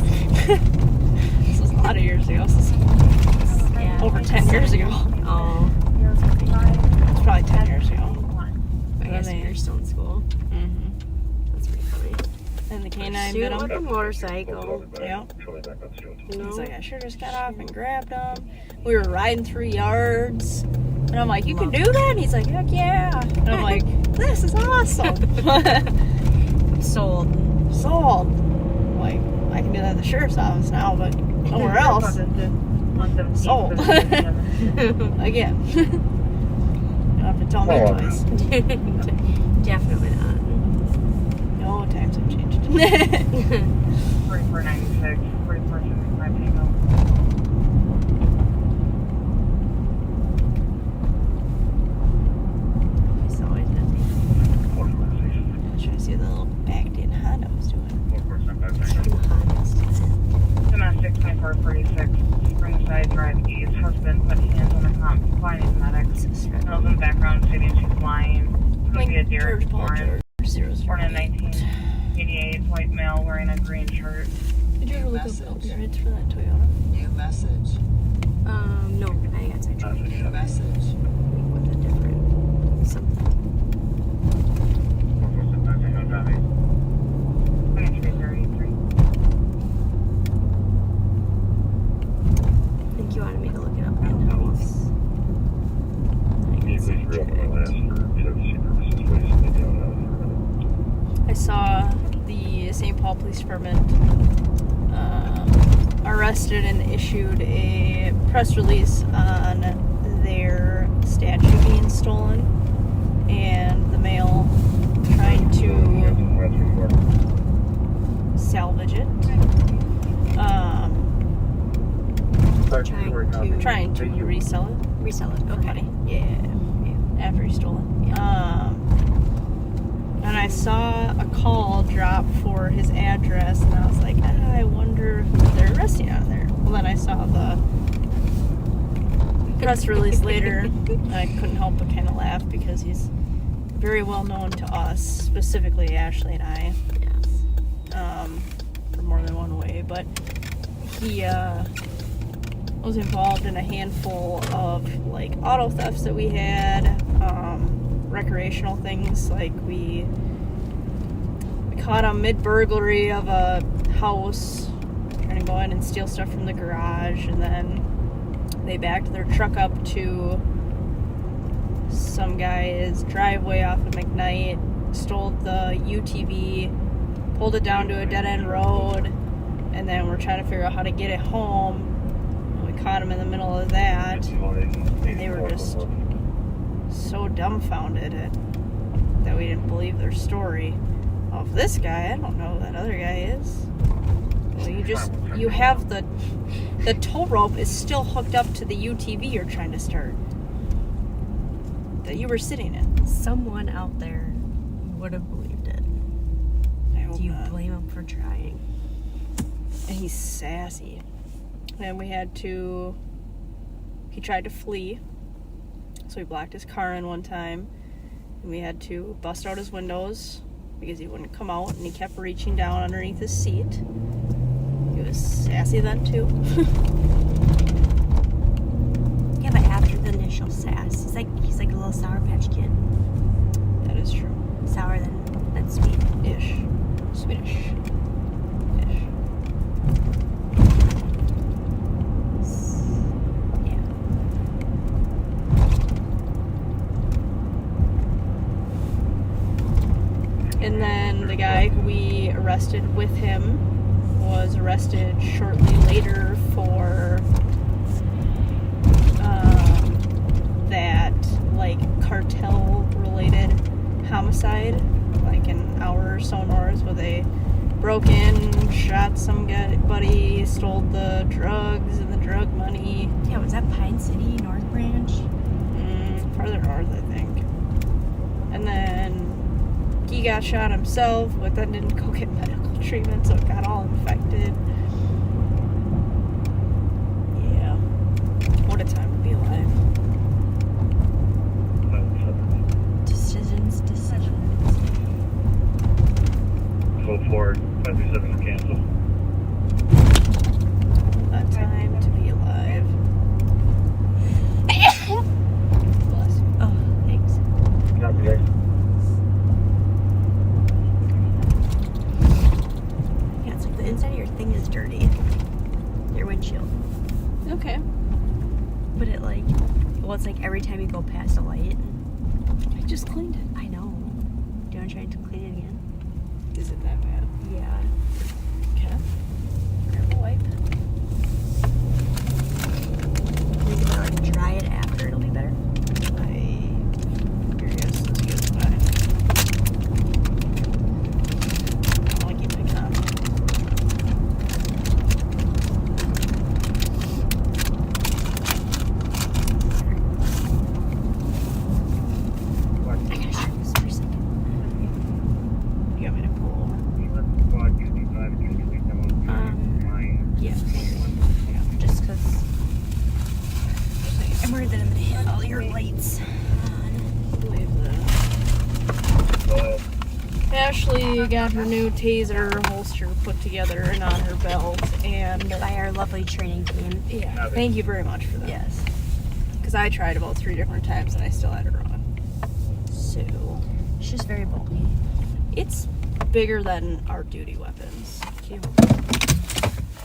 This was a lot of years ago. This is
Yeah.
over 10 years ago.
Oh.
It's probably 10 years ago.
I guess
they-
you're still in school.
Mm-hmm.
That's pretty funny.
And the canine
Shoot
bit
with a
him.
motorcycle.
Yep.
No.
He's like, I should have just got off and grabbed him. We were riding through yards. And I'm like, you can do that? And he's like, heck yeah. And I'm like, this is awesome.
Sold.
Sold. Like, I can do that at the sheriff's office now, but nowhere else. Sold. Again. You don't have to tell me twice.
Definitely not.
No, times have changed.
4496, 4475 Tango.
It's always busy.
I'm trying to see what the little backed in Honda was doing.
Domestic 2446, Springside Drive East. Husband put hands on the declining medics. Nose in background stating she's lying. Could be a Derek Warren. Born in 1988, white male wearing a green shirt.
Did you ever look up opioids for that Toyota?
New message.
No, I got sidetracked
New message.
with a different something.
2333.
I think you wanted me to look it up in-house. I got sidetracked.
I saw the St. Paul Police Department arrested and issued a press release on their statue being stolen and the male trying to salvage it. Trying to resell it.
Resell it for money.
Yeah. After he stole it. And I saw a call drop for his address, and I was like, I wonder who they're arresting out of there. Well, then I saw the press release later, and I couldn't help but kind of laugh because he's very well known to us, specifically Ashley and I,
Yes.
for more than one way. But he was involved in a handful of like auto thefts that we had. Recreational things, like we caught him mid-burglary of a house trying to go in and steal stuff from the garage, and then they backed their truck up to some guy's driveway off of McKnight, stole the UTV, pulled it down to a dead-end road, and then we're trying to figure out how to get it home, and we caught him in the middle of that, and they were just so dumbfounded that we didn't believe their story of this guy. I don't know who that other guy is. Well, you have the tow rope is still hooked up to the UTV you're trying to start that you were sitting in.
Someone out there would have believed it.
I hope
Do you
not.
blame him for trying?
And he's sassy. And he tried to flee. So we blocked his car in one time, and we had to bust out his windows because he wouldn't come out, and he kept reaching down underneath his seat. He was sassy then too.
Yeah, but after the initial sass, he's like a little Sour Patch Kid.
That is true.
Sour than sweet.
Ish. Swedish. Ish. And then the guy who we arrested with him was arrested shortly later for that, like, sonars, but they broke in, shot some buddy, stole the drugs and the drug money.
Yeah, was that Pine City, North Branch?
Farther north, I think. And then he got shot himself, but then didn't go get medical treatment, so it got all infected. Yeah. What a time to be alive.
Decisions.
Go forward. 537 is canceled.
What a time to be alive. Bless you.
Oh, thanks.
Copy that.
Yeah, it's like the inside of your thing is dirty. Your windshield.
Okay.
But it like, well, it's like every time you go past a light.
I just cleaned it.
I know. Do you want to try to clean it again?
Is it that bad?
Yeah.
Okay. Grab a wipe.
You can like dry it after, it'll be better.
Your guess is good. Bye. I'll keep picking on.
I gotta try this for a second.
You want me to pull over?
Yeah. Just because I'm worried that I'm gonna hit all your lights on.
I believe that. Ashley got her new taser holster put together and on her belt, and
By our lovely training team.
yeah, thank you very much for that.
Yes.
Because I tried about 3 different times and I still had it on. So
It's just very bulky.
it's bigger than our duty weapons.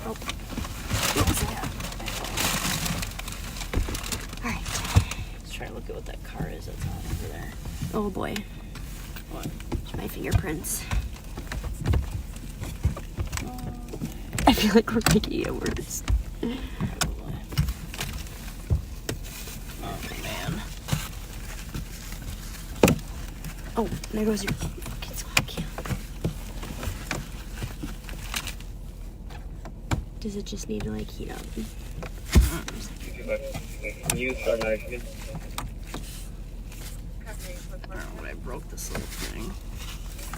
Oh, what was that?
Alright.
Let's try to look at what that car is that's on over there.
Oh boy.
What?
It's my fingerprints. I feel like we're making it worse.
Probably. Oh man.
Oh, there goes your fucking squawk. Does it just need to like heat up?
You start nice again.
When I broke this little thing.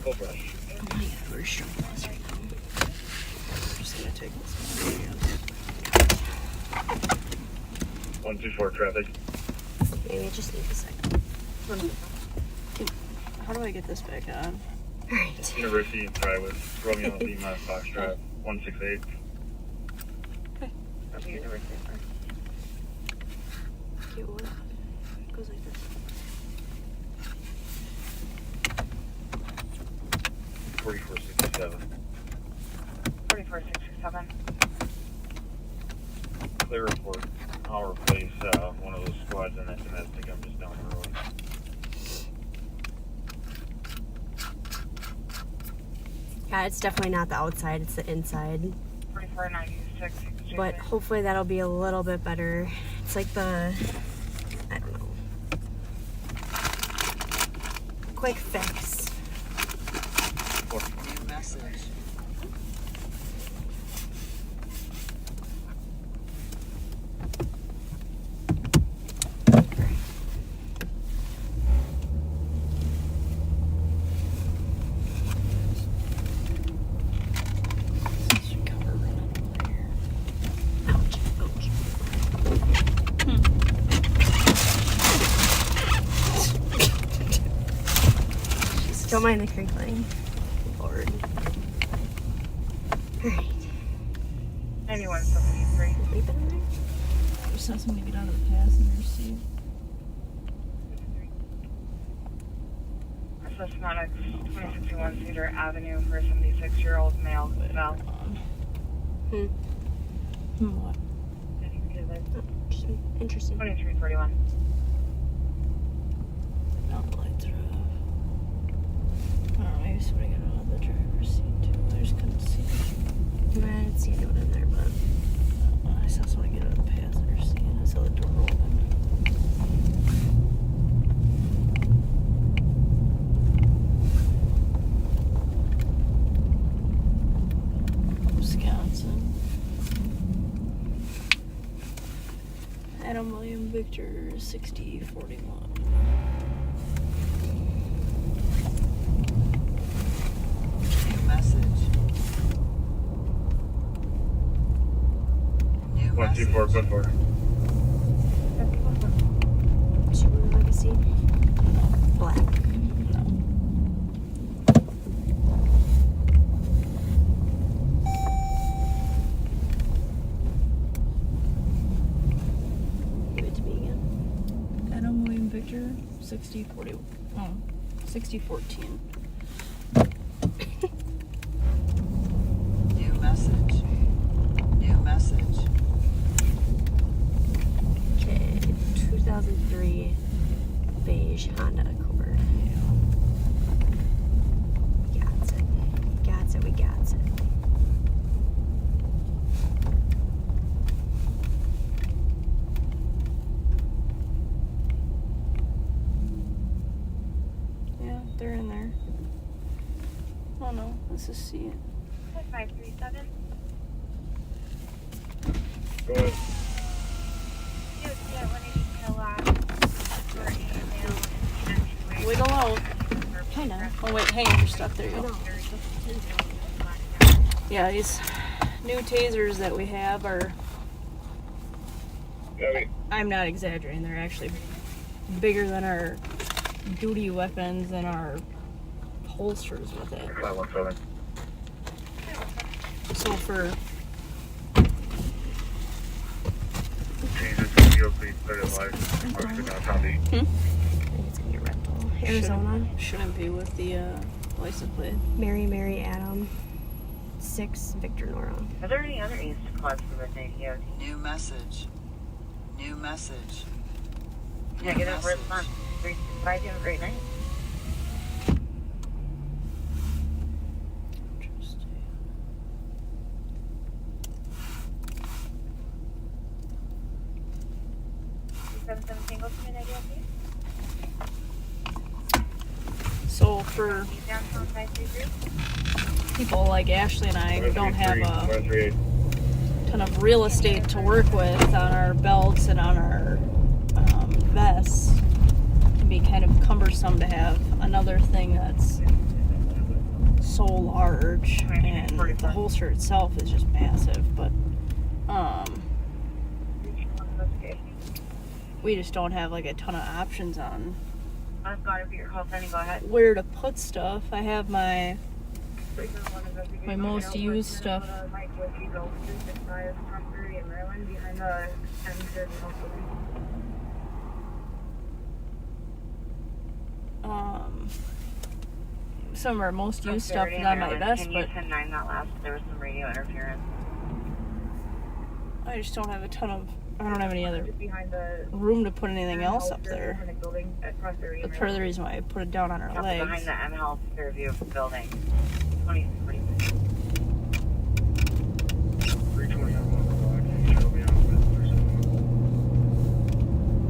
Go brush.
Oh my god, we're struggling us right now.
I'm just gonna take this one again.
124 traffic.
Maybe it just needs a second.
How do I get this back on?
Alright.
University and try with Romeo Lima Foxtrot 168.
Okay, what? It goes like this.
4467.
4467.
Clear report. I'll replace one of those squads in that domestic. I'm just down the road.
Yeah, it's definitely not the outside, it's the inside.
4496.
But hopefully that'll be a little bit better. It's like the, I don't know, quick fix.
New message.
Ouch, ouch. Don't mind the crinkling. Lord. Alright.
9173.
Leave it in there.
Just saw somebody get out of the passenger seat.
Systematics 2061 Cedar Avenue for a 76-year-old male. Val.
What?
Just interesting.
2341.
Now the lights are off. I don't know, maybe somebody got out of the driver's seat too. I just couldn't see.
I didn't see anyone in there, but
I saw somebody get out of the passenger seat. I saw the door open. Adam William Victor 6041.
New message. New
124,
message.
good for.
Subaru Legacy. Black. Give it to me again.
Adam William Victor 6041. Oh, 6014.
New message. New message.
Okay, 2003 beige Honda Accord. Got it. Got it, we got it.
Yeah, they're in there. Oh no, let's just see it.
537.
Go ahead.
Wiggle out.
Kinda.
Oh wait, hang on your stuff. There you
I
go.
know.
Yeah, these new tasers that we have are, I'm not exaggerating, they're actually bigger than our duty weapons and our holsters with it.
517.
So for
Changes to field, please put it live. Mark it downtown D.
I think it's gonna be a rental. Arizona.
shouldn't be with the license plate.
Mary Adam. 6 Victor Nora.
Are there any other East clubs for the day here?
New message. New message.
Negative response. 365, you have a great night.
So for people like Ashley and I who don't have a ton of real estate to work with on our belts and on our vests, it can be kind of cumbersome to have another thing that's so large, and the holster itself is just massive, but we just don't have like a ton of options on where to put stuff. I have my most used stuff some of our most used stuff is on my vest, but
there was some radio interference.
I just don't have I don't have any other room to put anything else up there. That's part of the reason why I put it down on our legs.
Behind the ML Fairview building. 2046.
320 on 1 o'clock. She'll be on with person.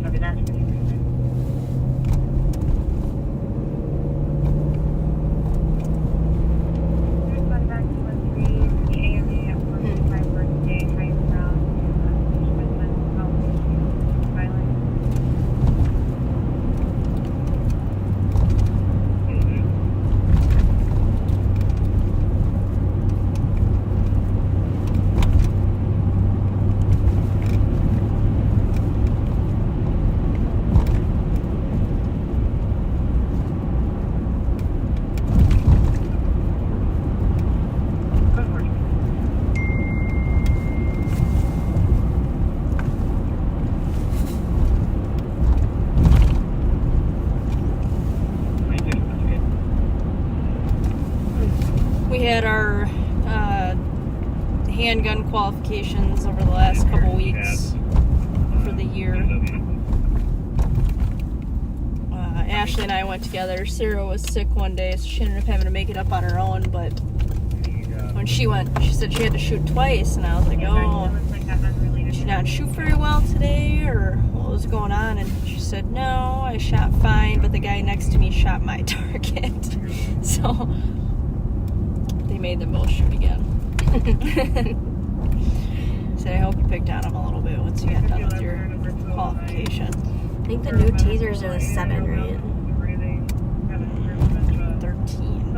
Copy that.
We had our handgun qualifications over the last couple weeks for the year. Ashley and I went together. Sarah was sick one day, so she ended up having to make it up on her own, but when she went, she said she had to shoot twice, and I was like, oh, did she not shoot very well today, or what was going on? And she said, no, I shot fine, but the guy next to me shot my target. So they made them both shoot again. Said, I hope you picked on him a little bit once you got done with your qualification.
think the new tasers are the 7, right?
13.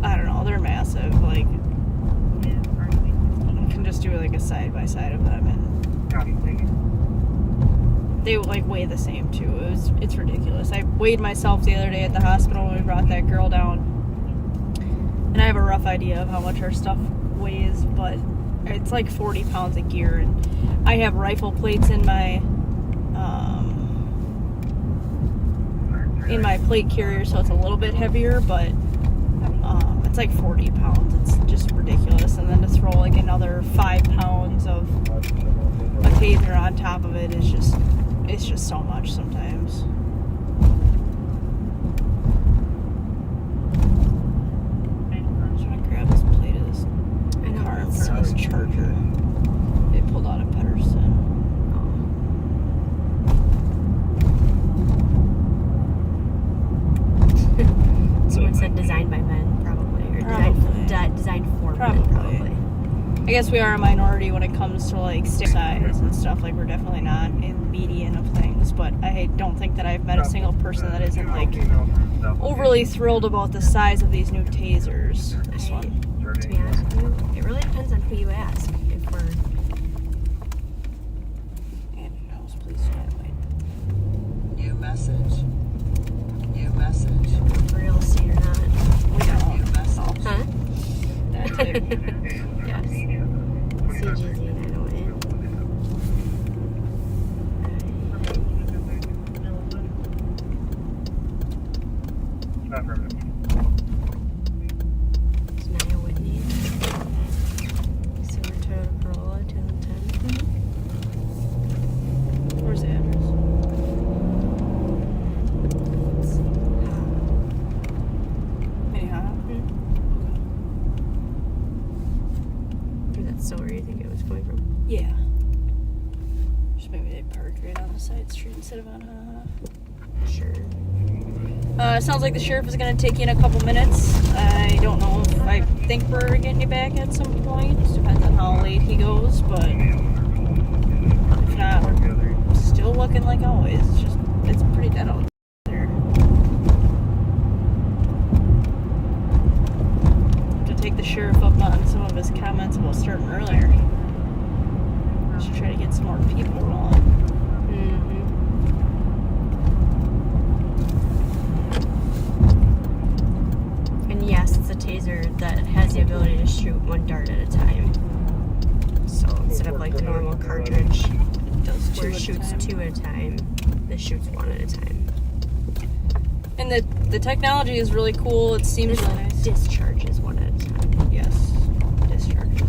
I don't know, they're massive. Like, you can just do like a side by side of them, and they like weigh the same too. It's ridiculous. I weighed myself the other day at the hospital when we brought that girl down, and I have a rough idea of how much her stuff weighs, but it's like 40 pounds of gear, and I have rifle plates in my plate carrier, so it's a little bit heavier, but it's like 40 pounds. It's just ridiculous. And then to throw like another 5 pounds of a taser on top of it is just, it's just so much sometimes. I'm trying to grab this plate of this car in front of this Charger. They pulled out of Pedersen.
Someone said designed by men, probably. Or designed for men, probably.
I guess we are a minority when it comes to like stick size and stuff. Like, we're definitely not in the median of things, but I don't think that I've met a single person that isn't like overly thrilled about the size of these new tasers. This one.
To be honest with you, it really depends on who you ask. If we're
please new message. New message.
real estate or not.
We don't.
New message.
Huh?
That too.
Yes. CGZ 908. It's Naya Whitney. Silver Toyota Corolla 2010.
Where's the address?
That's still where you think it was coming from?
Yeah. Just maybe they parked right on the side street instead of on
Sure.
sounds like the sheriff is going to take you in a couple minutes. I don't know if I think we're getting you back at some point. Just depends on how late he goes, but if not, we're still looking like always. It's pretty dead out there. Have to take the sheriff up on some of his comments about starting earlier. Should try to get some more people rolling.
And yes, it's a taser that has the ability to shoot one dart at a time. So instead of like the normal cartridge, where it shoots 2 at a time, this shoots 1 at a time.
And the technology is really cool. It seems really nice.
Discharges 1 at a time.
Yes, discharges.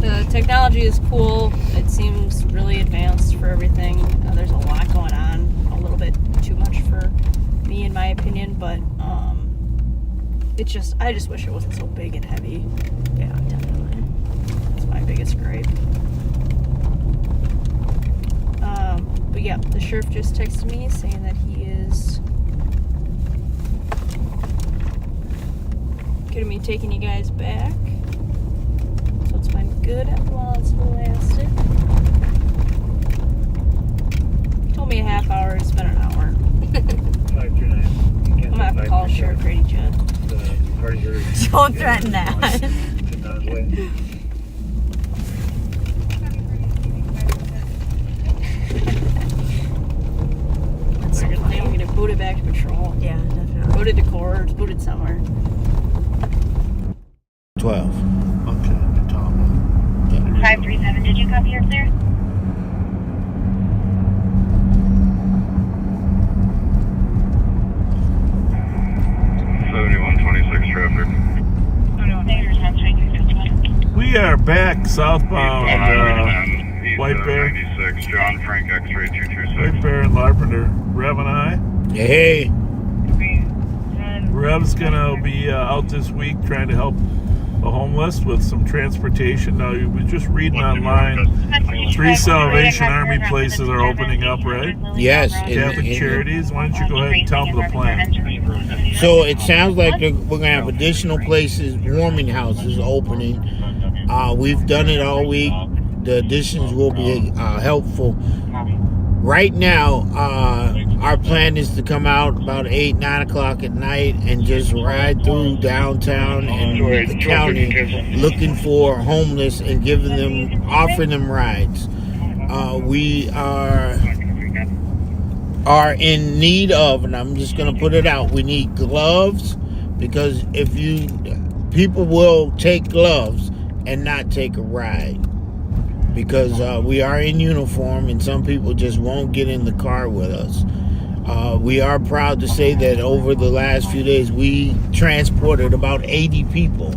The technology is cool. It seems really advanced for everything. There's a lot going on. A little bit too much for me, in my opinion, but I just wish it wasn't so big and heavy.
Yeah, definitely.
That's my biggest gripe. But yeah, the sheriff just texted me saying that he is gonna be taking you guys back. So it's been good while it's lasted. He told me a half hour, it's been an hour. I'm gonna have to call Sheriff Grady Judd.
Don't threaten that.
So I'm gonna get booted back to patrol.
Yeah, definitely.
Booted to court, booted somewhere.
12.
Okay, Tom.
537, did you copy your clear?
We are back southbound White Bear.
John Frank X-ray 226.
White Bear and Larpenter. Rev and I.
Hey.
Rev's gonna be out this week trying to help the homeless with some transportation. Now, you were just reading online, 3 Salvation Army places are opening up, right?
Yes.
Catholic Charities. Why don't you go ahead and tell them the plan?
So it sounds like we're going to have additional places, warming houses opening. We've done it all week. The additions will be helpful. Right now, our plan is to come out about 8, 9 o'clock at night and just ride through downtown and the county looking for homeless and offering them rides. We are in need of, and I'm just going to put it out, we need gloves, because people will take gloves and not take a ride, because we are in uniform and some people just won't get in the car with us. We are proud to say that over the last few days we transported about 80 people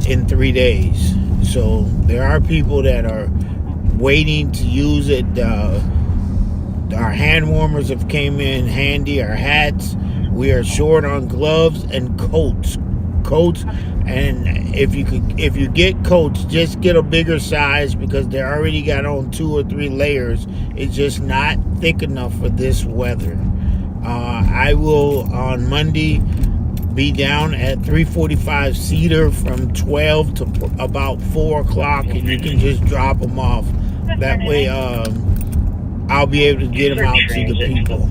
in 3 days. So there are people that are waiting to use it. Our hand warmers have came in handy, our hats. We are short on gloves and coats. And if you get coats, just get a bigger size, because they already got on 2 or 3 layers. It's just not thick enough for this weather. I will on Monday be down at 345 Cedar from 12 to about 4 o'clock, and you can just drop them off. That way I'll be able to get them out to the people.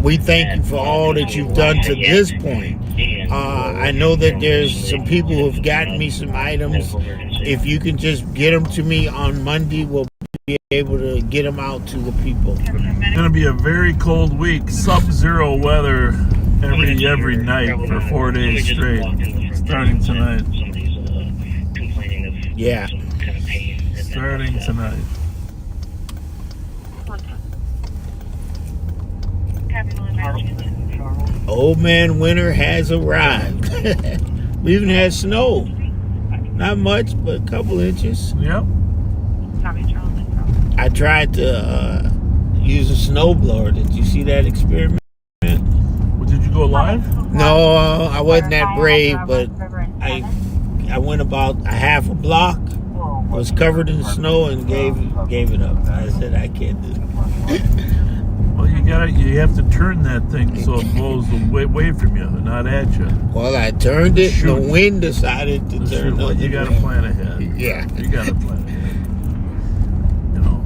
We thank you for all that you've done to this point. I know that there's some people who have gotten me some items. If you can just get them to me on Monday, we'll be able to get them out to the people.
It's going to be a very cold week, sub-zero weather every night for 4 days straight, starting tonight.
Yeah.
Starting tonight.
Old man winter has arrived. We even had snow. Not much, but a couple inches.
Yep.
I tried to use a snowblower. Did you see that experiment?
Well, did you go live?
No, I wasn't that brave, but I went about a half a block. I was covered in snow and gave it up. I said I can't do it.
Well, you have to turn that thing so it blows away from you, not at you.
Well, I turned it. The wind decided to turn.
Well, you got to plan ahead.
Yeah,
you got to plan ahead. You know,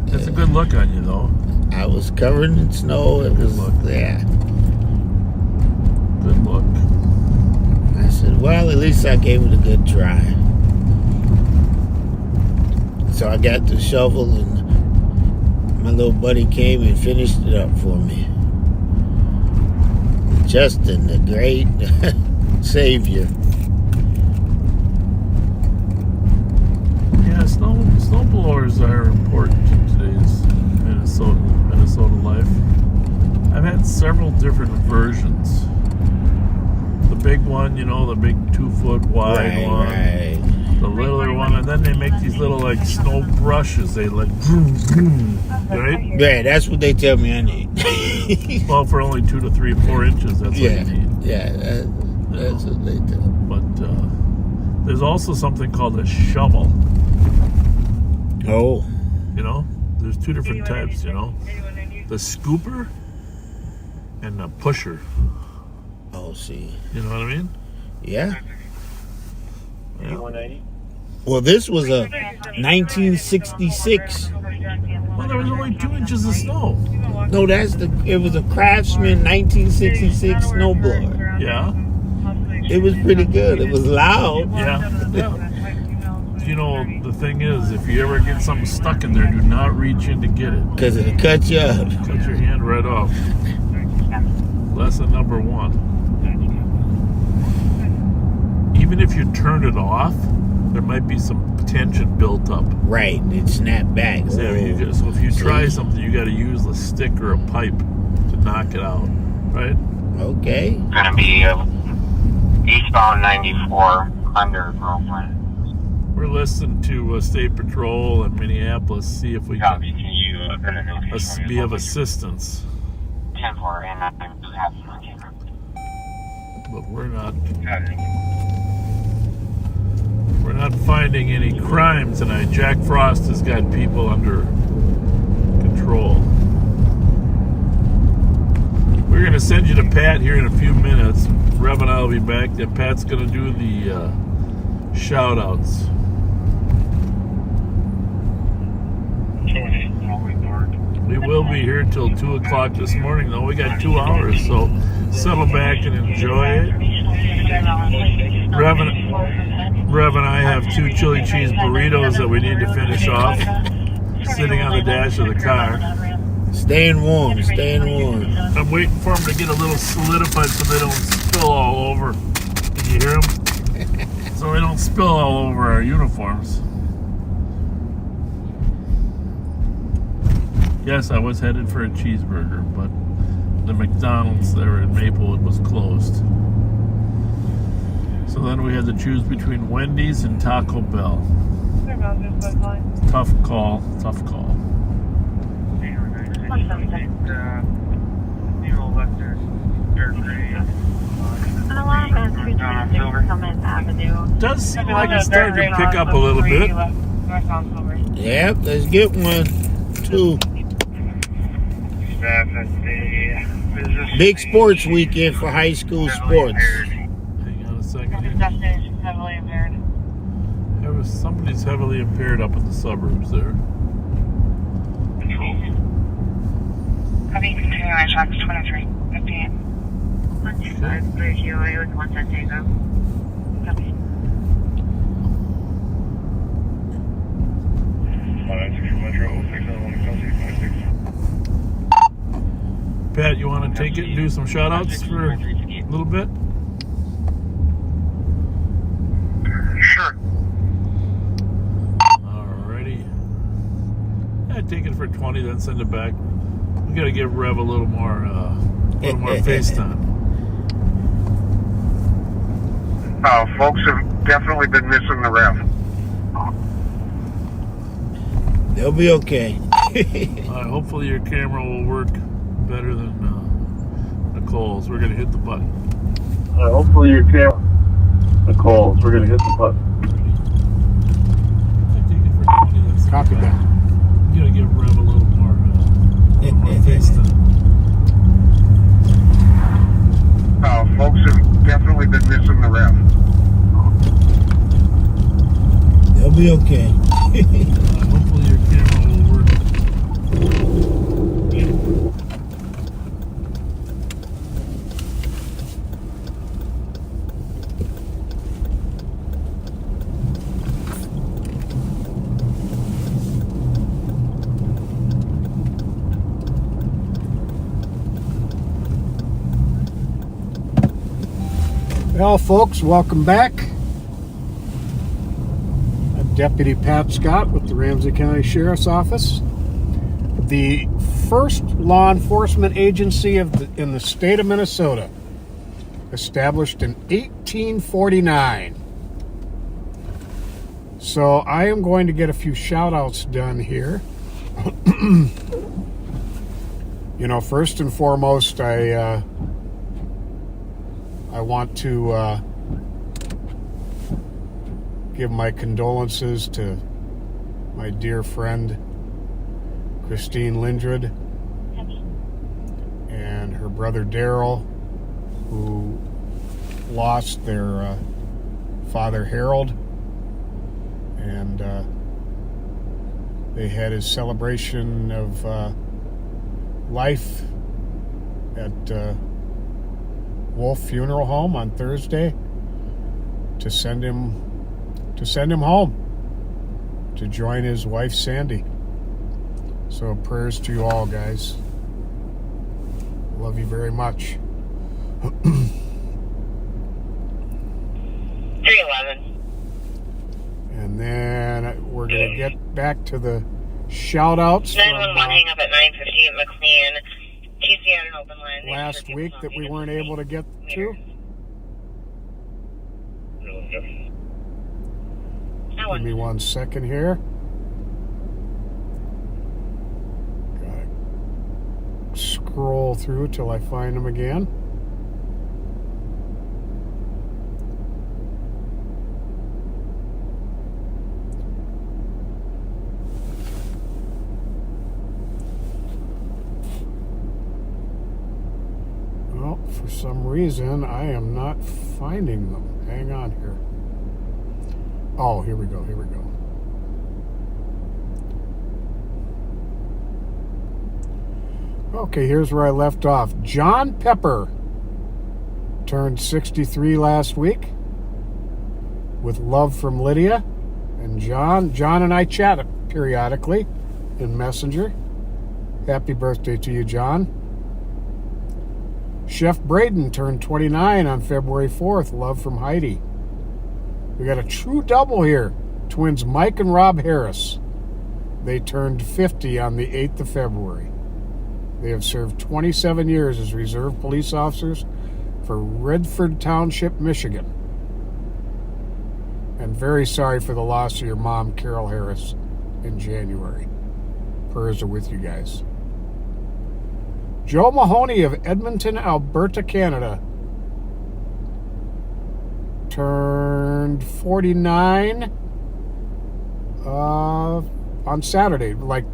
it's a good look on you, though.
I was covered in snow. It was yeah.
Good look.
I said, well, at least I gave it a good try. So I got the shovel, and my little buddy came and finished it up for me. Justin, the great savior.
Yeah, snow blowers are important in today's Minnesota life. I've had several different versions. The big one, the big 2-foot wide one. Right. The littler one, and then they make these little snow brushes. They vroom, vroom, right?
Yeah, that's what they tell me I need.
Well, for only 2 to 3 or 4 inches, that's what you need.
Yeah, that's what they tell me.
But there's also something called a shovel.
Oh.
There's 2 different types, The scooper and the pusher.
Oh, see.
You know what I mean?
Yeah.
Yeah.
Well, this was a 1966.
Well, there was only 2 inches of snow.
No, it was a Craftsman 1966 snowblower.
Yeah.
It was pretty good. It was loud.
Yeah. The thing is, if you ever get something stuck in there, do not reach in to get it.
Because it'll cut you up.
Cut your hand right off. Lesson number 1. Even if you turn it off, there might be some tension built up.
Right, it snapped back.
So if you try something, you got to use a stick or a pipe to knock it out, right?
Okay.
Gonna be eastbound 94 under Groveland.
We're listening to State Patrol in Minneapolis, see if we can be of assistance.
10-4 and I'm having my camera.
But we're not finding any crime tonight. Jack Frost has got people under control. We're going to send you to Pat here in a few minutes. Rev and I will be back. Then Pat's going to do the shout-outs. We will be here till 2 o'clock this morning, though. We got 2 hours, so settle back and enjoy it. Rev and I have 2 chili cheese burritos that we need to finish off, sitting on the dash of the car.
Staying warm, staying warm.
I'm waiting for them to get a little solidified so they don't spill all over. Can you hear them? So they don't spill all over our uniforms. Yes, I was headed for a cheeseburger, but the McDonald's there in Maplewood was closed. So then we had to choose between Wendy's and Taco Bell. Tough call, tough call. Does seem like it's starting to pick up a little bit.
Yep, let's get one. 2. Big sports weekend for high school sports.
Hang on a second. Somebody's heavily impaired up in the suburbs there.
Copy, continuing on tracks 23, 58. 125 QA with 110 Tango. Copy.
Pat, you want to take it and do some shout-outs for a little bit?
Sure.
Alrighty. Yeah, take it for 20, then send it back. We got to give Rev a little more face time.
Folks have definitely been missing the Rev.
They'll be okay.
Hopefully your camera will work better than Nicole's. We're going to hit the button.
Hopefully your camera. Nicole's. We're going to hit the button.
Copy that.
You got to give Rev a little more face time.
Folks have definitely been missing the Rev.
They'll be okay.
Hopefully your camera will work.
Well, folks, welcome back. I'm Deputy Pat Scott with the Ramsey County Sheriff's Office, the first law enforcement agency in the state of Minnesota, established in 1849. So I am going to get a few shout-outs done here. You know, first and foremost, I want to give my condolences to my dear friend Christine Lindred and her brother Daryl, who lost their father Harold, and they had his celebration of life at Wolf Funeral Home on Thursday to send him home to join his wife Sandy. So prayers to you all, guys. Love you very much.
311.
And then we're gonna get back to the shout outs
911 hang up at 9:50 at McLean. TC had an open line.
Last week that we weren't able to get to. Give me 1 second here. Gotta scroll through till I find them again. some reason, I am not finding them. Hang on here. Oh, here we go. Okay, here's where I left off. John Pepper turned 63 last week. With love from Lydia. And John and I chat periodically in Messenger. Happy birthday to you, John. Chef Braden turned 29 on February 4th. Love from Heidi. We got a true double here. Twins Mike and Rob Harris. They turned 50 on the 8th of February. They have served 27 years as reserve police officers for Redford Township, Michigan. And very sorry for the loss of your mom, Carol Harris, in January. Prayers are with you guys. Joe Mahoney of Edmonton, Alberta, Canada. Turned 49 on Saturday, like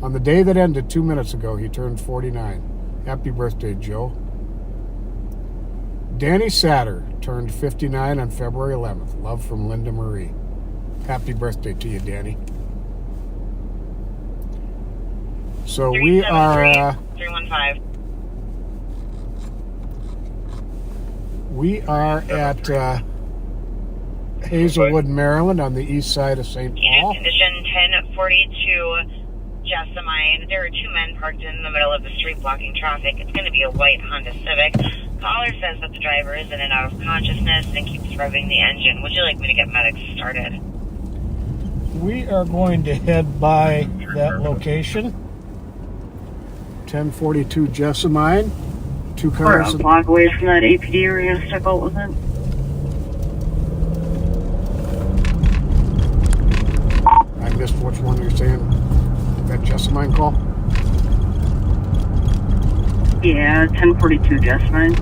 on the day that ended 2 minutes ago. He turned 49. Happy birthday, Joe. Danny Satter turned 59 on February 11th. Love from Linda Marie. Happy birthday to you, Danny. So we are
315.
We are at Hazelwood, Maryland, on the east side of St. Paul.
Condition 1042 Jessamine. There are two men parked in the middle of the street blocking traffic. It's going to be a white Honda Civic. Caller says that the driver is in and out of consciousness and keeps revving the engine. Would you like me to get medics started?
We are going to head by that location. 1042 Jessamine. Two cars.
We're a block away from that APD. Are you going to step out with it?
I missed which one you're saying. That Jessamine call?
Yeah, 1042 Jessamine.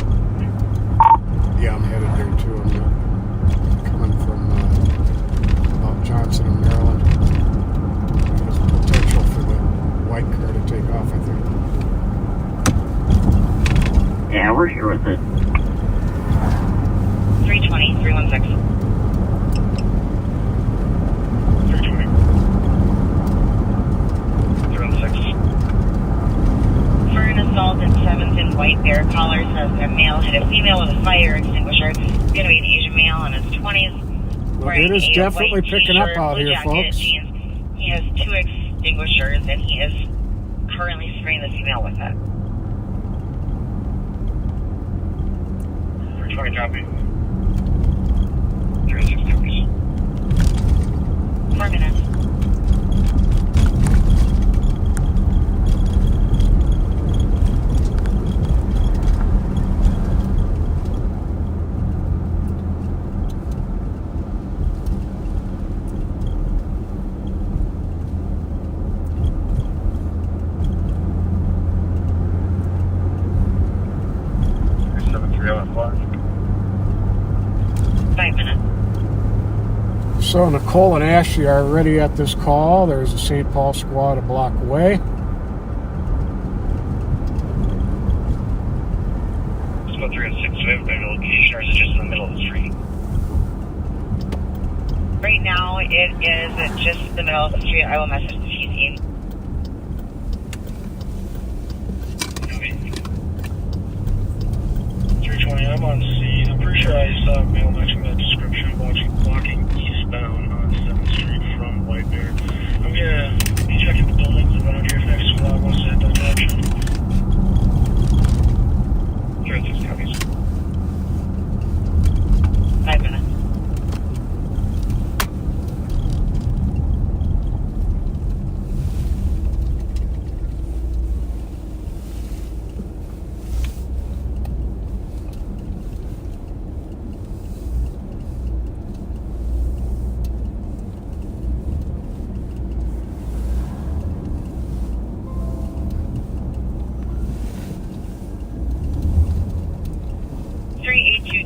Yeah, I'm headed there too. I'm coming from Mount Johnson in Maryland. There's potential for the white car to take off, I think.
Yeah, we're here with it.
320, 316.
320. 316.
For an assault at 7th and White Bear, caller says that a male hit a female with a fire extinguisher. It's going to be an Asian male in his 20s.
Well, it is definitely picking up out here, folks.
Jeans. He has two extinguishers and he is currently spraying the female with it.
320 copy. 360 please.
4 minutes.
So Nicole and Ashley are already at this call. There's a St. Paul squad a block away.
It's about 3 and 6. Do we have a better location or is it just in the middle of the street?
Right now, it is just the middle of the street. I will message the TC.
I'm on scene. I'm pretty sure I saw a male matching that description walking eastbound on 7th Street from White Bear. I'm gonna be checking the buildings around here if next squad wants to head that direction. 36 copies.
5 minutes.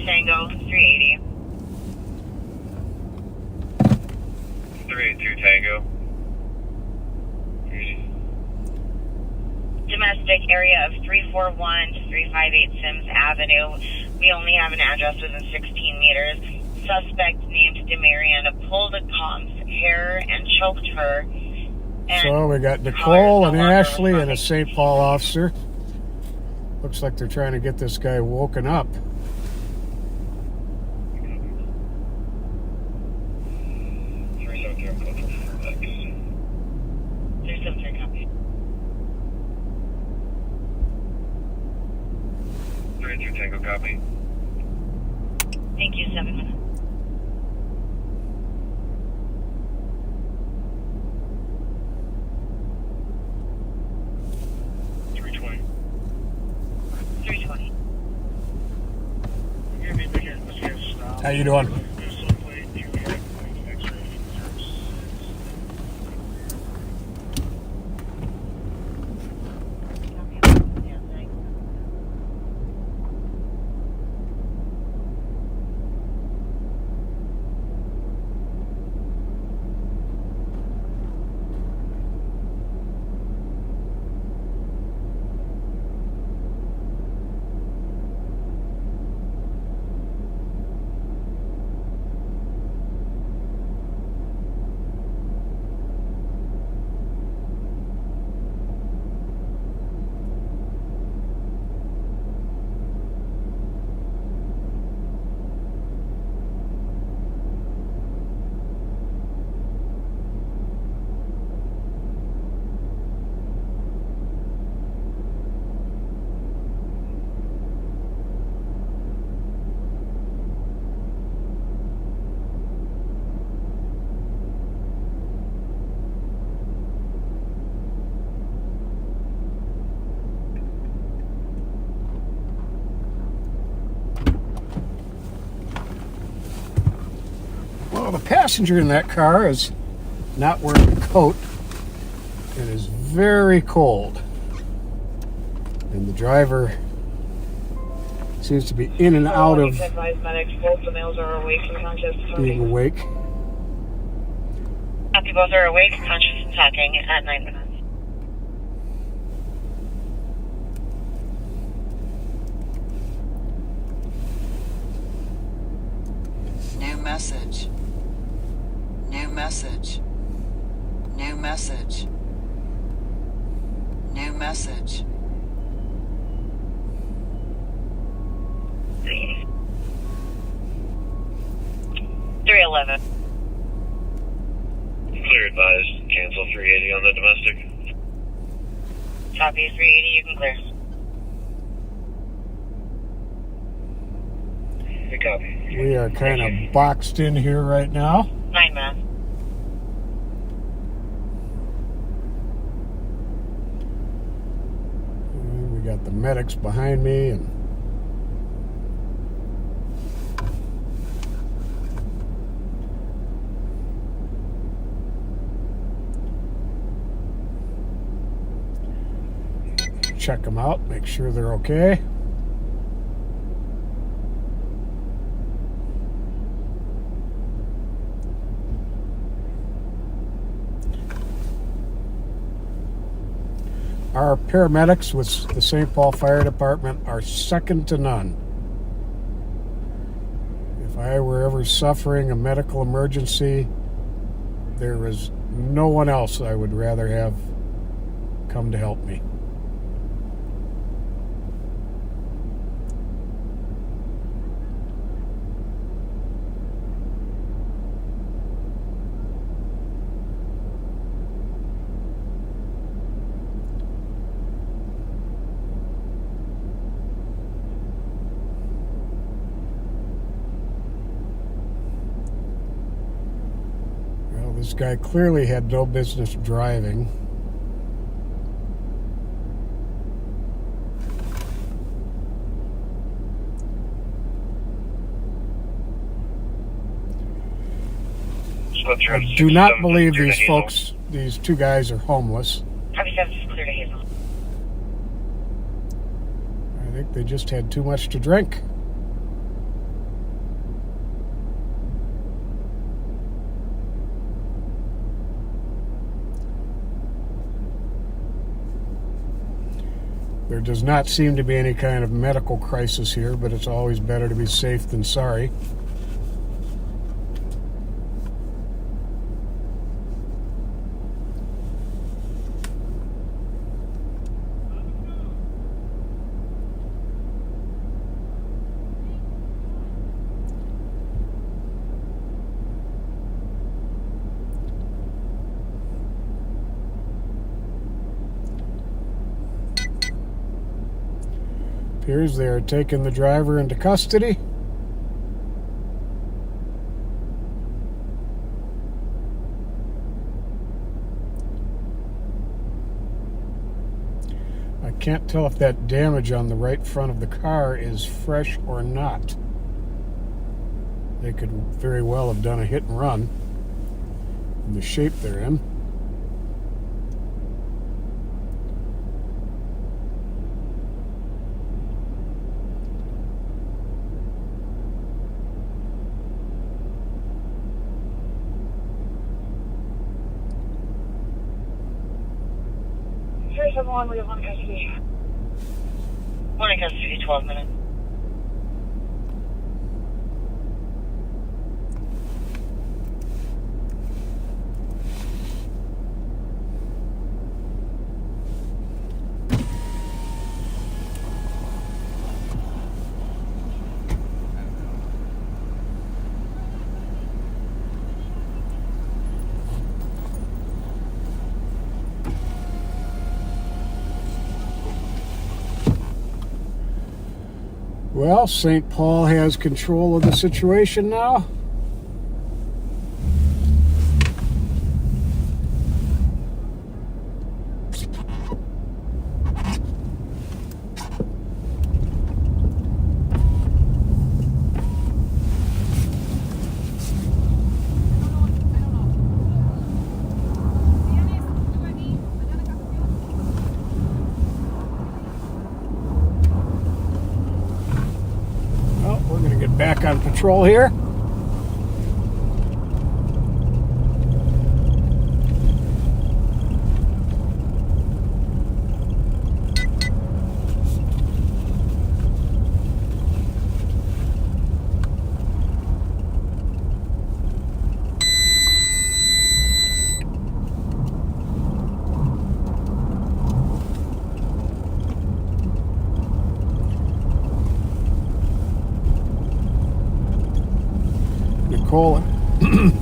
Tango, 380.
382 Tango.
Domestic area of 341 to 358 Sims Avenue. We only have an address within 16 meters. Suspect named Demarion pulled Com's hair and choked her.
So we got Nicole and Ashley and a St. Paul officer. Looks like they're trying to get this guy woken up.
Tango, copy.
Thank you, 7 minutes.
How you doing? Well, the passenger in that car is not wearing a coat. It is very cold. And the driver seems to be in and out of
Both the males are awake and conscious.
being awake.
Copy, both are awake, conscious, and talking at 9 minutes.
New message. New message. New message. New message.
311.
Clear advised. Cancel 380 on the domestic.
Copy, 380, you can clear.
Good copy.
We are kind of boxed in here right now.
9 minutes.
We got the medics behind me and check them out, make sure they're okay. Our paramedics with the St. Paul Fire Department are second to none. If I were ever suffering a medical emergency, there is no one else I would rather have come to help me. This guy clearly had no business driving. I do not believe these folks, these two guys are homeless.
Copy, 7 is clear to Hazel.
I think they just had too much to drink. There does not seem to be any kind of medical crisis here, but it's always better to be safe than sorry. Appears they are taking the driver into custody. I can't tell if that damage on the right front of the car is fresh or not. They could very well have done a hit and run in the shape they're in.
We have one in custody. One in custody, 12 minutes.
Well, St. Paul has control of the situation now. Back on patrol here.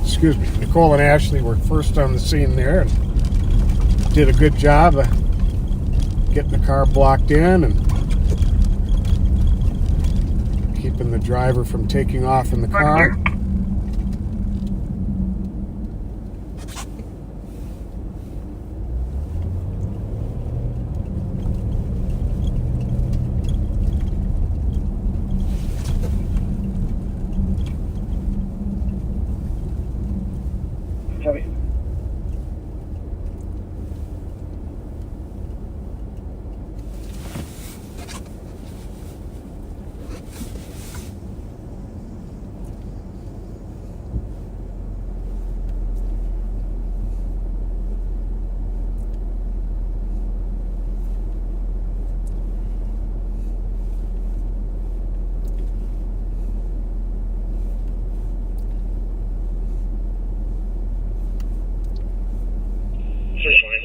Excuse me, Nicole and Ashley were first on the scene there and did a good job of getting the car blocked in and keeping the driver from taking off in the car.
Copy.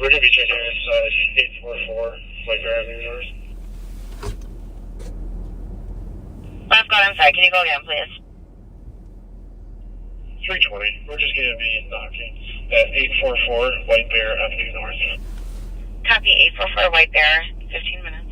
We're going to be checking this 844 Fletcher Avenue North.
Last call, I'm sorry. Can you go again, please?
320. We're just going to be knocking at 844 White Bear Avenue North.
Copy 844 White Bear. 15 minutes.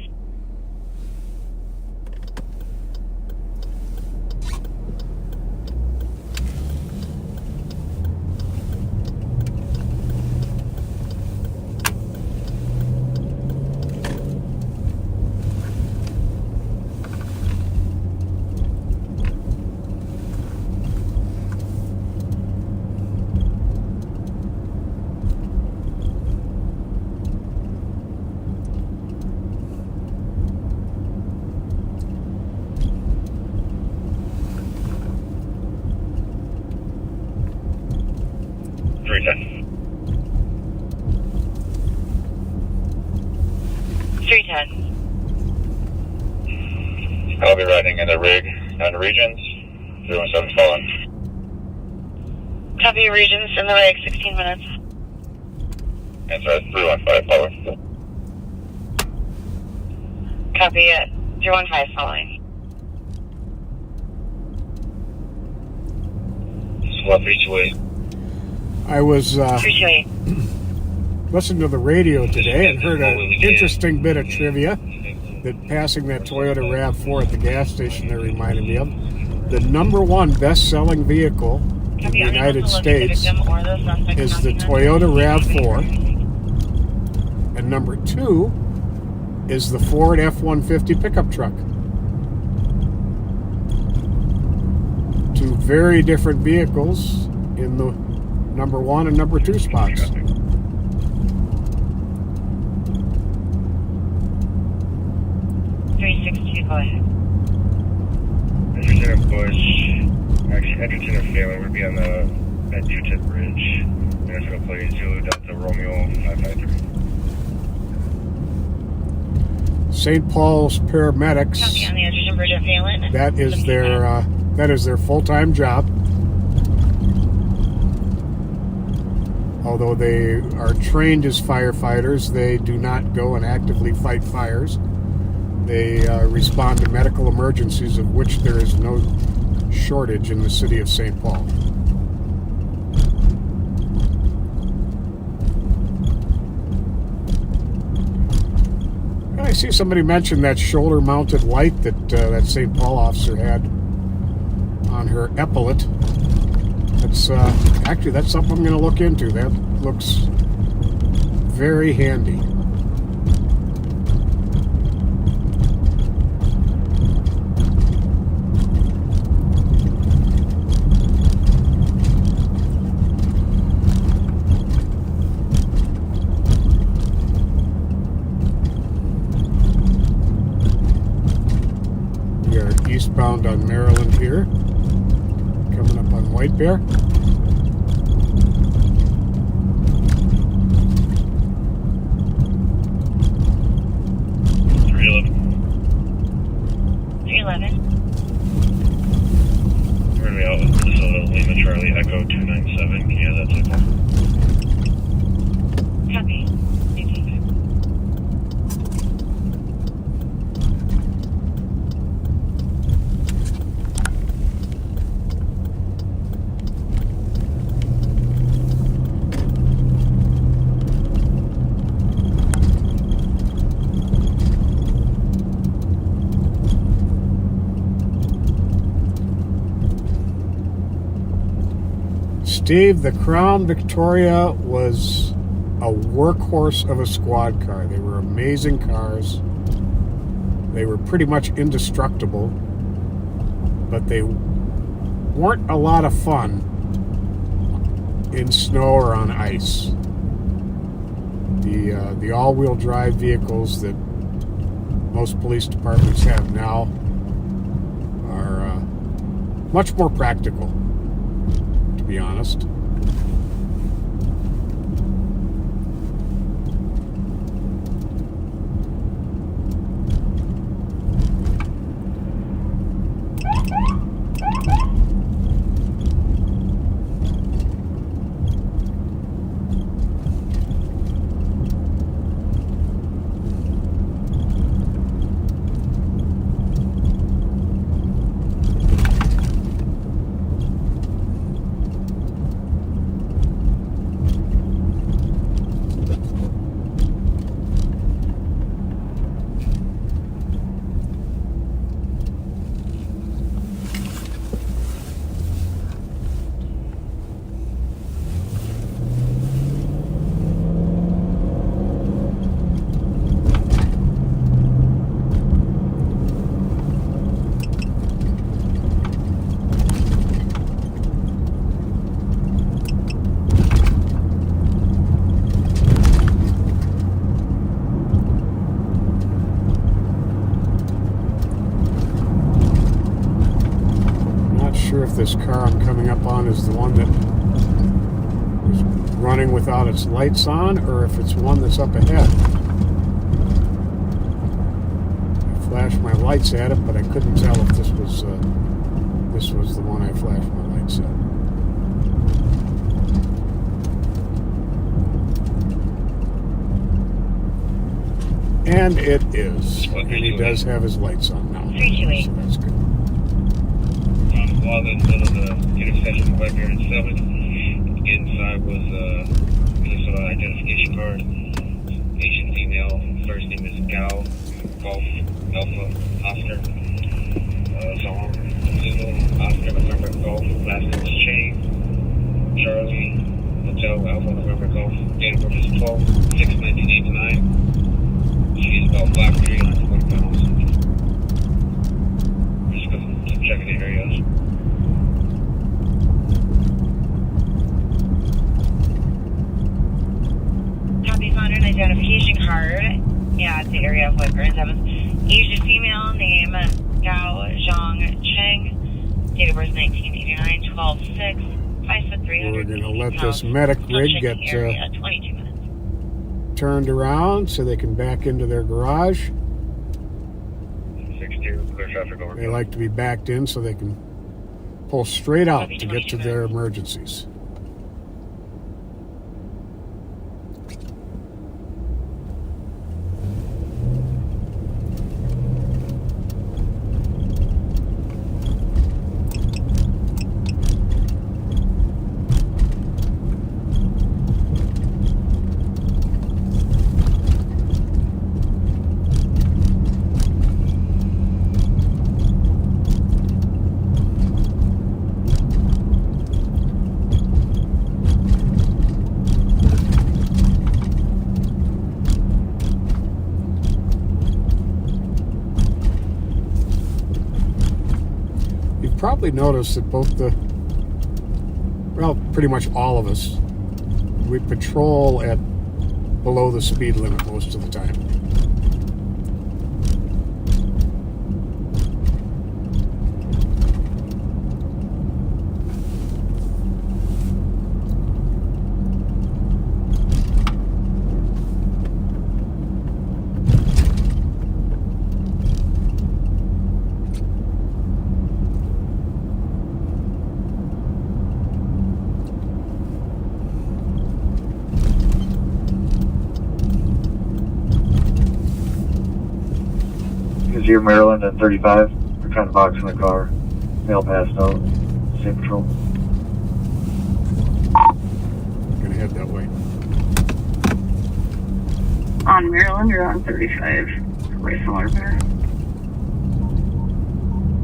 $310.
310.
I'll be riding in the rig on Regions, 317 fallen.
Copy Regions in the rig, 16 minutes.
Answer 315 following.
Copy it, 315 following.
Swap 328.
I was
328.
listening to the radio today and heard an interesting bit of trivia that passing that Toyota RAV4 at the gas station there reminded me of. The #1 best-selling vehicle in the United States is the Toyota RAV4, and #2 is the Ford F-150 pickup truck. Two very different vehicles in the #1 and #2 spots.
362, go ahead.
Edgerton and Bush. Actually, Edgerton and Phelan would be on the at Utah Bridge. National Plate Zulu Delta Romeo 553.
St. Paul's paramedics.
Copy on the Edgerton Bridge at Phelan.
That is their full-time job. Although they are trained as firefighters, they do not go and actively fight fires. They respond to medical emergencies, of which there is no shortage in the city of St. Paul. I see somebody mention that shoulder-mounted light that that St. Paul officer had on her epaulet. That's actually, that's something I'm going to look into. That looks very handy. We are eastbound on Maryland here, coming up on White Bear.
Lima Charlie Echo 297. Yeah, that's it.
Copy.
Steve, the Crown Victoria was a workhorse of a squad car. They were amazing cars. They were pretty much indestructible, but they weren't a lot of fun in snow or on ice. The all-wheel drive vehicles that most police departments have now are much more practical, to be honest. If this car I'm coming up on is the one that is running without its lights on, or if it's one that's up ahead. flashed my lights at it, but I couldn't tell if this was the one I flashed my lights at. And it is. And he does have his lights on now.
328.
So that's good.
While in the middle of the intersection of Webber and 7th, inside was just an identification card. Asian female, first name is Gao, Golf, Alpha, Oscar. Zong, Zulu, Oscar, November, Golf, last name is Chang, Charlie, Hotel, Alpha, November, Golf, date of birth is 12/6/1989. She's about 5'3", 140 pounds. Just go to check the areas.
Copy, found an identification card at the area of Whitburn. That was Asian female, name Gao Zhang Cheng, date of birth 1989, 12/6, 5'3".
We're going to let this medic rig get
22 minutes.
turned around so they can back into their garage.
6-2, clear traffic over.
They like to be backed in so they can pull straight out to get to their emergencies. Probably noticed that pretty much all of us, we patrol at below the speed limit most of the time.
Here, Maryland and 35. We're trying to box in the car. Male passed out. Same patrol.
Gonna head that way.
On Maryland or on 35? Way similar there.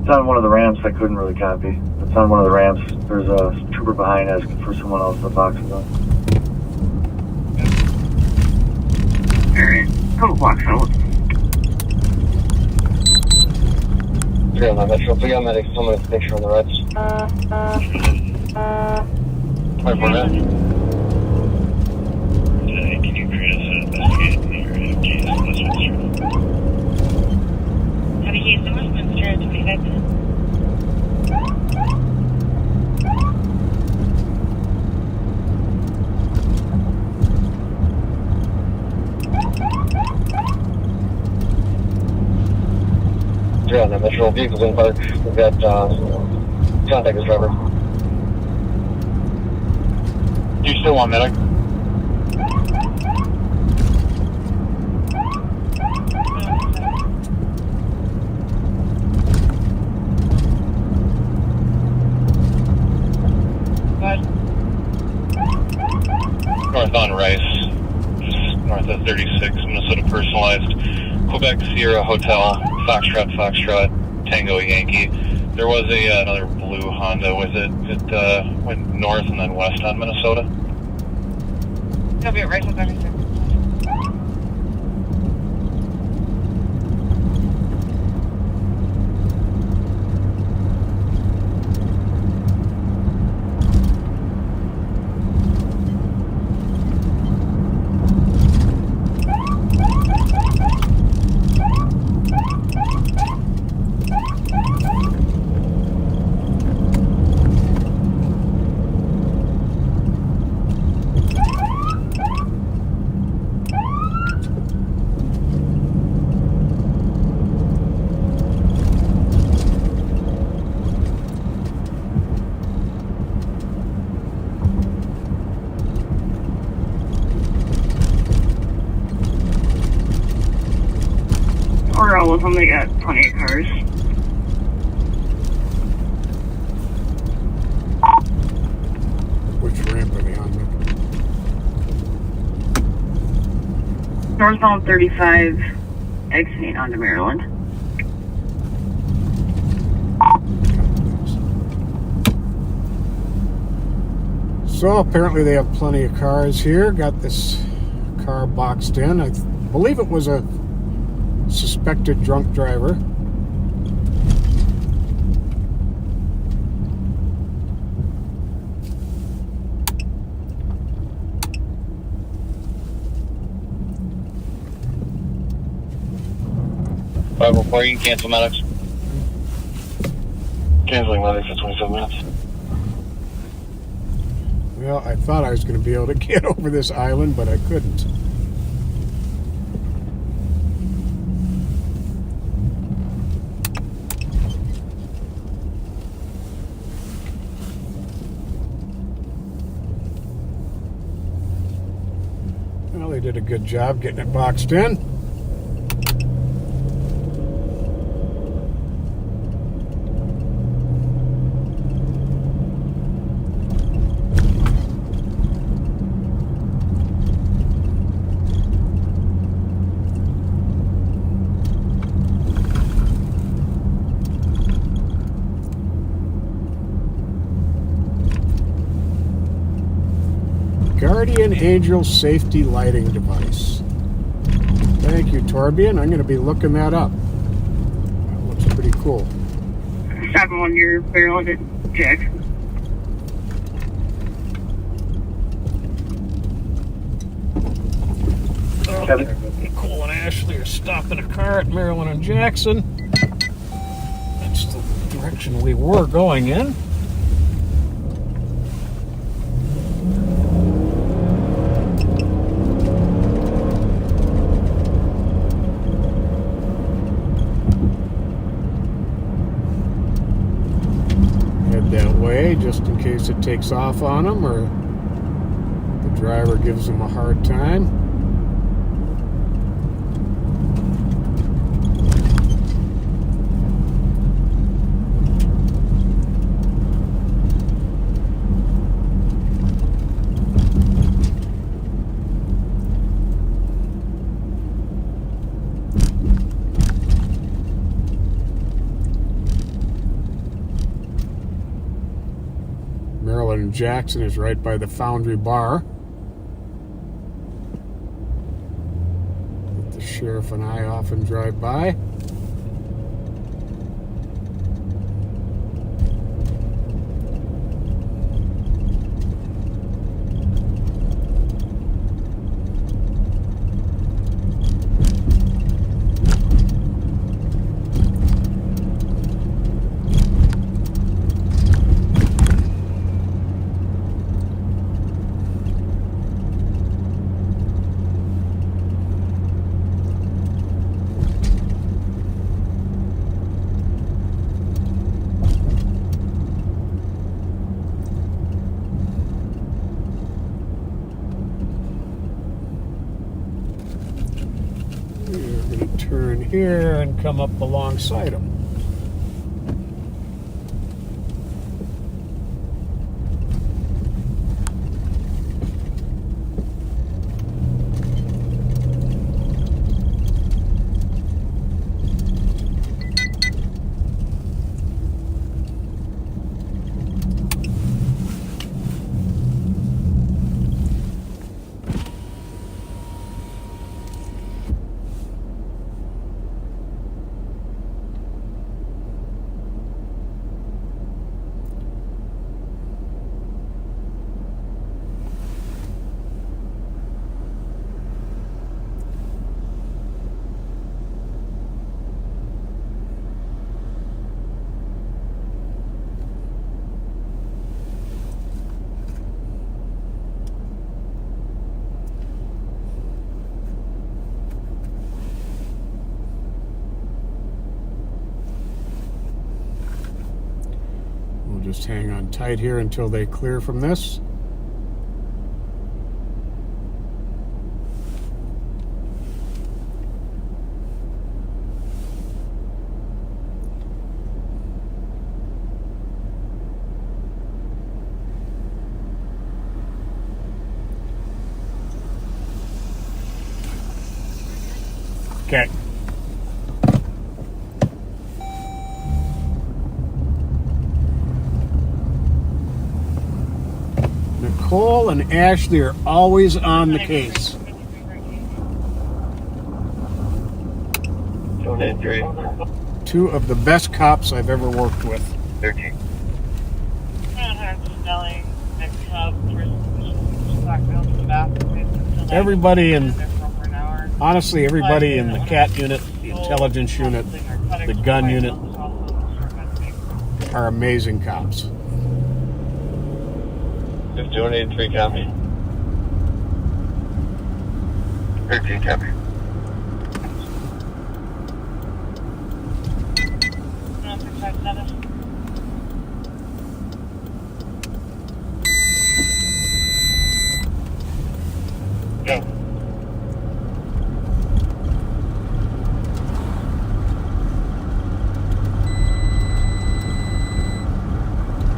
It's on one of the ramps. I couldn't really copy. It's on one of the ramps. There's a trooper behind asking for someone else to box it up.
Alright, go box out.
Yeah, my Metro. We got medics. Someone has a picture on the right. 24 minutes.
Can you create us an investigation in the area of case in Westminster?
Have a case in Westminster at 25 minutes.
Yeah, the Metro vehicles in park. We've got contact his driver. Do you still want medic?
North on Rice, just north of 36, Minnesota personalized. Quebec Sierra Hotel, Foxtrot, Tango Yankee. There was another blue Honda with it. It went north and then west on Minnesota.
Copy it, Rice on 36.
They got plenty of cars.
Which ramp are they on?
Northbound 35, exiting onto Maryland.
So apparently they have plenty of cars here. Got this car boxed in. I believe it was a suspected drunk driver.
Before you can cancel medics. Canceling medics for 27 minutes.
Well, I thought I was going to be able to get over this island, but I couldn't. Well, they did a good job getting it boxed in. Guardian Angel safety lighting device. Thank you, Torbjorn. I'm going to be looking that up. That looks pretty cool.
7-1, your barrel at Jackson.
Nicole and Ashley are stopping a car at Maryland and Jackson. That's the direction we were going in. That way, just in case it takes off on them or the driver gives them a hard time. Maryland Jackson is right by the Foundry Bar that the sheriff and I often drive by. We're going to turn here and come up alongside them. Just hang on tight here until they clear from this. Okay. Nicole and Ashley are always on the case.
283.
Two of the best cops I've ever worked with.
13.
Smelling the cup for black milk in the bathroom.
Everybody in, honestly, everybody in the CAT unit, the intelligence unit, the gun unit are amazing cops.
283 copy. 13 copy. Go.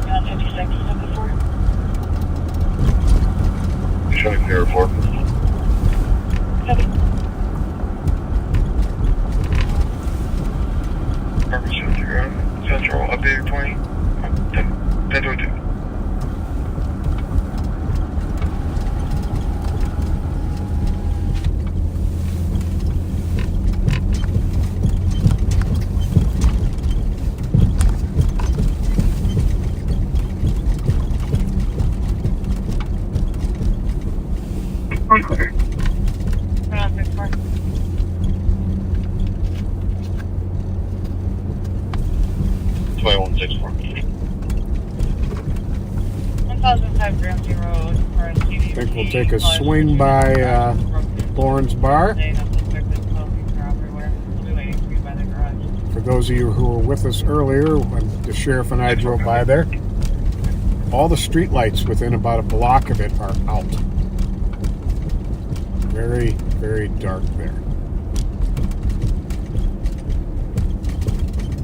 Down 56, number 4.
You're showing clear 4.
Copy.
Parker shows you're on Central, updated 20. 1022.
One clear.
Down 64.
2164.
1005 Ramsey Road for a CD.
I think we'll take a swing by Lawrence Bar. For those of you who were with us earlier when the sheriff and I drove by there, all the street lights within about a block of it are out. Very, very dark there.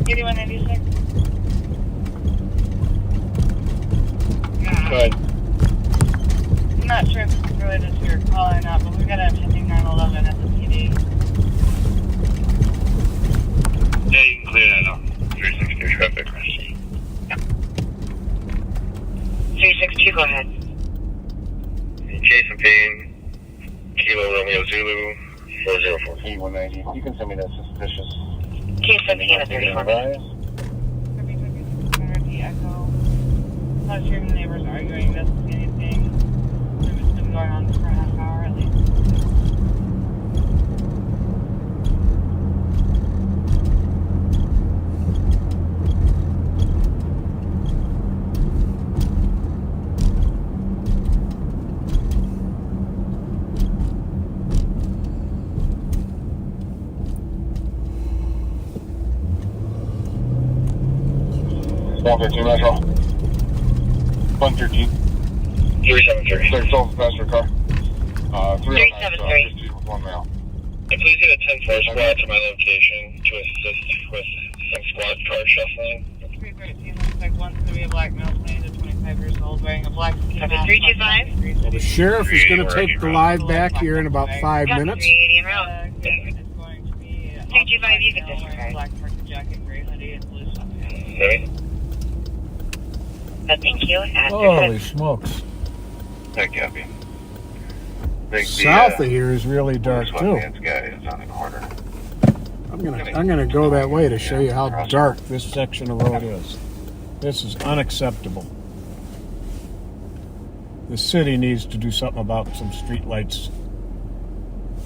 8196.
Good.
I'm not sure if it's related to your call or not, but we got a pending 911 at the PD.
Yeah, you can clear that up. 362 traffic.
362, go ahead.
Jason Payne, Kilo Romeo Zulu, 404. 190. You can send me that suspicious.
Jason Payne at 34 minutes.
Echo. I was hearing the neighbors arguing, doesn't see anything. It's been going on for a half hour at least.
One 13 Metro. 113. 373. Third soul passenger car. 373. 1 male. Please get a 10-4 squad to my location to assist with some squad car shuffling.
313 looks like one's going to be a black male, 20 to 25 years old, wearing a black ski mask.
325?
Well, the sheriff is going to take the live back here in about 5 minutes.
380 en route.
It's going to be
325, you can disregard.
black parka jacket, gray hoodie, and blue sweatpants.
Okay.
Thank you.
Holy smokes.
That copy.
South of here is really dark too.
Guy is on the corner.
I'm gonna go that way to show you how dark this section of road is. This is unacceptable. The city needs to do something about some street lights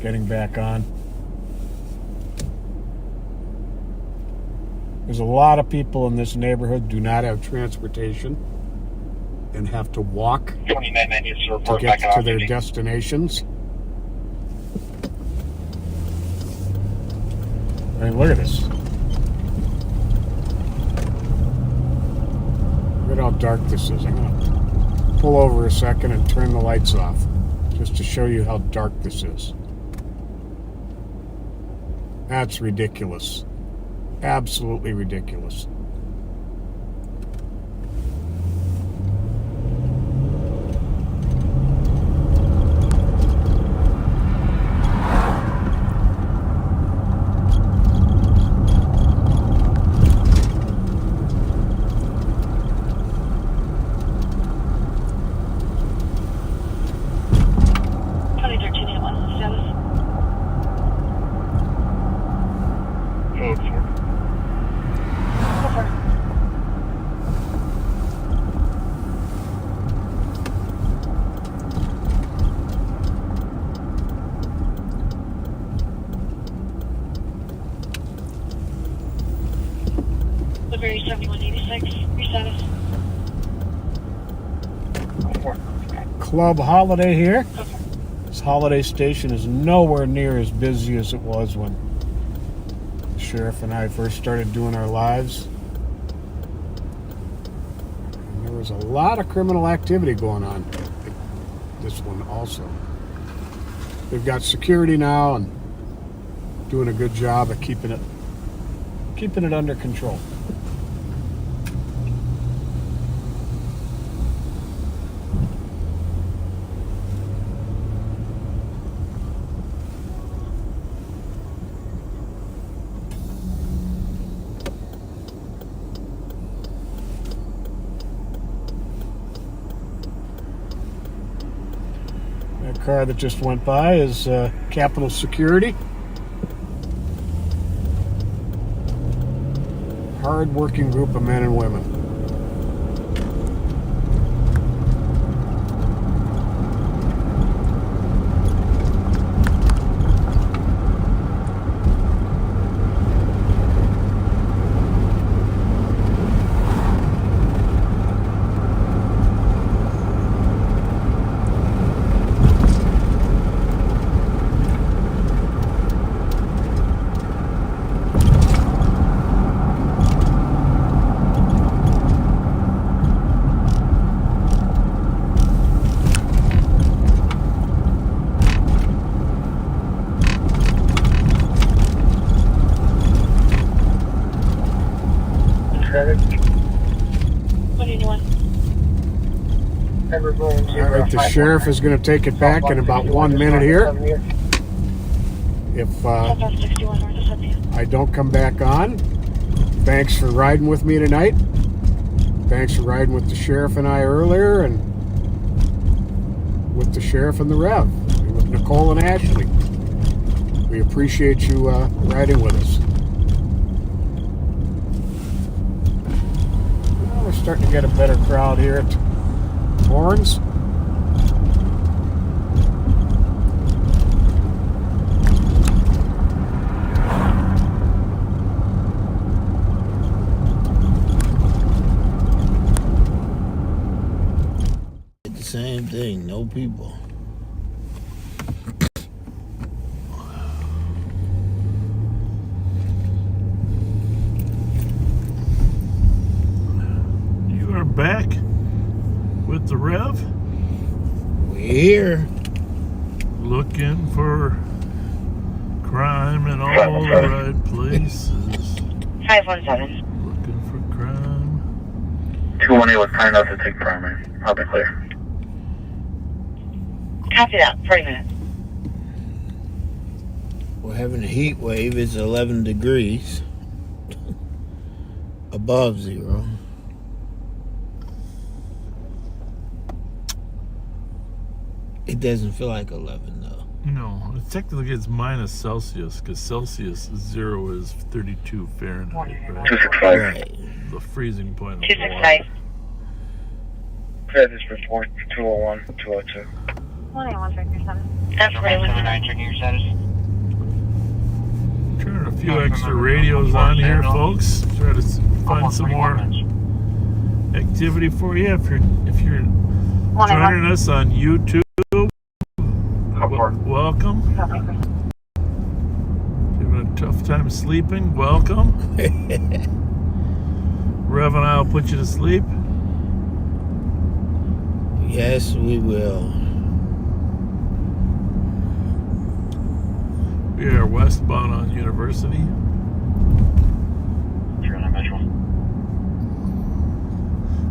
getting back on. There's a lot of people in this neighborhood do not have transportation and have to walk
2990
to get to their destinations. I mean, look at this. Look at how dark this is. I'm going to pull over a second and turn the lights off just to show you how dark this is. That's ridiculous. Absolutely ridiculous. Club Holiday here. This holiday station is nowhere near as busy as it was when the sheriff and I first started doing our lives. And there was a lot of criminal activity going on at this one also. They've got security now and doing a good job of keeping it under control. That car that just went by is Capitol Security. Hard-working group of men and women.
What do you want?
All right, the sheriff is going to take it back in about 1 minute here. If I don't come back on, thanks for riding with me tonight. Thanks for riding with the sheriff and I earlier, and with the sheriff and the Rev, and with Nicole and Ashley. We appreciate you riding with us. Well, we're starting to get a better crowd here at Horns.
The same thing, no people.
You are back with the Rev.
We're here.
Looking for crime in all the right places.
517.
Looking for crime.
218 was kind enough to take primary. I'll be clear.
Copy that. 40 minutes.
We're having a heat wave. It's 11 degrees above zero. It doesn't feel like 11 though.
No, technically it's minus Celsius, because Celsius zero is 32 Fahrenheit, right?
265.
Right.
The freezing point of
265.
Clear this report 201, 202.
18137. That's 41.
Checking your status.
Turning a few extra radios on here, folks. Try to find some more activity for you. If you're joining us on YouTube, welcome. Having a tough time sleeping, welcome. Rev and I will put you to sleep.
Yes, we will.
We are westbound on University.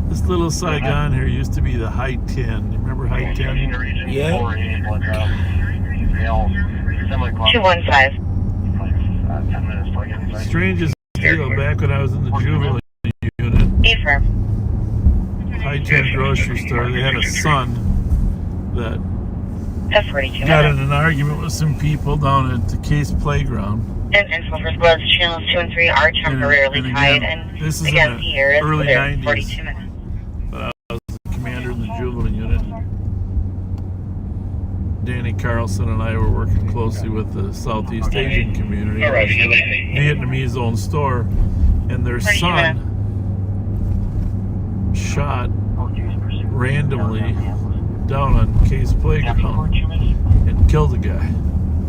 This little Saigon here used to be the High 10. You remember High 10?
Yeah.
215.
Strangest deal, back when I was in the juvenile unit.
Affirm.
High 10 grocery store. They had a son that
That's 42
got in
minutes.
an argument with some people down at the Case Playground.
And info for squads channels 2 and 3 are temporarily
And again,
tied, and
this is
again,
in the
here is
early
clear.
90s.
42 minutes.
But I was the commander in the juvenile unit. Danny Carlson and I were working closely with the Southeast Asian community. It was a Vietnamese-owned store, and their son shot randomly down on Case Playground and killed a guy.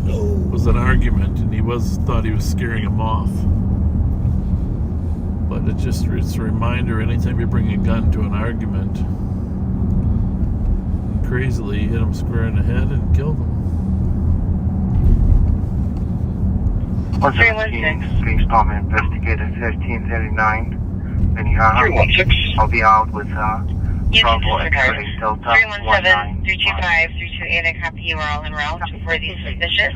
It was an argument, and he thought he was scaring him off. But it's a reminder, anytime you bring a gun to an argument, crazily hit him square in the head and killed him.
117, Police Department investigated 1539, Minnehaha.
316.
I'll be out with Bravo X-ray Delta
317-325-328, I copy you are all en route for the suspicious.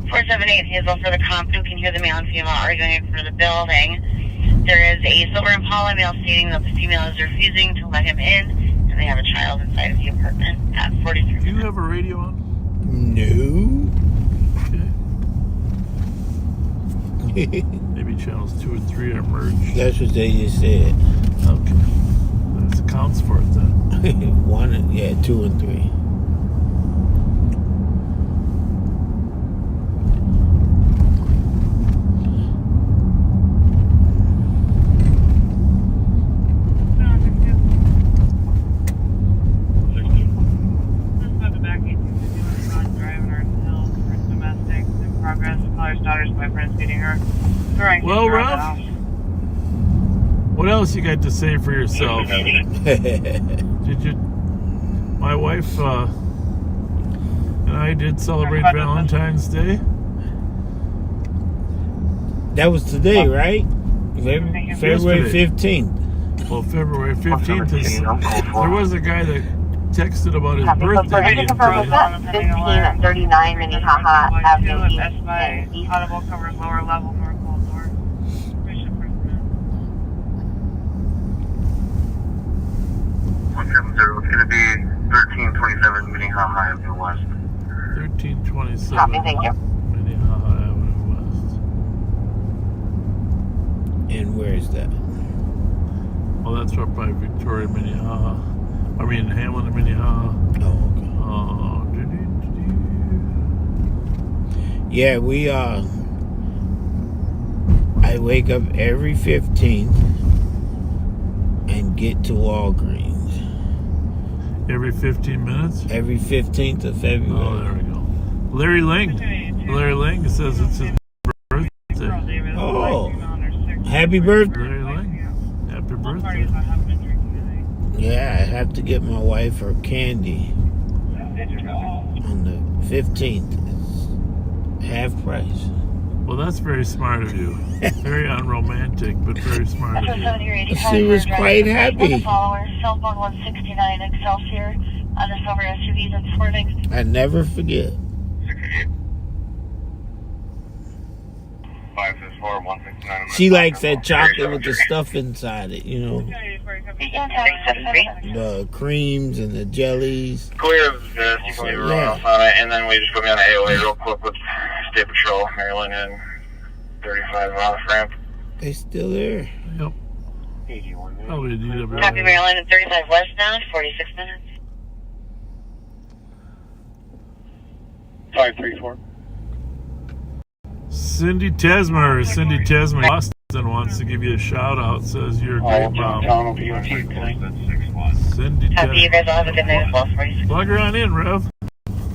478 Hazel for the comp who can hear the male and female arguing for the building. There is a silver Impala male stating that the female is refusing to let him in, and they have a child inside of the apartment at 43.
Do you have a radio on?
No.
Okay. Maybe channels 2 and 3 are merged.
That's what they just said.
Okay. That accounts for it then.
2 and 3.
Well, Ralph, what else you got to say for yourself? Did you? My wife and I did celebrate Valentine's Day.
That was today, right? February 15th.
Well, February 15th is. There was a guy that texted about his birthday.
1539 Minnehaha Avenue East.
Audible covers lower level north wall door.
It's going to be 1327 Minnehaha Avenue West.
1327
Copy, thank you.
Minnehaha Avenue West.
And where is that?
Well, that's up by Victoria, Minnehaha. I mean, Hamlin and Minnehaha.
Oh, okay. Yeah, I wake up every 15th and get to Walgreens.
Every 15 minutes?
Every 15th of February.
Oh, there we go. Larry Lang says it's his birthday.
Oh, happy birthday.
Larry Lang, happy birthday.
Yeah, I have to get my wife her candy on the 15th. It's half price.
Well, that's very smart of you. Very unromantic, but very smart of you.
She was quite happy.
Cell phone 169 Excelsior on the silver SUV that's swerving.
I never forget.
564 169.
She likes that chocolate with the stuff inside it, you know. The creams and the jellies.
Clear of this, you can leave a runoff on it, and then we just put me on the AOA real quick with State Patrol, Maryland, and 35 off ramp.
They still there.
Yep.
81.
Probably DW.
Copy, Maryland, and 35 westbound, 46 minutes.
534.
Cindy Tesmer Boston wants to give you a shout out. Says you're a great mom. Cindy
Copy, you guys all have a good night as well. 46.
Plug her on in, Rev.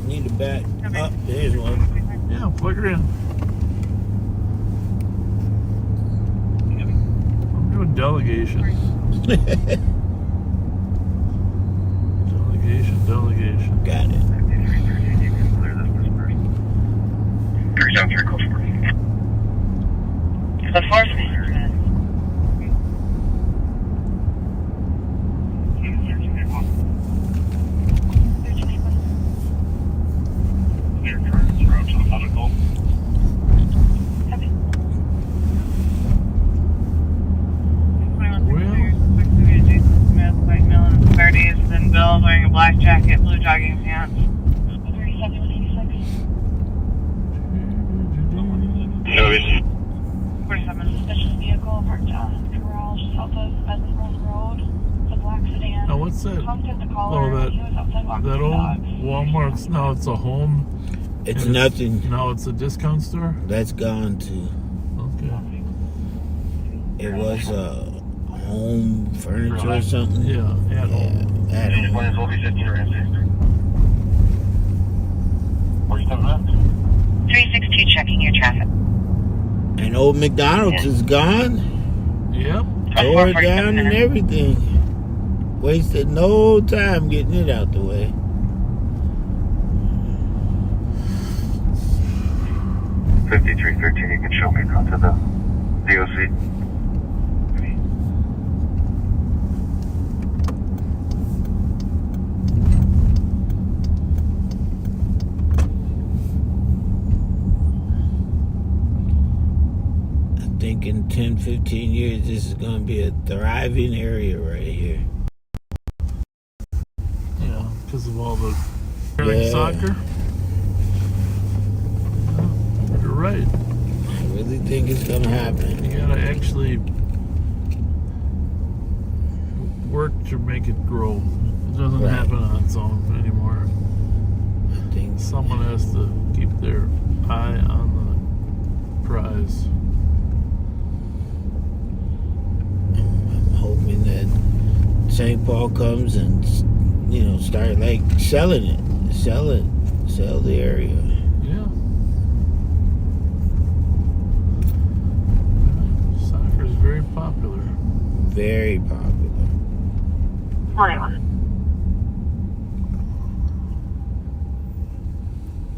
Need to back up. There's one.
Yeah, plug her in. I'm doing delegation. Delegation.
Got it.
373 close 4.
Good force.
Then Bill wearing a black jacket, blue jogging pants. 47.
Suspicious vehicle parked on the corral just south of Pheasant Run Road. It's a black sedan.
Now what's that?
Contacted the caller.
Oh,
He was outside walking
that
his
old
dog.
Walmart's now it's a home.
It's nothing.
Now it's a discount store.
That's gone too.
Okay.
It was a home furniture or something.
Yeah, at home.
At home.
362 checking your traffic.
And old McDonald's is gone.
Yep.
Tore it down and everything. Wasted no time getting it out the way.
$53.13, you can show me down to the DOC.
I think in 10, 15 years, this is going to be a thriving area right here.
Yeah, because of all the soccer. You're right.
I really think it's going to happen.
You gotta actually work to make it grow. It doesn't happen on its own anymore.
I think
someone has to keep their eye on the prize.
I'm hoping that St. Paul comes and, start like selling it. Sell the area.
Yeah. Soccer is very popular.
Very popular.
21.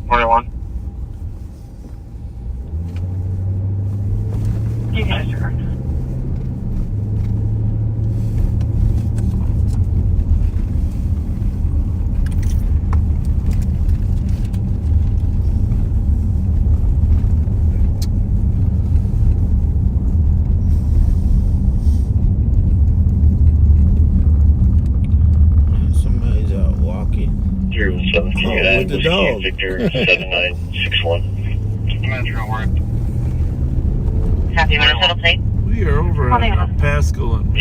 21.
You guys are correct.
Somebody's out walking.
017
with the dog.
Victor 7961. Metro work.
Copy, Minnesota plate.
We are over at Pascal and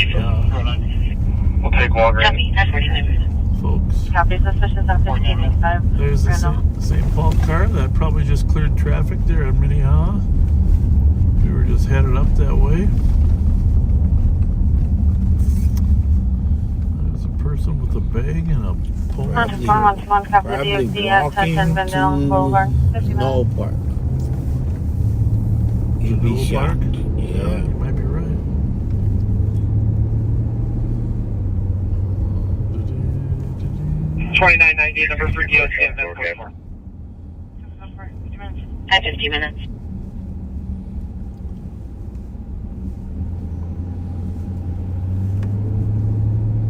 We'll take Walgreens.
Copy, I-49.
folks.
Copy, suspicious on 1585.
There's the St. Paul car that probably just cleared traffic there at Minnehaha. We were just headed up that way. There's a person with a bag and a pole.
Probably
copy
walking
the DOC at 1010 Bendel Boulevard. 50
no
minutes.
park. You'd be
No
shocked.
park?
Yeah.
You might be right.
$29.90, number for DOC and then
At 50 minutes.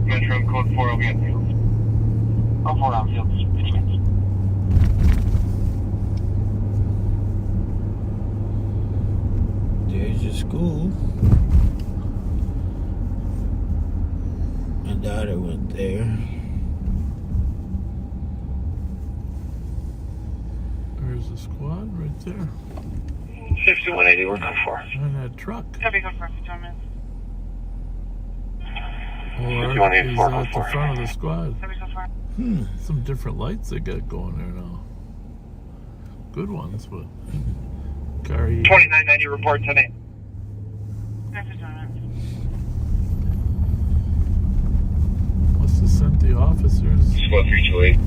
Metro code 4 will be at field. Oh, 4 on field. 50 minutes.
There's your school. My daughter went there.
There's the squad right there.
6180, we're going for.
And that truck.
Copy, go for 15 minutes.
Or he's
5184,
at the front of the squad.
Copy, go for.
Some different lights they got going there now. Good ones, but car he
2990, report tonight.
Copy, 15 minutes.
must have sent the officers.
Squad 328.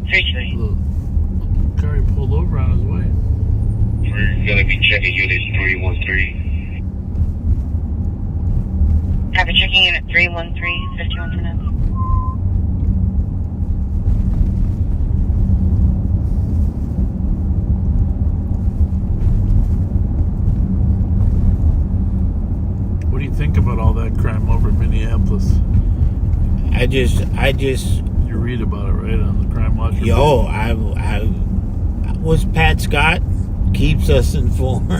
328.
The car he pulled over on his way.
We're going to be checking units 313.
Copy, checking in at 313, 51 minutes.
What do you think about all that crime over in Minneapolis?
I just
You read about it, right, on the Crime Watch?
I was Pat Scott keeps us informed.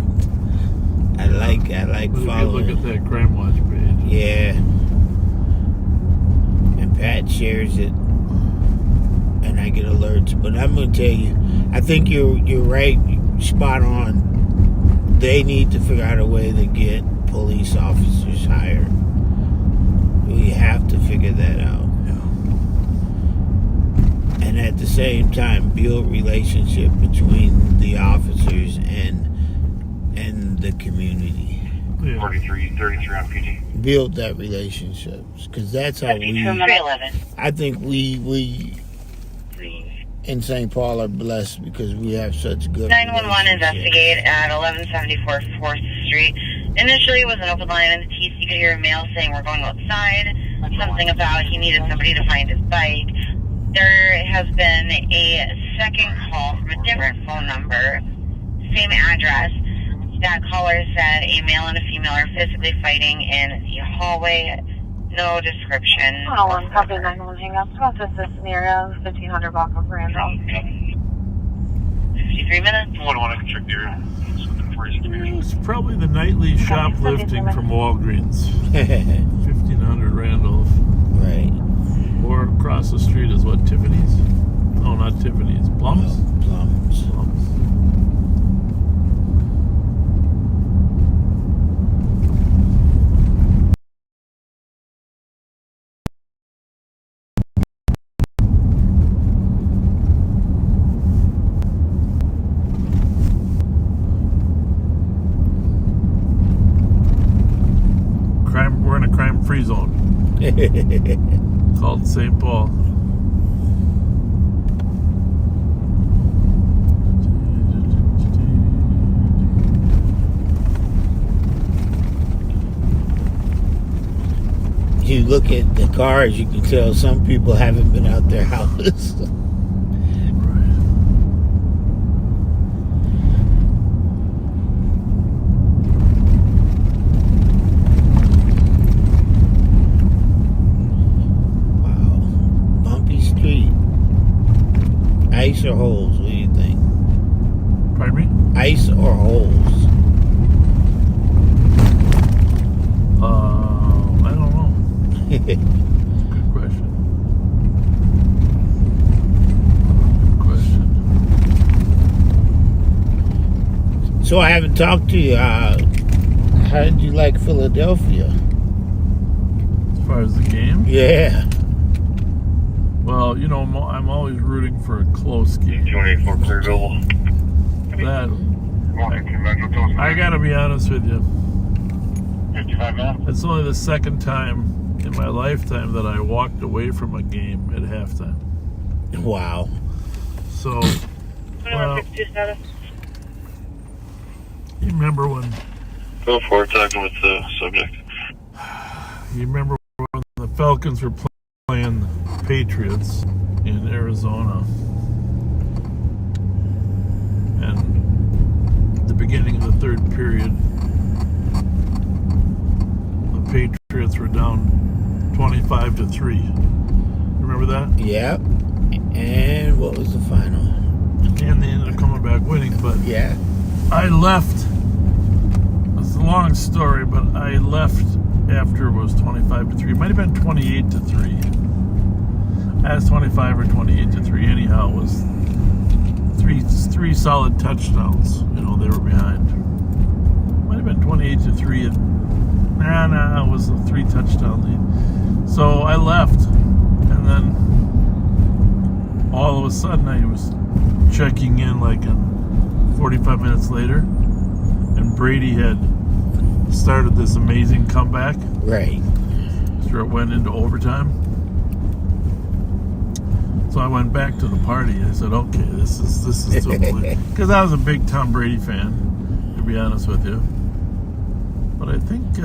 I like
But if you
following.
look at that Crime Watch page.
Yeah. And Pat shares it, and I get alerts. But I'm gonna tell you, I think you're right, spot on. They need to figure out a way to get police officers hired. We have to figure that out. And at the same time, build relationship between the officers and the community.
Yeah.
33 on PG.
Build that relationship, because that's how we.
311.
I think we in St. Paul are blessed because we have such good.
911 investigate at 1174 4th Street. Initially, it was an open line, and the TC could hear a male saying, "We're going outside." Something about he needed somebody to find his bike. There has been a second call from a different phone number, same address. That caller said a male and a female are physically fighting in the hallway. No description.
Oh, copy 911 hang up. What's this scenario? 1500 block of Randolph.
53 minutes.
What do I want to check there?
It's probably the nightly shoplifting from Walgreens. 1500 Randolph.
Right.
Or across the street is what, Tiffany's? No, not Tiffany's. Plums?
Plums.
We're in a crime-free zone called St. Paul.
You look at the cars, you can tell some people haven't been out their house. Ice or holes? What do you think?
Pardon me?
Ice or holes?
I don't know. Good question.
So I haven't talked to you. How did you like Philadelphia?
As far as the game?
Yeah.
Well, you know, I'm always rooting for a close game.
284 Clearville.
That, I gotta be honest with you.
55 minutes.
It's only the second time in my lifetime that I walked away from a game at halftime.
Wow.
So, you remember when...
Go for it, talking with the subject.
You remember when the Falcons were playing the Patriots in Arizona, and at the beginning of the third period, the Patriots were down 25-3. Remember that?
Yep. And what was the final?
And they ended up coming back winning, but
yeah, I
left. It's a long story, but I left after it was 25-3. It might have been 28-3. As 25 or 28-3. Anyhow, it was three solid touchdowns. You know, they were behind. Might have been 28-3. It was a 3-touchdown lead. So I left, and then all of a sudden I was checking in like 45 minutes later, and Brady had started this amazing comeback.
Right.
So it went into overtime. So I went back to the party. I said, "Okay, this is too believable." Because I was a big Tom Brady fan, to be honest with you. But I think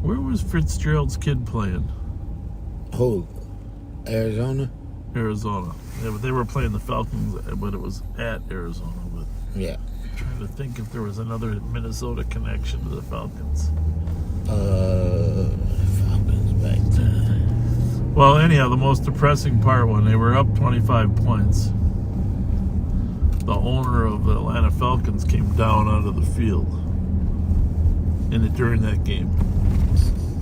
where was Fitzgerald's kid playing?
Oh, Arizona.
Arizona. Yeah, but they were playing the Falcons, but it was at Arizona. But
yeah,
I'm trying to think if there was another Minnesota connection to the Falcons.
Falcons back then.
Well, anyhow, the most depressing part, when they were up 25 points, the owner of the Atlanta Falcons came down onto the field during that game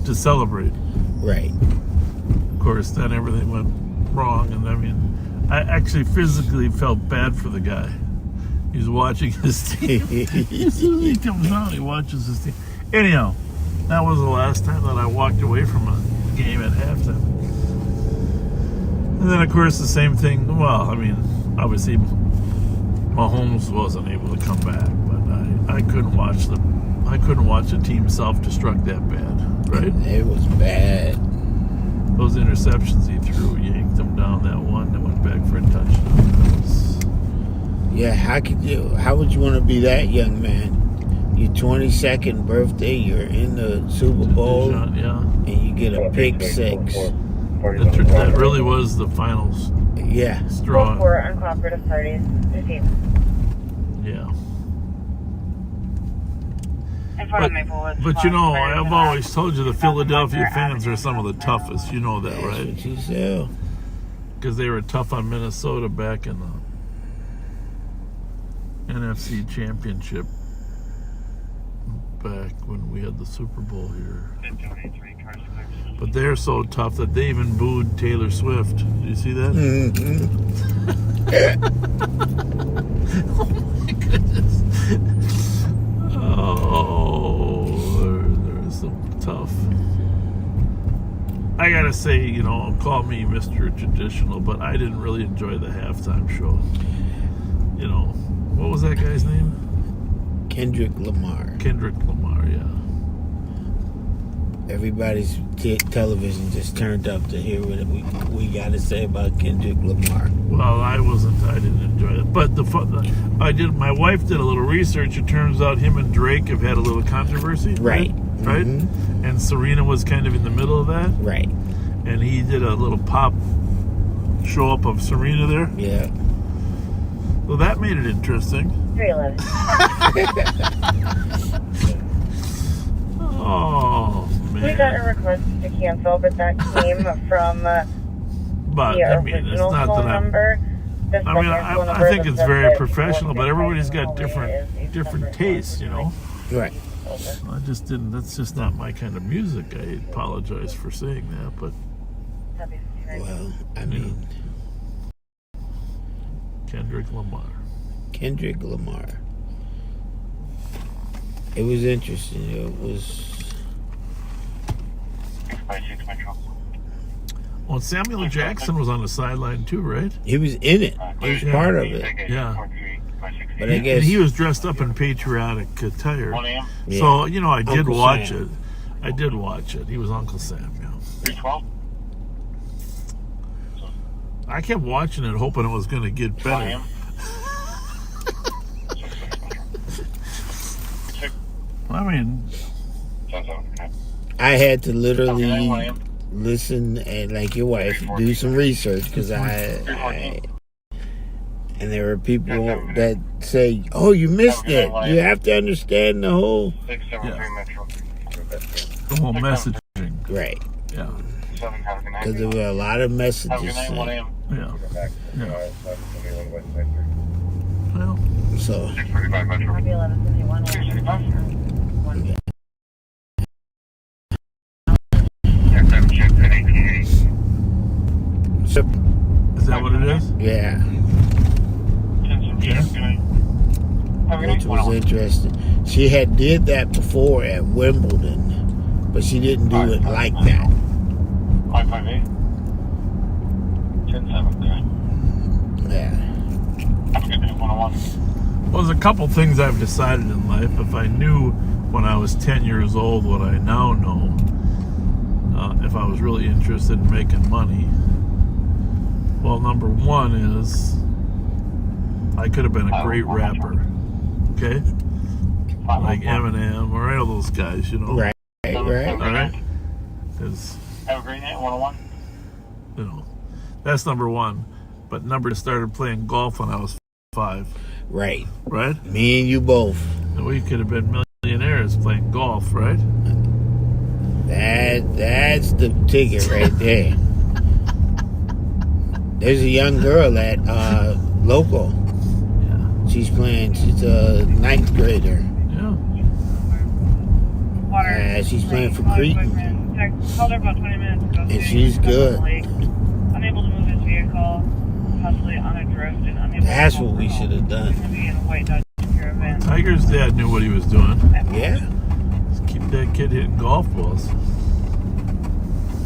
to celebrate.
Right.
Of course, then everything went wrong, and I mean, I actually physically felt bad for the guy. He's watching his team. As soon as he comes out, he watches his team. Anyhow, that was the last time that I walked away from a game at halftime. And then, of course, the same thing. Well, I mean, obviously, Mahomes wasn't able to come back, but I couldn't watch them. I couldn't watch a team self-destruct that bad, right?
It was bad.
Those interceptions he threw, yanked them down that one that went back for a touchdown.
Yeah, how would you want to be that young man? Your 22nd birthday, you're in the Super Bowl, and you get a pick six.
That really was the final straw.
For uncooperative parties, 15.
Yeah.
But
you know, I've always told you the Philadelphia fans are some of the toughest. You know that, right?
That's what you say.
Because they were tough on Minnesota back in the NFC Championship, back when we had the Super Bowl here. But they're so tough that they even booed Taylor Swift. Did you see that? Oh my goodness. Oh, there's some tough. I gotta say, you know, call me Mr. Traditional, but I didn't really enjoy the halftime show. You know, what was that guy's name?
Kendrick Lamar.
Kendrick Lamar, yeah.
Everybody's television just turned up to hear what we got to say about Kendrick Lamar.
Well, I didn't enjoy it. But my wife did a little research. It turns out him and Drake have had a little controversy.
Right.
Right?
Mm-hmm.
And Serena was kind of in the middle of that.
Right.
And he did a little pop show up of Serena there.
Yeah.
Well, that made it interesting.
311.
Oh, man.
We got a request to cancel, but that came from the original phone number.
I think it's very professional, but everybody's got different tastes, you know.
Right.
That's just not my kind of music. I apologize for saying that, but.
Well, I mean.
Kendrick Lamar.
It was interesting. It was.
Well, Samuel Jackson was on the sideline too, right?
He was in it. He was part of it.
Yeah.
But I guess
he was dressed up in patriotic attire.
Yeah.
So, you know, I did
Uncle
watch
Sam.
it. I did watch it. He was Uncle Sam, yeah.
312?
I kept watching it, hoping it was going to get better. I mean,
I had to literally listen and, like your wife, do some research because and there were people that say, "Oh, you missed it. You have to understand the whole
messaging."
Right.
Yeah.
Because there were a lot of messages.
Yeah.
Well, so.
Is that what it is?
Yeah. Which was interesting. She had did that before at Wimbledon, but she didn't do it like that.
558. 10-7,
yeah.
Well, there's a couple things I've decided in life. If I knew when I was 10 years old what I now know, if I was really interested in making money, well, number one is I could have been a great rapper. Okay? Like Eminem or any of those guys, you know?
Right.
All right?
Have a great night, 101.
You know, that's number one. But number two, started playing golf when I was 5.
Right.
Right?
Me and you both.
And we could have been millionaires playing golf, right?
That's the ticket right there. There's a young girl at local.
Yeah.
She's playing. She's a 9th grader.
Yeah.
She's playing for Cretan.
Called her about 20 minutes ago.
And she's good.
Unable to move his vehicle, possibly on a drift, and unable
That's what we should have done.
to be in a white Dodge Caravan.
Tiger's dad knew what he was doing.
Yeah.
Just keep that kid hitting golf balls.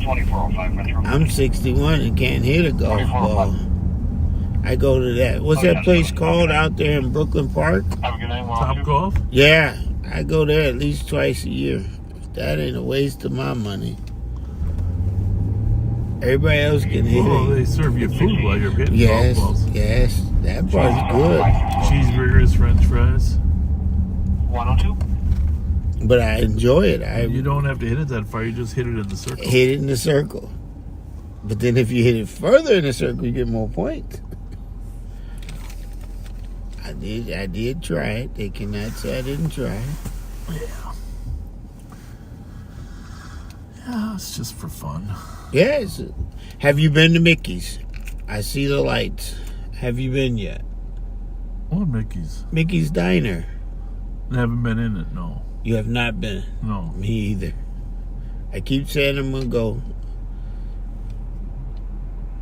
2405 Metro.
I'm 61 and can't hit a golf ball. I go to that. What's that place called out there in Brooklyn Park?
Top Golf?
Yeah, I go there at least twice a year. That ain't a waste of my money. Everybody else can hit
Well,
it.
they serve you food while you're hitting
Yes,
golf balls.
yes, that part's good.
Cheeseburgers, French fries.
102.
But I enjoy it.
You don't have to hit it that far. You just hit it in the circle.
Hit it in the circle. But then if you hit it further in the circle, you get more points. I did try it. They cannot say I didn't try it.
Yeah. Yeah, it's just for fun.
Yes. Have you been to Mickey's? I see the lights. Have you been yet?
What Mickey's?
Mickey's Diner.
I haven't been in it, no.
You have not been?
No.
Me either. I keep saying I'm going to go.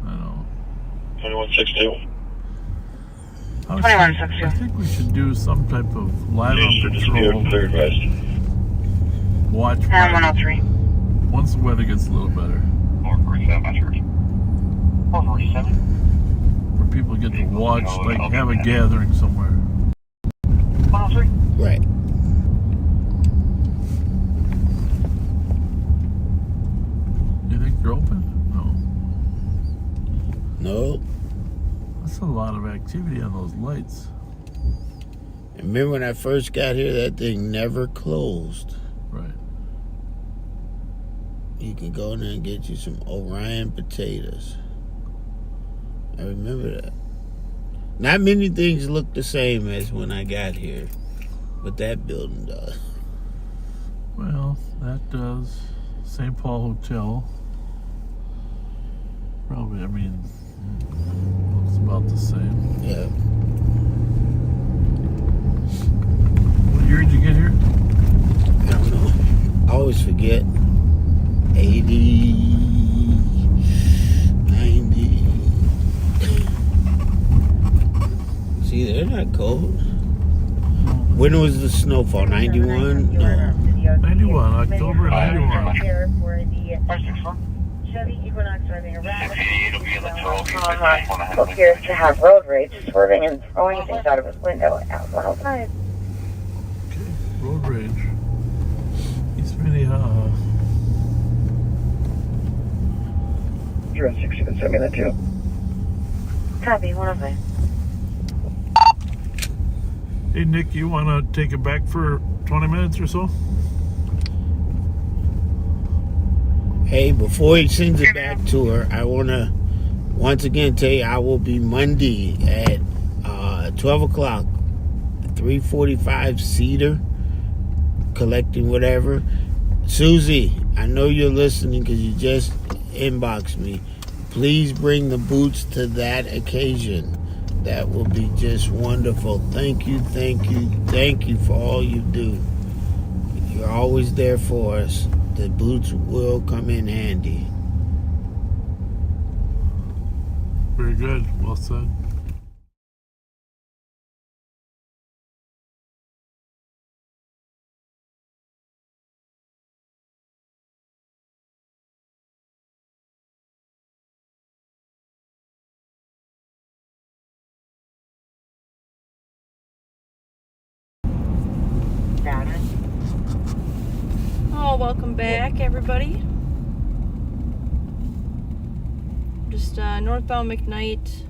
I know.
2162.
I think we should do some type of live on patrol. Watch.
103.
Once the weather gets a little better.
447.
Where people get to watch, like have a gathering somewhere.
103.
Right.
You think you're open? No.
No.
That's a lot of activity on those lights.
Remember when I first got here, that thing never closed.
Right.
You can go in there and get you some Orion potatoes. I remember that. Not many things look the same as when I got here, but that building does.
Well, that does. St. Paul Hotel. Probably, I mean, looks about the same.
Yeah.
What year did you get here?
I don't know. I always forget. 80, 90. See, they're not cold. When was the snowfall? 91? No.
91, October 91.
Chevy Equinox driving around.
Appears to have road rage, swerving and throwing things out of his window outside.
Okay, road rage. East Minnehaha.
06772.
Copy, 105.
Hey, Nick, you want to take it back for 20 minutes or so?
Hey, before he sends it back to her, I want to once again tell you I will be Monday at 12 o'clock, 345 Cedar, collecting whatever. Susie, I know you're listening because you just inboxed me. Please bring the boots to that occasion. That will be just wonderful. Thank you, thank you, thank you for all you do. You're always there for us. The boots will come in handy.
Very good. Well said.
Oh, welcome back, everybody. Just northbound McKnight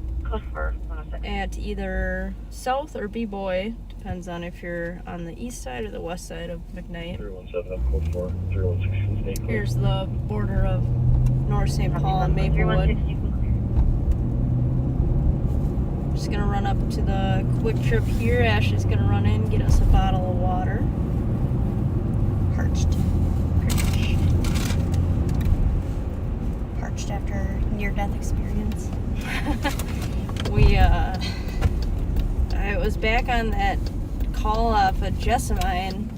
at either South or B-Boy. Depends on if you're on the east side or the west side of McKnight.
317, code 4, 016.
Here's the border of North St. Paul and Maplewood. Just gonna run up to the Quick Trip here. Ashley's gonna run in, get us a bottle of water. Parched after near-death experience. I was back on that call off of Jessamine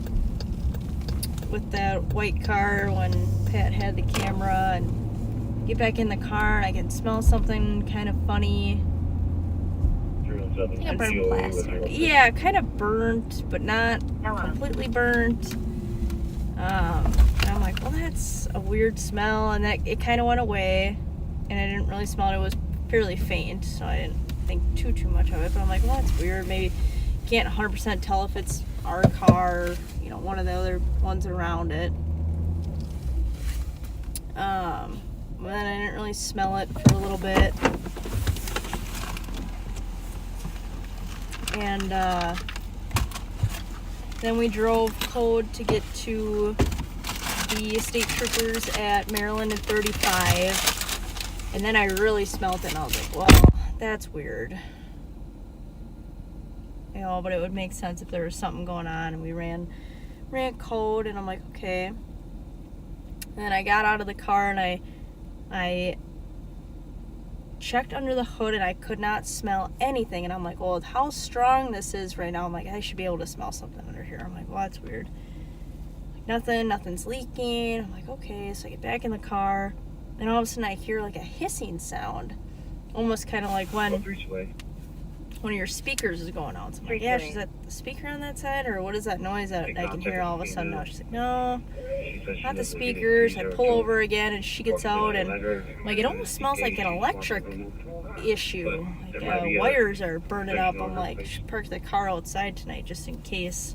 with that white car when Pat had the camera, and get back in the car and I can smell something kind of funny. Yeah, kind of burnt, but not completely burnt. And I'm like, well, that's a weird smell, and that it kind of went away, and I didn't really smell it. It was fairly faint, so I didn't think too much of it, but I'm like, well, that's weird. Maybe can't 100% tell if it's our car, you know, one of the other ones around it. But then I didn't really smell it for a little bit. And then we drove code to get to the state troopers at Maryland and 35. And then I really smelled it and I was like, well, that's weird. You know, but it would make sense if there was something going on. And we ran code, and I'm like, okay. And then I got out of the car and I checked under the hood and I could not smell anything. And I'm like, well, how strong this is right now, I'm like, I should be able to smell something under here. I'm like, well, that's weird. Like, nothing's leaking. I'm like, okay. So I get back in the car, and all of a sudden I hear like a hissing sound, almost kind of like when one of your speakers is going out. So I'm like, yeah, is that the speaker on that side, or what is that noise that I can hear all of a sudden now? She's like, no, not the speakers. I pull over again, and she gets out, and like, it almost smells like an electric issue. Like wires are burning up. I'm like, she parked the car outside tonight just in case,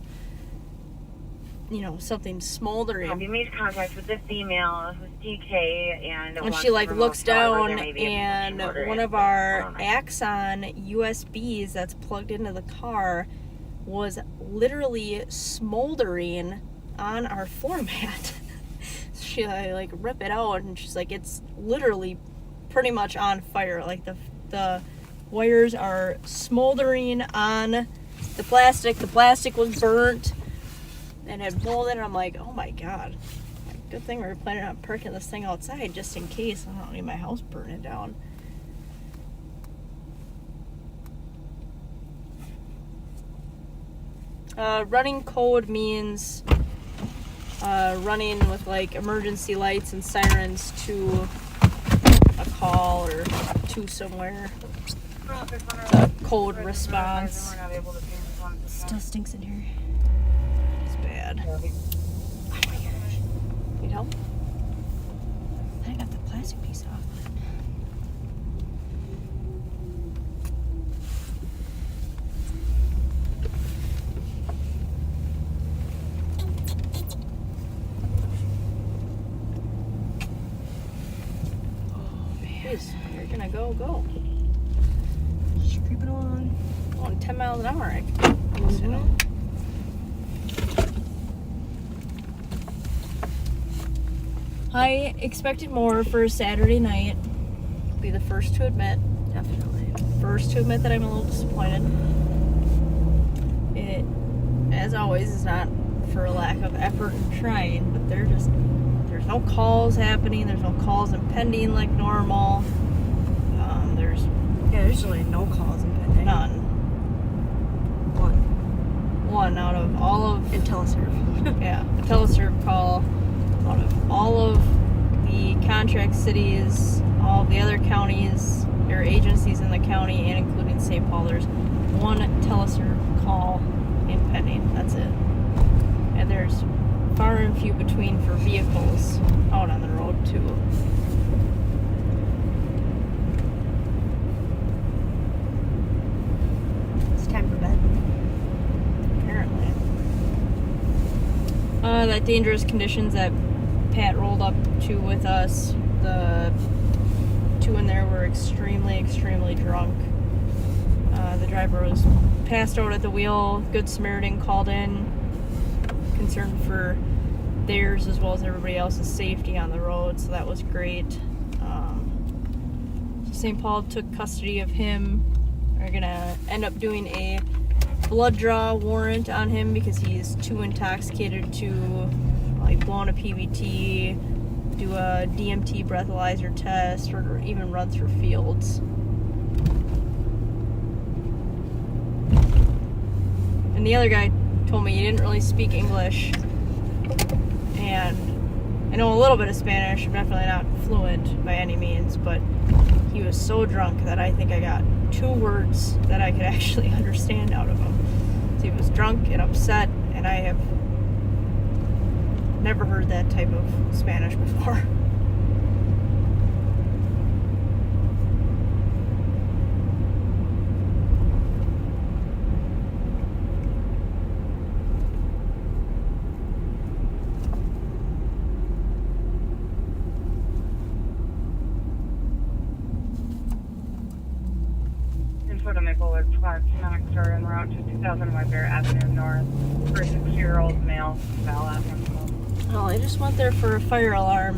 you know, something smoldering.
You made contact with the female who's DK, and
she like looks down, and one of our Axon USBs that's plugged into the car was literally smoldering on our floor mat. She like rip it out, and she's like, it's literally pretty much on fire. Like the wires are smoldering on the plastic. The plastic was burnt and had molded, and I'm like, oh my god. Like, good thing we were planning on parking this thing outside just in case I don't need my house burning down. Running code means running with like emergency lights and sirens to a call or to somewhere. It's a code response. Still stinks in here. Bad. Oh my gosh. Need help? I got the plastic piece off. Oh man. You're gonna go. Just creeping along. Going 10 miles an hour, I guess, you know. I expected more for a Saturday night. I'll be the first to admit. Definitely. First to admit that I'm a little disappointed. It, as always, is not for a lack of effort and trying, but there's no calls happening. There's no calls impending like normal. There's really no calls impending. None. One out of all of...
And teleserve.
Yeah, a teleserve call. Out of all of the contract cities, all of the other counties, or agencies in the county, and including St. Paul, there's one teleserve call impending. That's it. And there's far and few between for vehicles out on the road, too.
It's time for bed.
Apparently. That dangerous conditions that Pat rolled up to with us, the two in there were extremely drunk. The driver was passed out at the wheel. Good Samaritan called in, concerned for theirs as well as everybody else's safety on the road, so that was great. St. Paul took custody of him. We're gonna end up doing a blood draw warrant on him because he's too intoxicated to like blow on a PBT, do a DMT breathalyzer test, or even run through fields. And the other guy told me he didn't really speak English, and I know a little bit of Spanish. I'm definitely not fluent by any means, but he was so drunk that I think I got 2 words that I could actually understand out of him. So he was drunk and upset, and I have never heard that type of Spanish before.
to Maplewood Squad Snacks are en route to 2000 Whitebear Avenue North for a 6-year-old male Val Evans.
Oh, I just went there for a fire alarm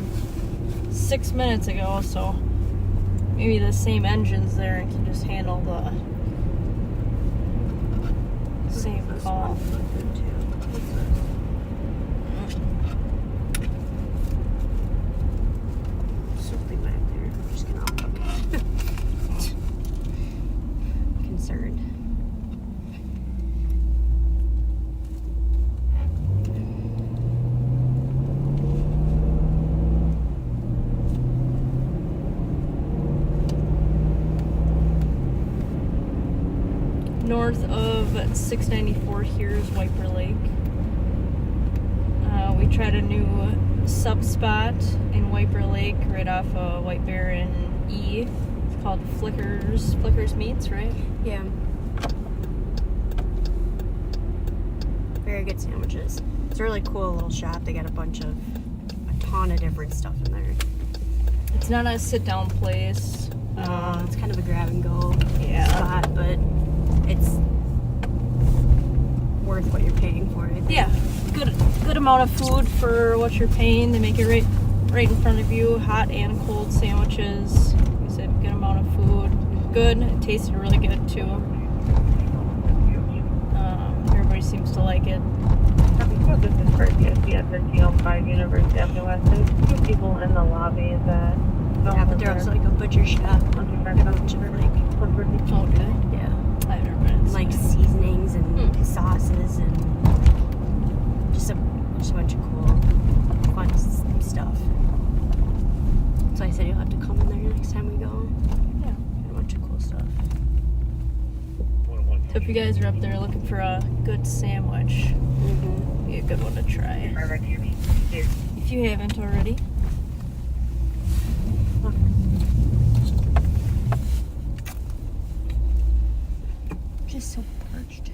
6 minutes ago, so maybe the same engine's there and can just handle the same call.
Something back there. I'm just gonna concerned.
North of 694 here is Wiper Lake. We tried a new sub spot in Wiper Lake right off of White Bear and E. It's called Flicker's Meats, right?
Yeah. Very good sandwiches. It's a really cool little shop. They got a ton of different stuff in there.
It's not a sit down place.
It's kind of a grab and go
spot,
but it's worth what you're paying for it.
Yeah, good amount of food for what you're paying. They make it right in front of you, hot and cold sandwiches. Like I said, good amount of food. Good. It tasted really good too. Everybody seems to like it.
This is for CSCS and TL5 University of the West. There's 2 people in the lobby that
yeah, but they're also like a butcher shop.
Oh, good.
Yeah.
I've never been.
Like seasonings and sauces and just a bunch of cool, fun stuff. So I said you'll have to come in there next time we go.
Yeah.
Get a bunch of cool stuff.
So if you guys are up there looking for a good sandwich, be a good one to try. If you haven't already. Just so parched.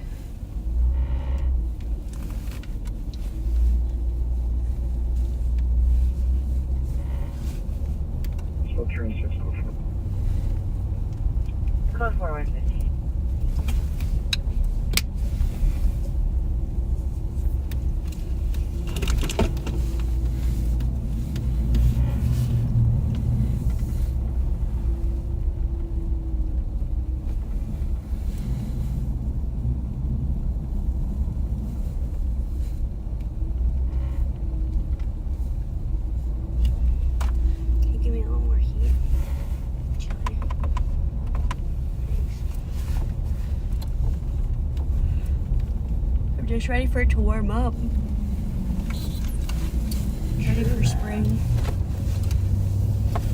So turn 6 code 4.
Code 415.
Give me a little more heat. Chili. I'm just ready for it to warm up. Ready for spring.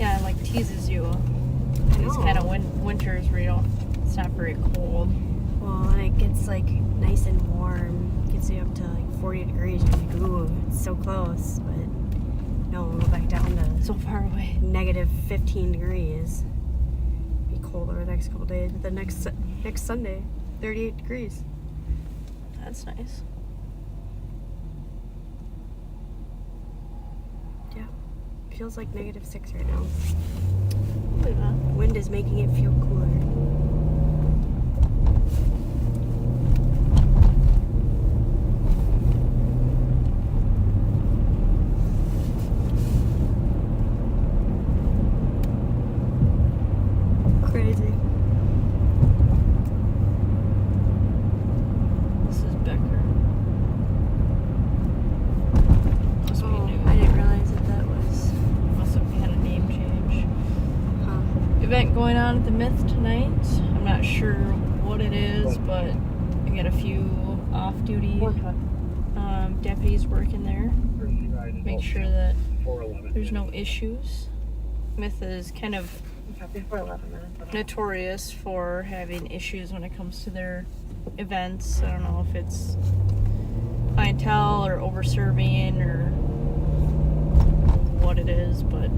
Yeah, it like teases you. These kind of winters where it's not very cold.
Well, and it gets like nice and warm. Gets you up to like 40 degrees. You're like, ooh, it's so close. But no, we'll go back down to
so far away.
Negative 15 degrees. Be cold over the next couple days. But the next Sunday, 38 degrees.
That's nice.
Yeah. Feels like -6 right now.
Yeah.
Wind is making it feel cooler. Crazy.
This is Becker. Must be new.
I didn't realize that was.
Must have had a name change.
Huh.
Event going on at the Myth tonight. I'm not sure what it is, but I got a few off-duty deputies working there. Make sure that there's no issues. Myth is kind of notorious for having issues when it comes to their events. I don't know if it's clientele or over-serving or what it is, but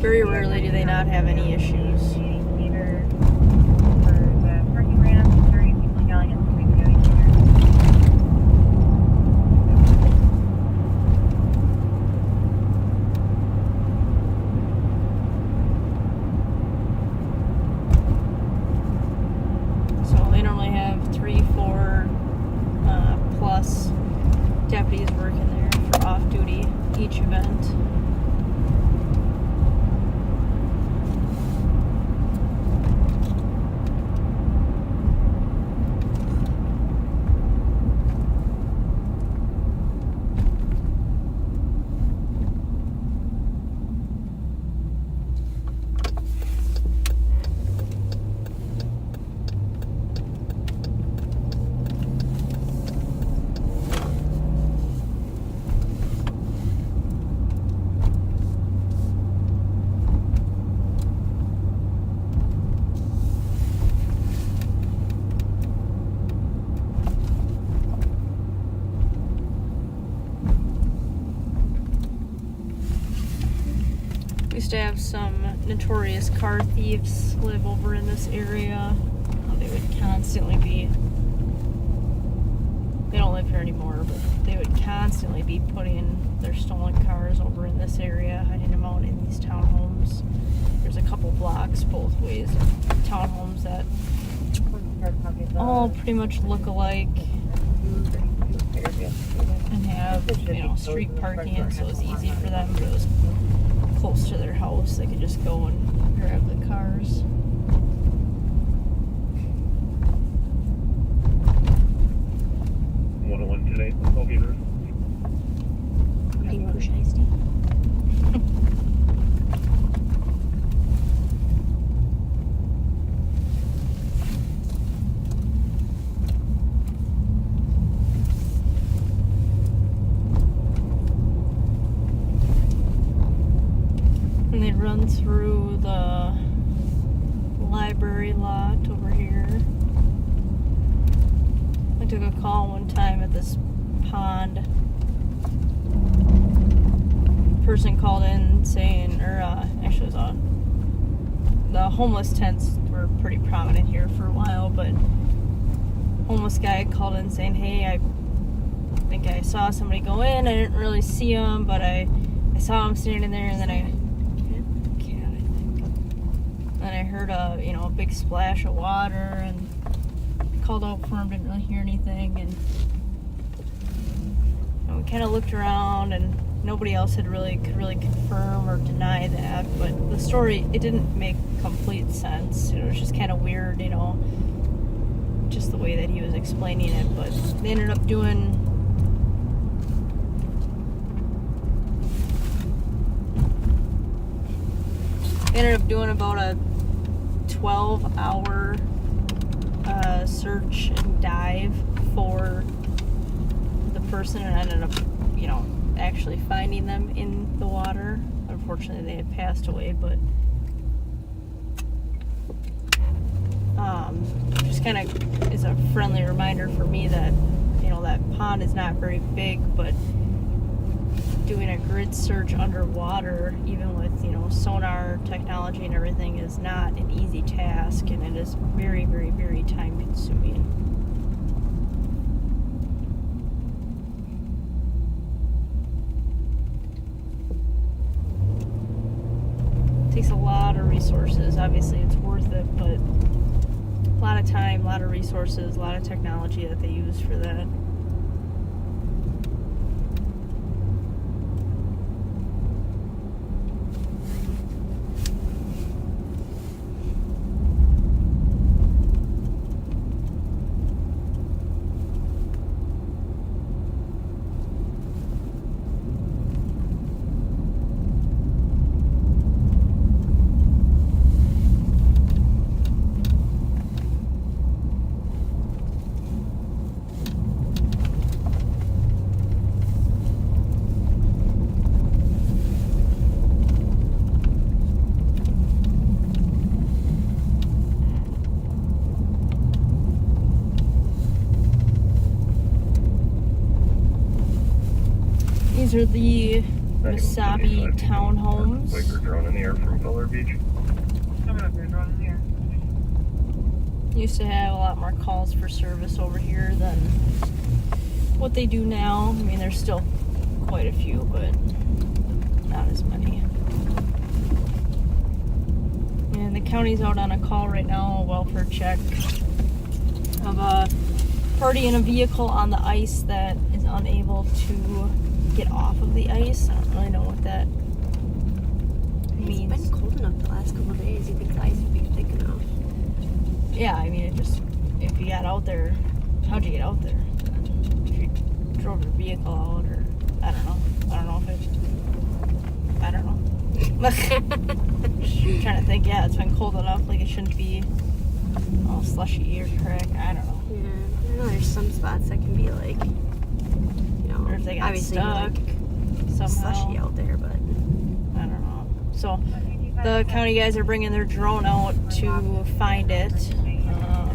very rarely do they not have any issues. each event. We used to have some notorious car thieves live over in this area. They would constantly be, they don't live here anymore, but they would constantly be putting their stolen cars over in this area, hiding them out in these townhomes. There's a couple blocks both ways of townhomes that all pretty much look alike and have, street parking, so it's easy for them, but it was close to their house. They could just go and grab the cars.
Today, I'll be there.
And they'd run through the library lot over here. I took a call one time at this pond. Person called in saying, actually it was the homeless tents were pretty prominent here for a while, but homeless guy called in saying, hey, I think I saw somebody go in. I didn't really see him, but I saw him standing there, and then I heard a big splash of water, and called out for him, didn't really hear anything, and we kind of looked around, and nobody else could really confirm or deny that, but the story, it didn't make complete sense. It was just kind of weird, just the way that he was explaining it. But they ended up doing about a 12-hour search and dive for the person, and ended up, actually finding them in the water. Unfortunately, they had passed away, but just kind of is a friendly reminder for me that, that pond is not very big, but doing a grid search underwater, even with, sonar technology and everything, is not an easy task, and it is very, very, very time consuming. It takes a lot of resources. Obviously it's worth it, but a lot of time, a lot of resources, a lot of technology that they use for that. These are the Wasabi townhomes.
Like we're drone in the air from Fuller Beach.
Coming up here, drone in the air.
Used to have a lot more calls for service over here than what they do now. I mean, there's still quite a few, but not as many. And the county's out on a call right now, a welfare check of a party in a vehicle on the ice that is unable to get off of the ice. I don't really know what that means.
It's been cold enough the last couple of days. You think the ice would be thick enough?
Yeah, I mean, if you got out there, how'd you get out there? If you drove your vehicle out, or I don't know I'm trying to think. Yeah, it's been cold enough. Like, it shouldn't be all slushy or crack. I don't know.
Yeah, I know there's some spots that can be like, you know,
Or if they got
obviously
stuck
like
somehow.
slushy out there, but
I don't know. So the county guys are bringing their drone out to find it,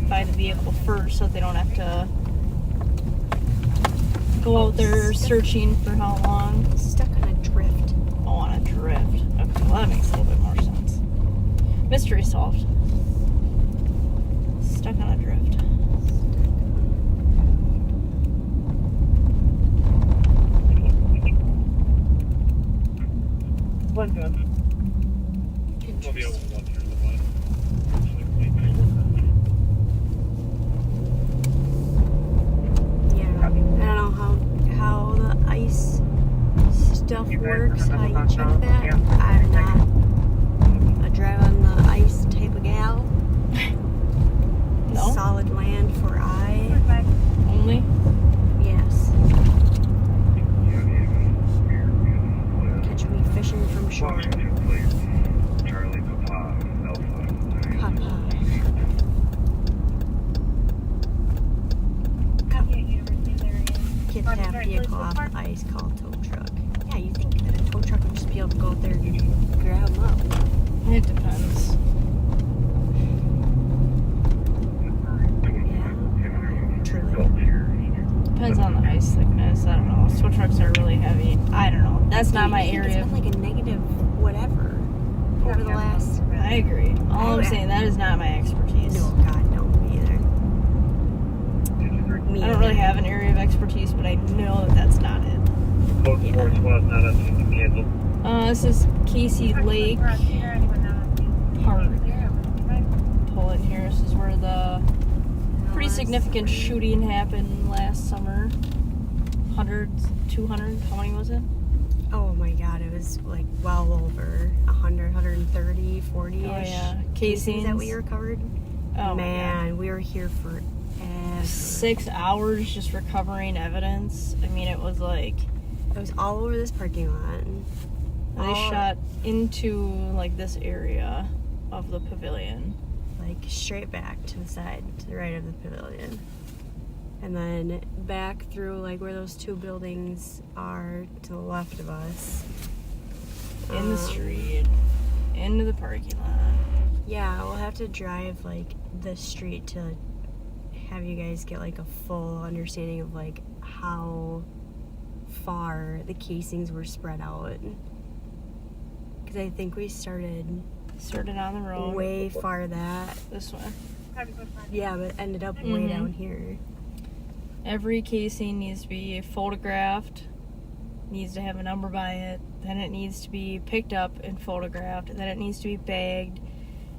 find the vehicle first, so that they don't have to go out there searching for how long.
Stuck on a drift.
Oh, on a drift. Okay, well, that makes a little bit more sense. Mystery solved. Stuck on a drift.
One good. We'll be able to walk through the mud.
Yeah, I don't know how the ice stuff works, how you check that. I'm not a drive on the ice type of gal.
No?
Solid land for I.
Only?
Yes. Catch me fishing from shore.
Charlie Papa Alpha.
Papa. Get that vehicle off the ice called tow truck. Yeah, you think that a tow truck would just be able to go out there and grab them up?
It depends.
Yeah, truly.
Depends on the ice thickness. I don't know. Tow trucks are really heavy. I don't know. That's not my area.
It's been like a negative whatever over the last.
I agree. All I'm saying, that is not my expertise.
No, God, no, me either.
I don't really have an area of expertise, but I know that that's not it.
Code sports was not up to cancel.
This is Casey Lake Park. Pull in here. This is where the pretty significant shooting happened last summer. 100, 200, how many was it?
Oh my God, it was like well over 100, 130, 40-ish.
Oh yeah,
casings that we recovered.
Oh
man, we were here for
6 hours just recovering evidence. I mean, it was like...
It was all over this parking lot.
They shot into, like, this area of the pavilion.
Like, straight back to the side, to the right of the pavilion. And then back through, like, where those two buildings are to the left of us.
In the street. Into the parking lot.
Yeah, we'll have to drive, like, the street to have you guys get, like, a full understanding of, like, how far the casings were spread out. Because I think we started
on the road.
Way far
this way.
Yeah, but ended up way down here.
Every casing needs to be photographed, needs to have a number by it, then it needs to be picked up and photographed, and then it needs to be bagged,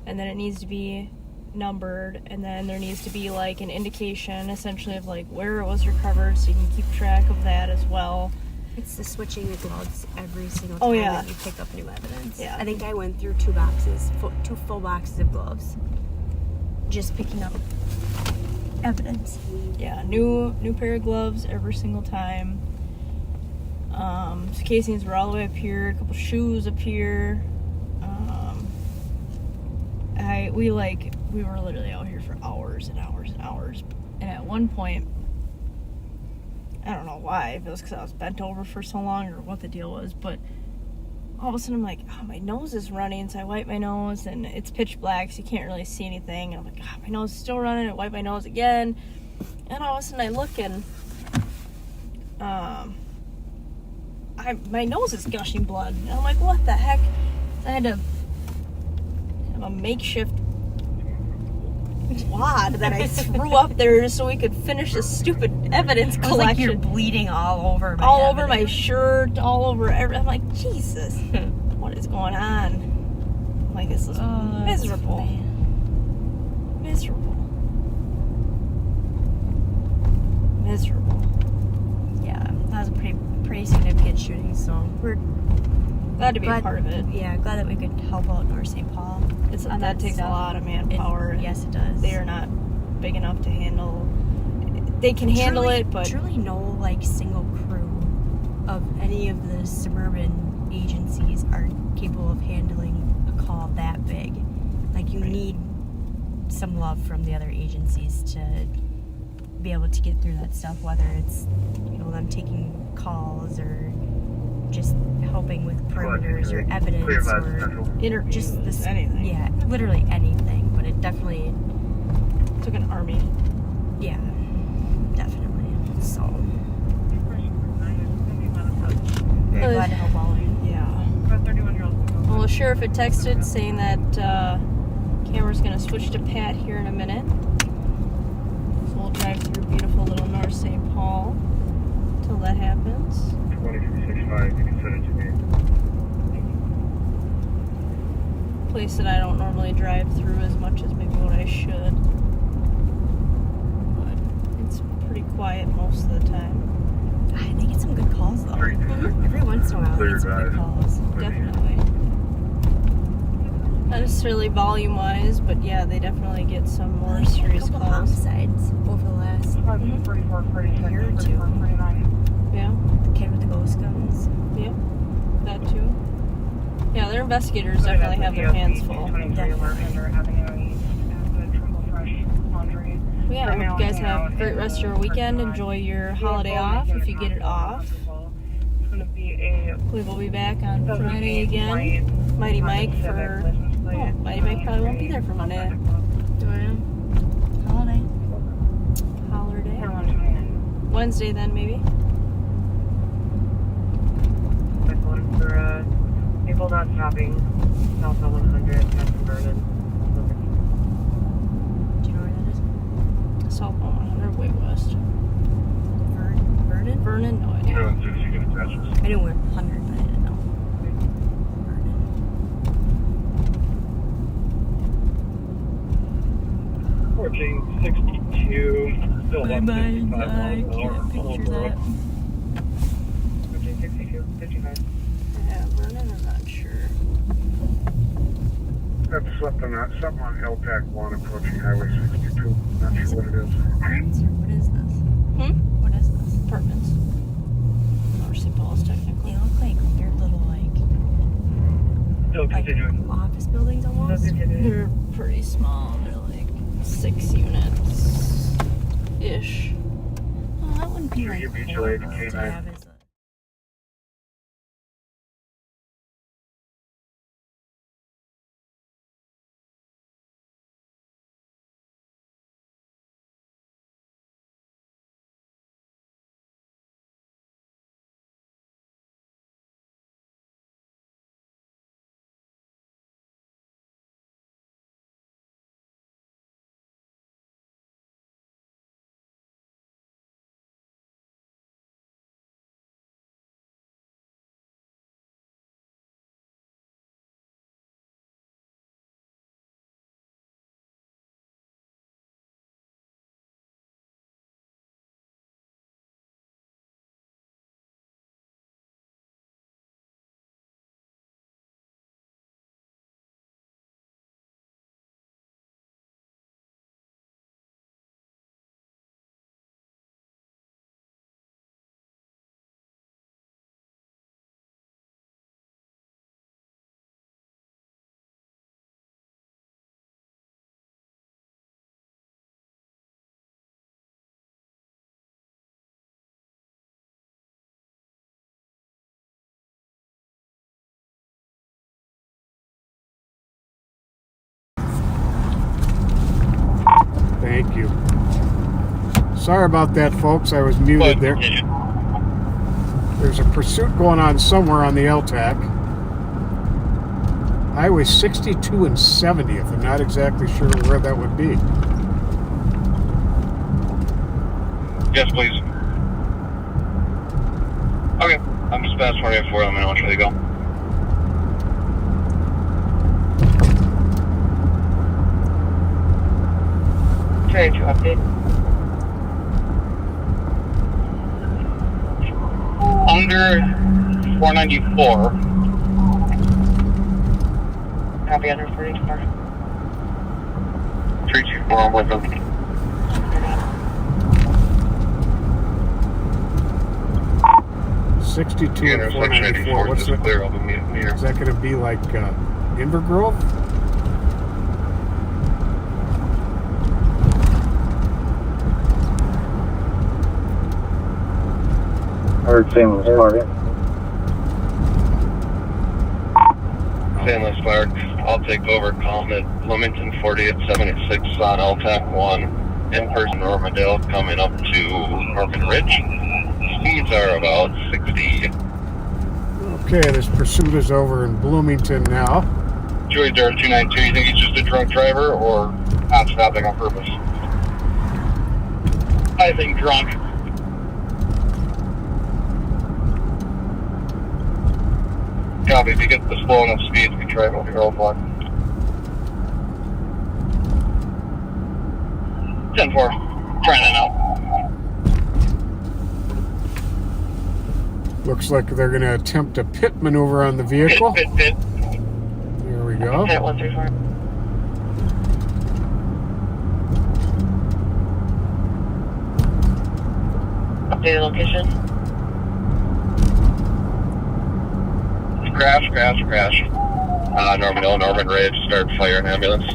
and then it needs to be numbered, and then there needs to be like an indication essentially of like where it was recovered, so you can keep track of that as well.
It's the switching the gloves every single time that you pick up new evidence.
Yeah.
I think I went through two full boxes of gloves just picking up evidence.
Yeah, new pair of gloves every single time. So casings were all the way up here, a couple shoes up here. We were literally out here for hours and hours and hours. And at one point, I don't know why, if it was because I was bent over for so long or what the deal was, but all of a sudden I'm like, oh, my nose is running, so I wipe my nose, and it's pitch black, so you can't really see anything. And I'm like, oh, my nose is still running. I wipe my nose again, and all of a sudden I look, and my nose is gushing blood. And I'm like, what the heck? So I had to have a makeshift wad that I threw up there so we could finish this stupid evidence collection.
Like you're bleeding all over
my shirt, all over everything. I'm like, Jesus, what is going on? I'm like, this is miserable. Miserable. Yeah, that was a pretty
pretty significant shooting, so we're
Glad to be a part of it.
Yeah, glad that we could help out North St. Paul.
That takes a lot of manpower.
Yes, it does.
They are not big enough to handle. They can handle
truly,
it, but
truly no like single crew of any of the suburban agencies are capable of handling a call that big. Like you need some love from the other agencies to be able to get through that stuff, whether it's them taking calls or just helping with perimeters or evidence or just this
anything.
Yeah, literally anything. But it definitely
took an army.
Yeah, definitely. So very glad to help all of you.
Yeah. Well, the sheriff had texted saying that camera's gonna switch to Pat here in a minute. So we'll drive through beautiful little North St. Paul till that happens.
2365, you can send it to me.
Place that I don't normally drive through as much as maybe what I should. But it's pretty quiet most of the time.
They get some good calls though. Every once in a while they get some good calls.
Definitely. Not necessarily volume wise, but yeah, they definitely get some more serious calls.
Homicides over the last year or two.
Yeah.
The kid with the ghost guns.
Yeah. That too. Yeah, their investigators definitely have their hands full. Well, yeah, I hope you guys have a great rest of your weekend. Enjoy your holiday off if you get it off. We will be back on Friday again. Mighty Mike for... Oh, Mighty Mike probably won't be there for Monday.
Holiday.
Wednesday then, maybe.
For people not stopping south of 100 past Vernon.
Do you know where that is?
South 100, way west.
Vernon?
Vernon? No idea.
I knew where 100, but I didn't know.
Approaching 62, still about 55 miles an hour.
Picture that.
Approaching 62, 55.
Yeah, Vernon, I'm not sure.
That's something on LTAC 1 approaching Highway 62. Not sure what it is.
What is this? What is this?
Apartments. North St. Paul's technically.
They look like weird little
Still continuing.
office buildings almost.
They're pretty small. They're like 6 units ish.
Oh, that wouldn't be like
mutual aid
horrible to
K9.
have as a...
Thank you. Sorry about that, folks. I was muted there. There's a pursuit going on somewhere on the LTAC. Highway 62 and 70th. I'm not exactly sure where that would be.
Yes, please. Okay, I'm just past 44. Let me know which way to go.
Trying to update.
Under 494.
Copy, under 44.
324, I'm with them.
'62 and 494. What's
just clear of a meter.
Is that going to be like Invergrove?
Heard St. Louis Park.
St. Louis Park, I'll take over. Calling at Bloomington 4876 on LTAC 1. In-person Normandale coming up to Norman Ridge. Speeds are about 60.
Okay, this pursuit is over in Bloomington now.
Joey Dart 292, you think he's just a drunk driver or not stopping on purpose? I think drunk. Copy, if you get the slow enough speeds, we try over your roadblock. 10-4, trying that out.
Looks like they're going to attempt a pit maneuver on the vehicle.
Pit.
There we go.
Pit 134. Updated location.
Crash. Norman Ridge, start fire and ambulance.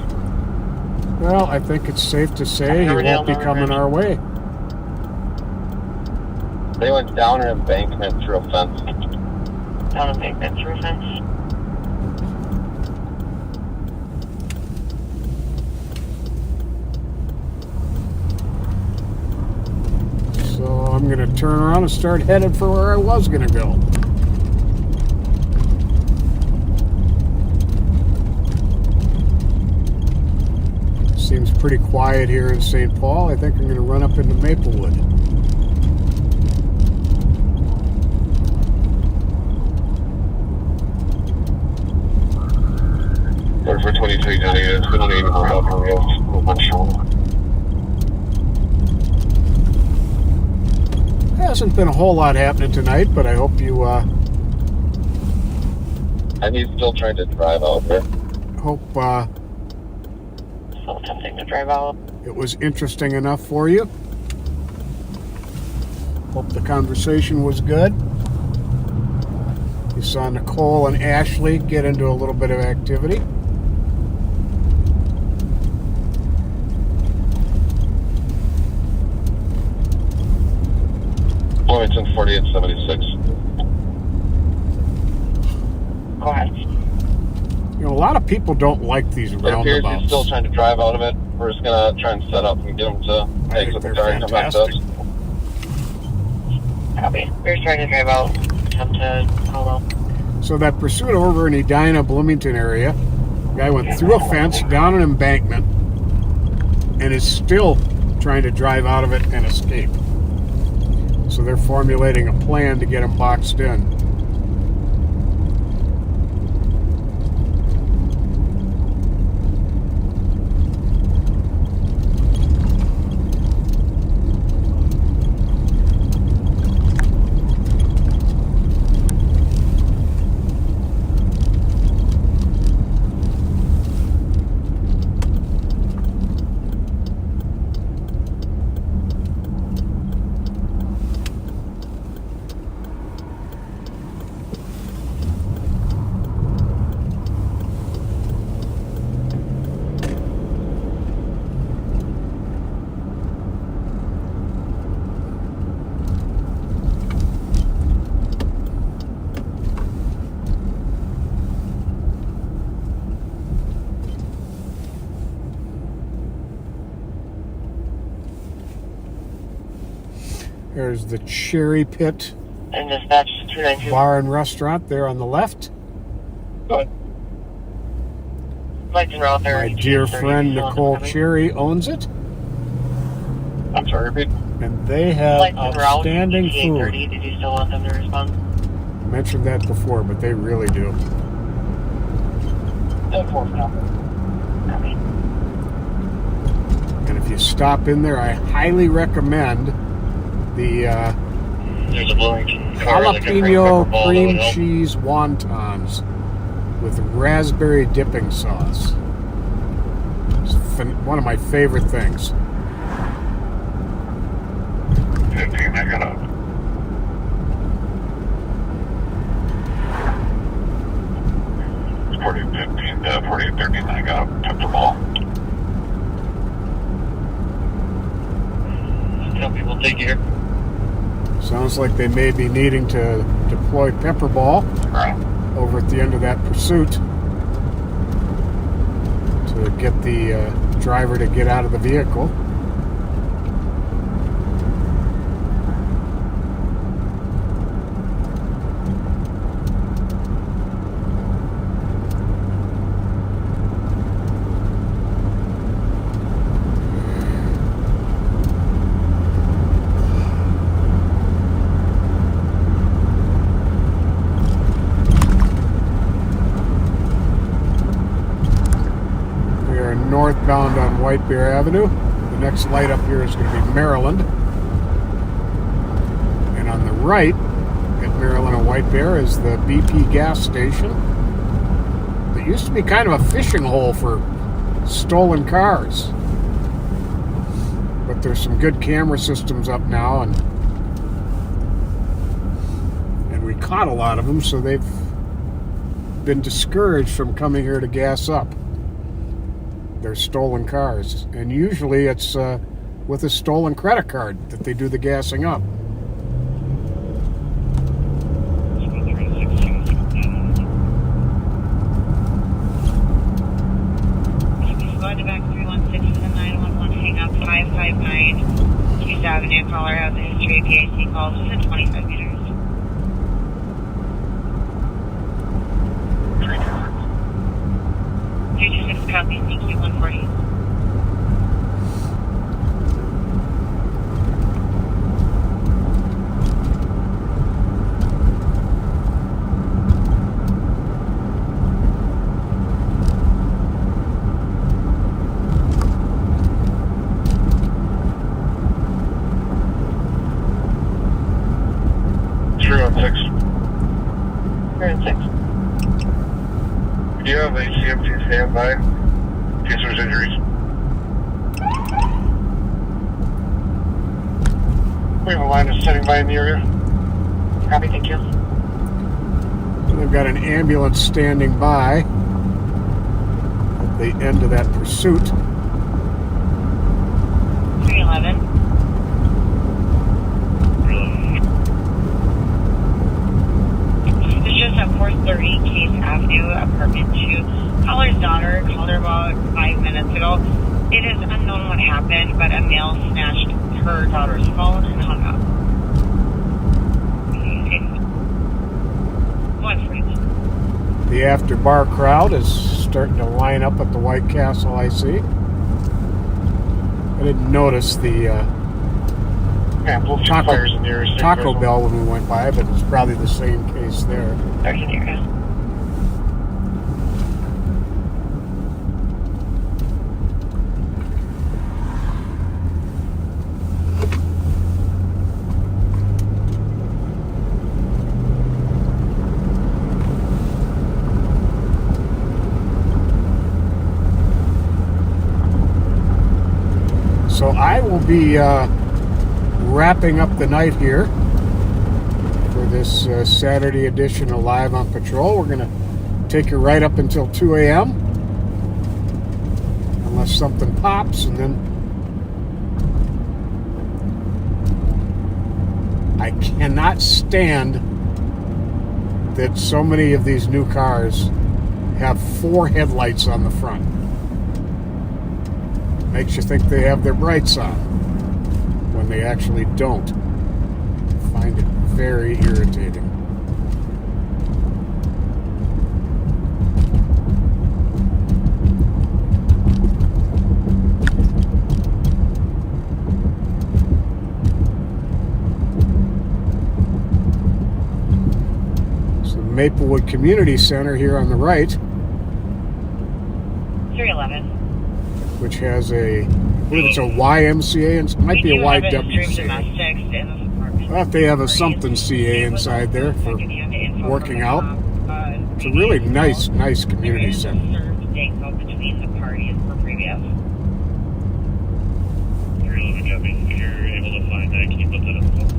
Well, I think it's safe to say he won't be coming our way.
They went down an embankment through a fence.
Down embankment through a fence.
So I'm going to turn around and start headed for where I was going to go. Seems pretty quiet here in St. Paul. I think I'm going to run up into Maplewood.
For 23 units, we don't even know how we have movement shown.
Hasn't been a whole lot happening tonight, but I hope you,
And he's still trying to drive out there.
Hope,
So tempting to drive out.
it was interesting enough for you. Hope the conversation was good. You saw Nicole and Ashley get into a little bit of activity.
Bloomington 4876.
Go ahead.
You know, a lot of people don't like these
It appears
roundabouts.
he's still trying to drive out of it. We're just gonna try and set up and get him to exit the car and come back to us.
Copy. We're trying to drive out. Attempt to follow.
So that pursuit over in Edina, Bloomington area, guy went through a fence, down an embankment, and is still trying to drive out of it and escape. So they're formulating a plan to get him boxed in. There's the Cherry Pit
And dispatch 292.
Bar and Restaurant there on the left.
Good. Like to route there.
My dear friend Nicole Cherry owns it.
I'm sorry, repeat.
And they have outstanding food.
Did you still want them to respond?
I mentioned that before, but they really do.
10-4 for now. Copy.
And if you stop in there, I highly recommend the
There's a Bloomington car that can bring
jalapeno
pepperball
cream
that would help.
cheese wontons with raspberry dipping sauce. It's one of my favorite things.
15, I got up. It's 4813, I got a pepperball. Tell people take care.
Sounds like they may be needing to deploy pepperball over at the end of that pursuit to get the driver to get out of the vehicle. Northbound on White Bear Avenue. The next light up here is going to be Maryland. And on the right at Maryland and White Bear is the BP gas station. It used to be kind of a fishing hole for stolen cars. But there's some good camera systems up now, and we caught a lot of them, so they've been discouraged from coming here to gas up. They're stolen cars, and usually it's with a stolen credit card that they do the gassing up.
Going to back 316 to the 911, hang up 559 East Avenue. Caller has a history of PAC calls within 25 meters. 326 copy, CQ 140.
Do you have a CMT standby in case there's injuries? We have a line that's standing by in the area.
Copy, thank you.
And they've got an ambulance standing by at the end of that pursuit.
311. It's just at 430 Case Avenue, apartment 2. Caller's daughter called her about 5 minutes ago. It is unknown what happened, but a male snatched her daughter's phone and hung up. 141.
The after bar crowd is starting to line up at the White Castle, I see. I didn't notice the Taco Bell when we went by, but it's probably the same case there.
I can hear you.
So I will be wrapping up the night here for this Saturday edition of Live on Patrol. We're going to take you right up until 2 a.m. unless something pops, and then I cannot stand that so many of these new cars have 4 headlights on the front. Makes you think they have their brights on when they actually don't. I find it very irritating. So Maplewood Community Center here on the right,
311.
which has a, I believe it's a YMCA, and it might be a YWCA.
Domestics in this apartment.
Well, they have a something CA inside there for working out. It's a really nice community center.
Between the parties for previous.
You're able to find that. Can you put that in the phone?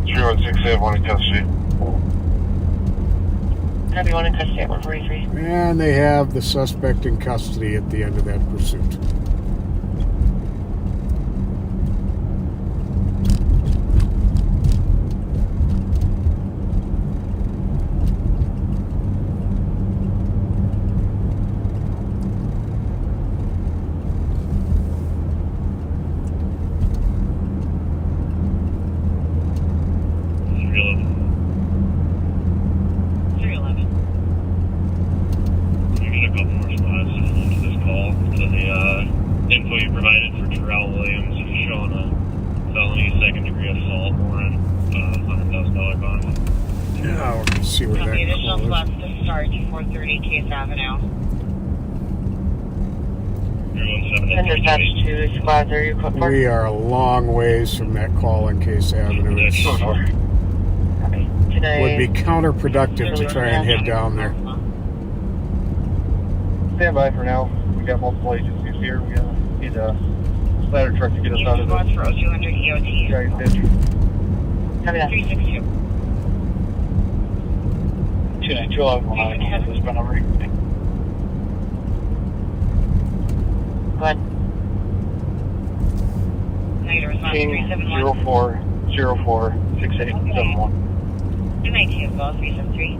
0168, in custody.
Copy, 1 in custody at 143.
And they have the suspect in custody at the end of that pursuit. See where that
additional
call
slots
is.
to start to 430 Case Avenue.
And dispatch to squad 30, code 4.
We are a long ways from that call on Case Avenue. It would be counterproductive to try and head down there.
Stand by for now. We got multiple agencies here. We need a ladder truck to get us out of this.
For 0200 EOT.
Giant ditch.
Copy that.
362.
292, I'll go ahead and this one over.
Go ahead.
Negative response
King
371.
0404 6871.
Good night to you as well, 373.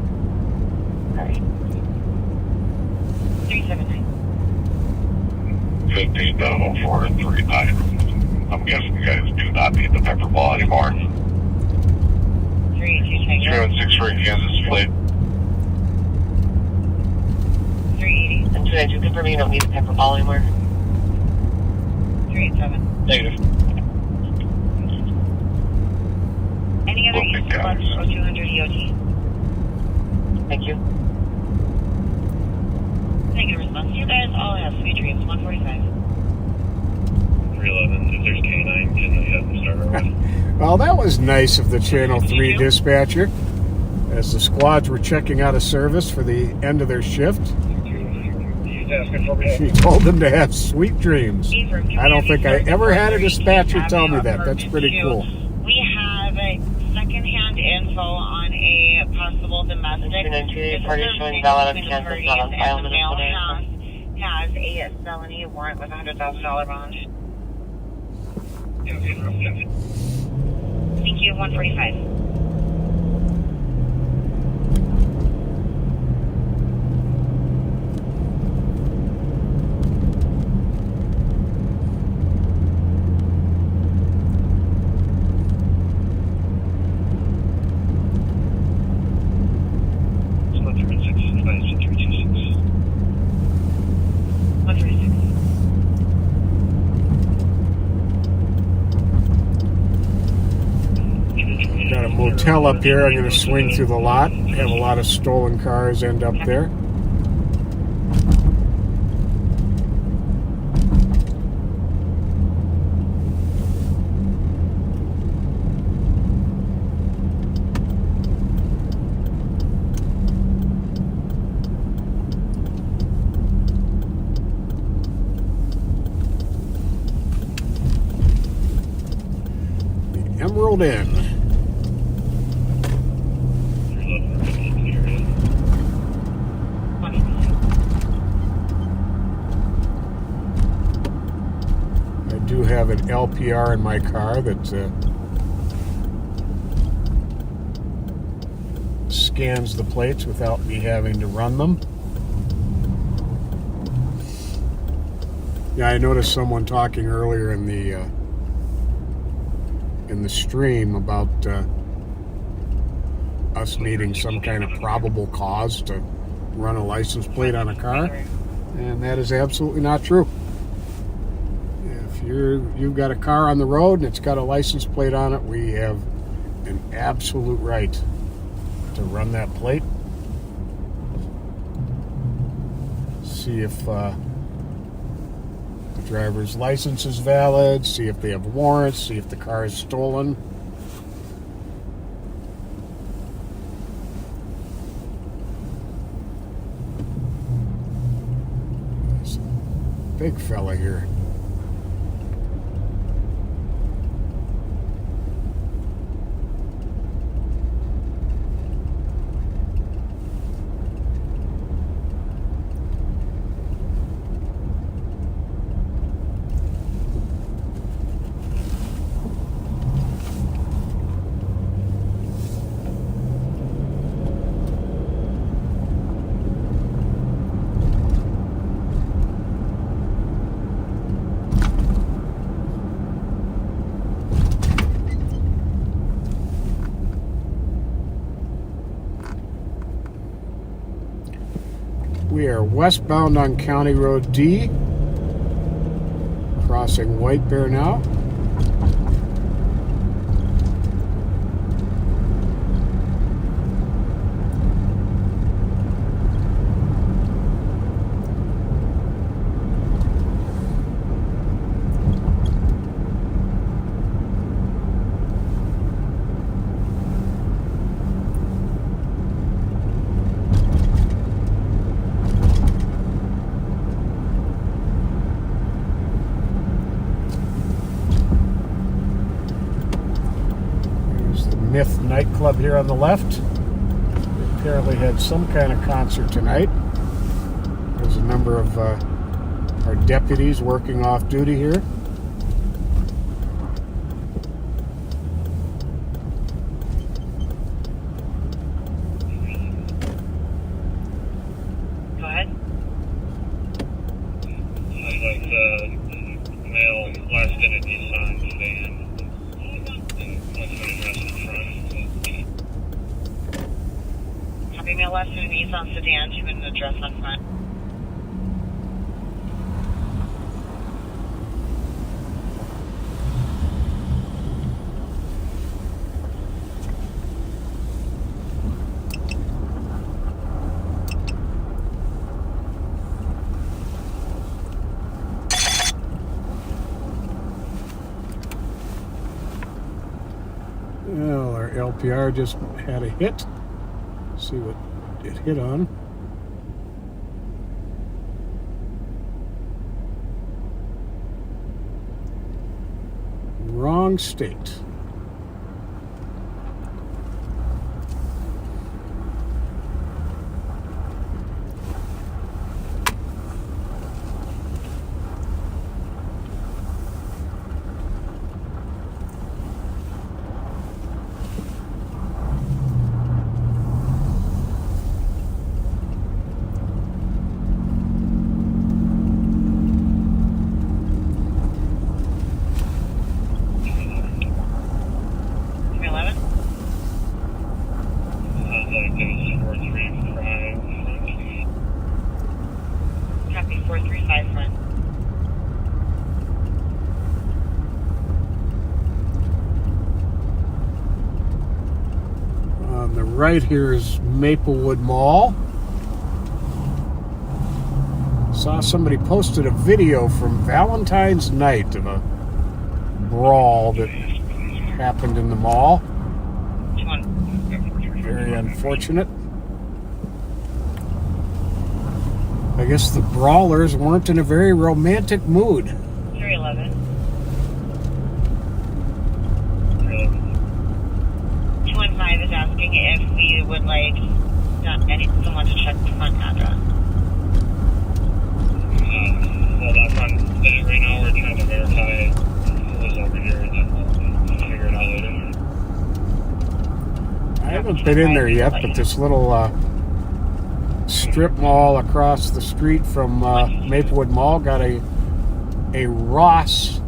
Alright.
379.
15.04 and 39. I'm guessing you guys do not need the pepper ball anymore.
382 Tango.
3163 Kansas Fleet.
380.
And 292, confirming you don't need the pepper ball anymore.
387.
Negative.
Any other use spots for 0200 EOT?
Thank you.
Negative response. You guys all have sweet dreams. 145.
311. If there's K9, can they have them start already?
Well, that was nice of the Channel 3 dispatcher. As the squads were checking out of service for the end of their shift, she told them to have sweet dreams. I don't think I ever had a dispatcher tell me that. That's pretty cool.
We have secondhand info on a possible domestic.
Party showing valid of Kansas, not on file
The male has a felony warrant with a $100,000 bond. Thank you, 145.
Got a motel up here. I'm going to swing through the lot. Have a lot of stolen cars end up there. The Emerald Inn. I do have an LPR in my car that scans the plates without me having to run them. Yeah, I noticed someone talking earlier in the stream about us needing some kind of probable cause to run a license plate on a car, and that is absolutely not true. If you've got a car on the road and it's got a license plate on it, we have an absolute right to run that plate. See if Driver's license is valid. See if they have warrants. See if the car is stolen. There's a big fella here. We are westbound on County Road D, crossing White Bear now. Myth nightclub here on the left. They apparently had some kind of concert tonight. There's a number of our deputies working off duty here.
Go ahead.
I'd like the male last in a Nissan sedan.
Female left in a Nissan sedan to an address on front.
Well, our LPR just had a hit. See what it hit on. Wrong state.
Copy 435 front.
On the right here is Maplewood Mall. Saw somebody posted a video from Valentine's night of a brawl that happened in the mall. Very unfortunate. I guess the brawlers weren't in a very romantic mood.
311. 215 is asking if we would like someone to check the front address.
Well, that's on right now. We're trying to verify who was over here, and then we'll figure it out later.
I haven't been in there yet, but this little strip mall across the street from Maplewood Mall got a Ross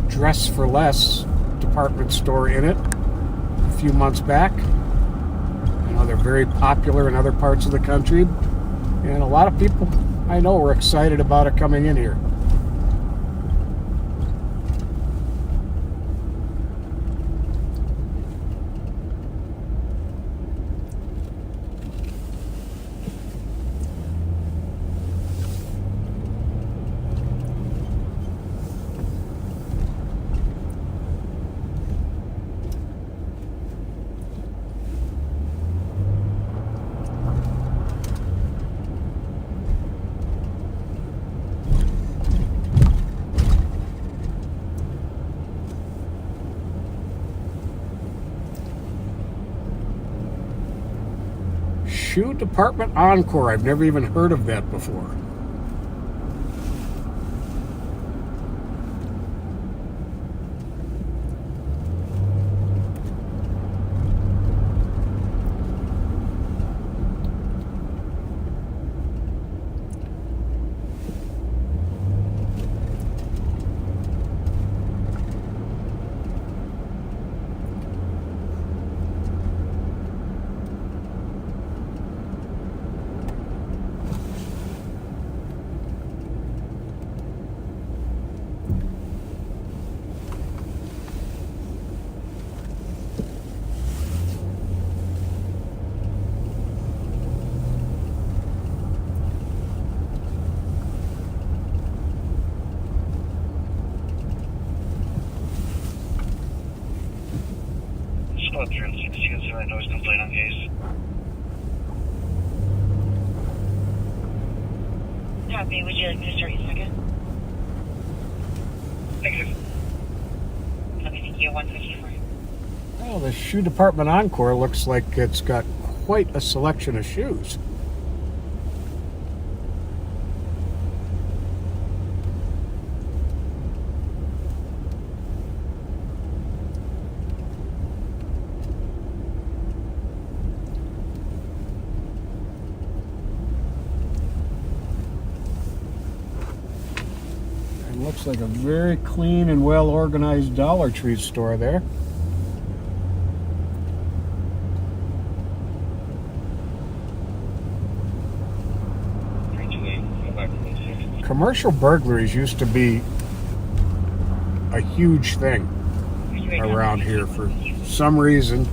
Dress for Less department store in it a few months back. You know, they're very popular in other parts of the country, and a lot of people I know were excited about it coming in here. Shoe Department Encore. I've never even heard of that before.
Squad 306, you guys have a noise complaint on case?
Copy. Would you like me to start your second?
Thank you.
Okay, thank you. 154.
Well, the Shoe Department Encore looks like it's got quite a selection of shoes. It looks like a very clean and well organized Dollar Tree store there. Commercial burglaries used to be a huge thing around here for some reason.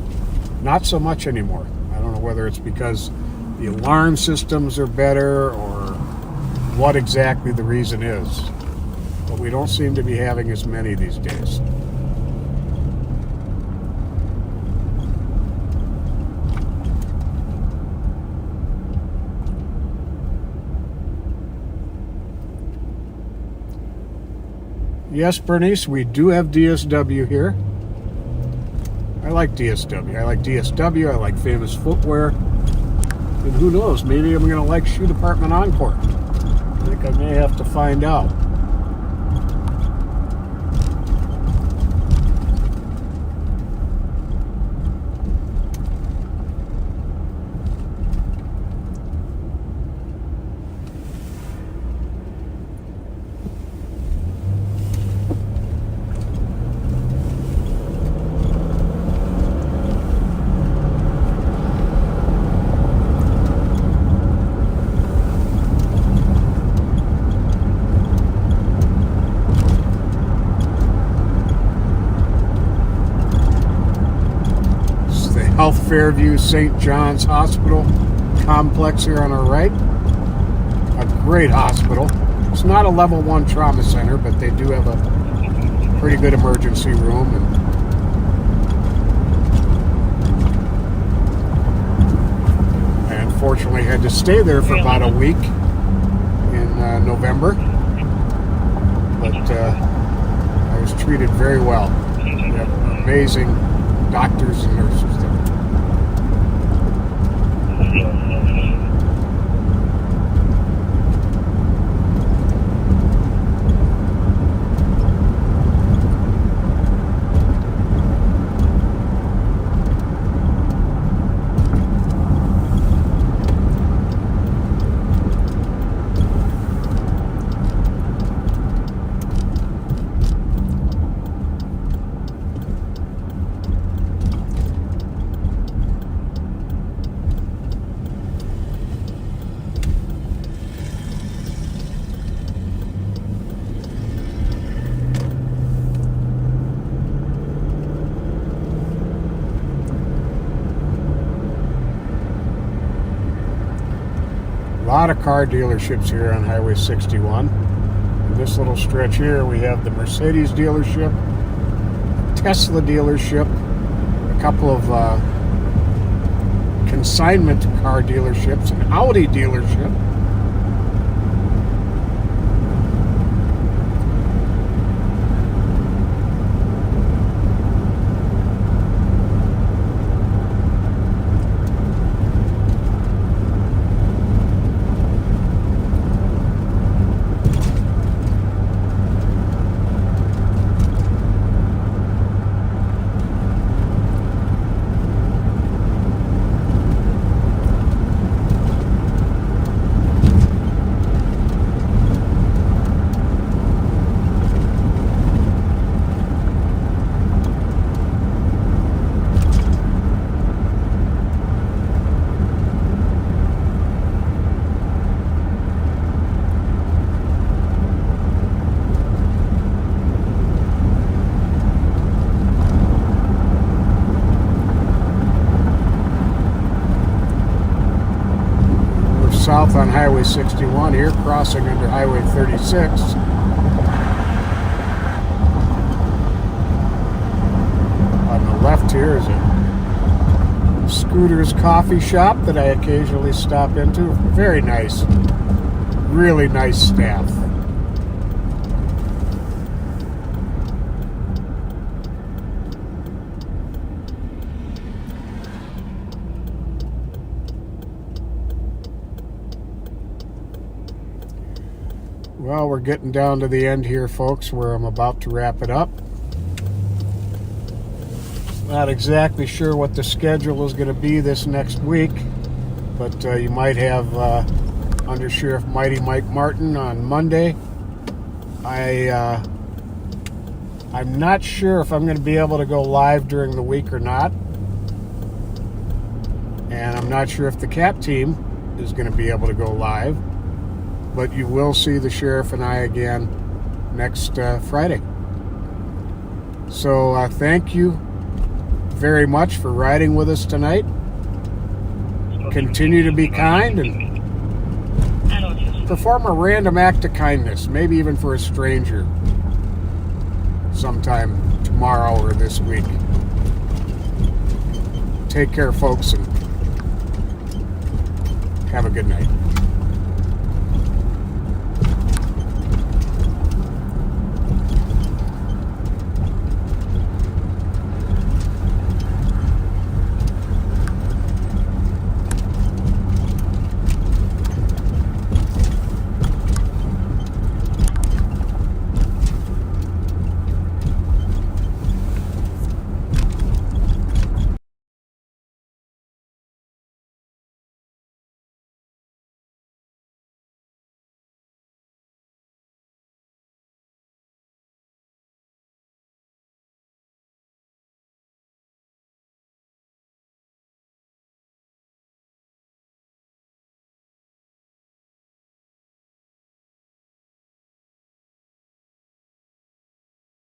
Not so much anymore. I don't know whether it's because the alarm systems are better or what exactly the reason is. But we don't seem to be having as many these days. Yes, Bernice, we do have DSW here. I like DSW. I like DSW. I like Famous Footwear. And who knows, maybe I'm going to like Shoe Department Encore. I think I may have to find out. Health Fairview St. John's Hospital complex here on our right. A great hospital. It's not a level 1 trauma center, but they do have a pretty good emergency room. And I unfortunately had to stay there for about a week in November. But I was treated very well. We have amazing doctors and nurses there. A lot of car dealerships here on Highway 61. In this little stretch here, we have the Mercedes dealership, a Tesla dealership, a couple of consignment car dealerships, an Audi dealership. south on Highway 61 here, crossing under Highway 36. On the left here is a Scooter's Coffee Shop that I occasionally stop into. Very nice. Really nice staff. Well, we're getting down to the end here, folks, where I'm about to wrap it up. Not exactly sure what the schedule is going to be this next week, but you might have Under Sheriff Mighty Mike Martin on Monday. I'm not sure if I'm going to be able to go live during the week or not. And I'm not sure if the CAP team is going to be able to go live. But you will see the sheriff and I again next Friday. So thank you very much for riding with us tonight. Continue to be kind and perform a random act of kindness, maybe even for a stranger, sometime tomorrow or this week. Take care, folks, and have a good night.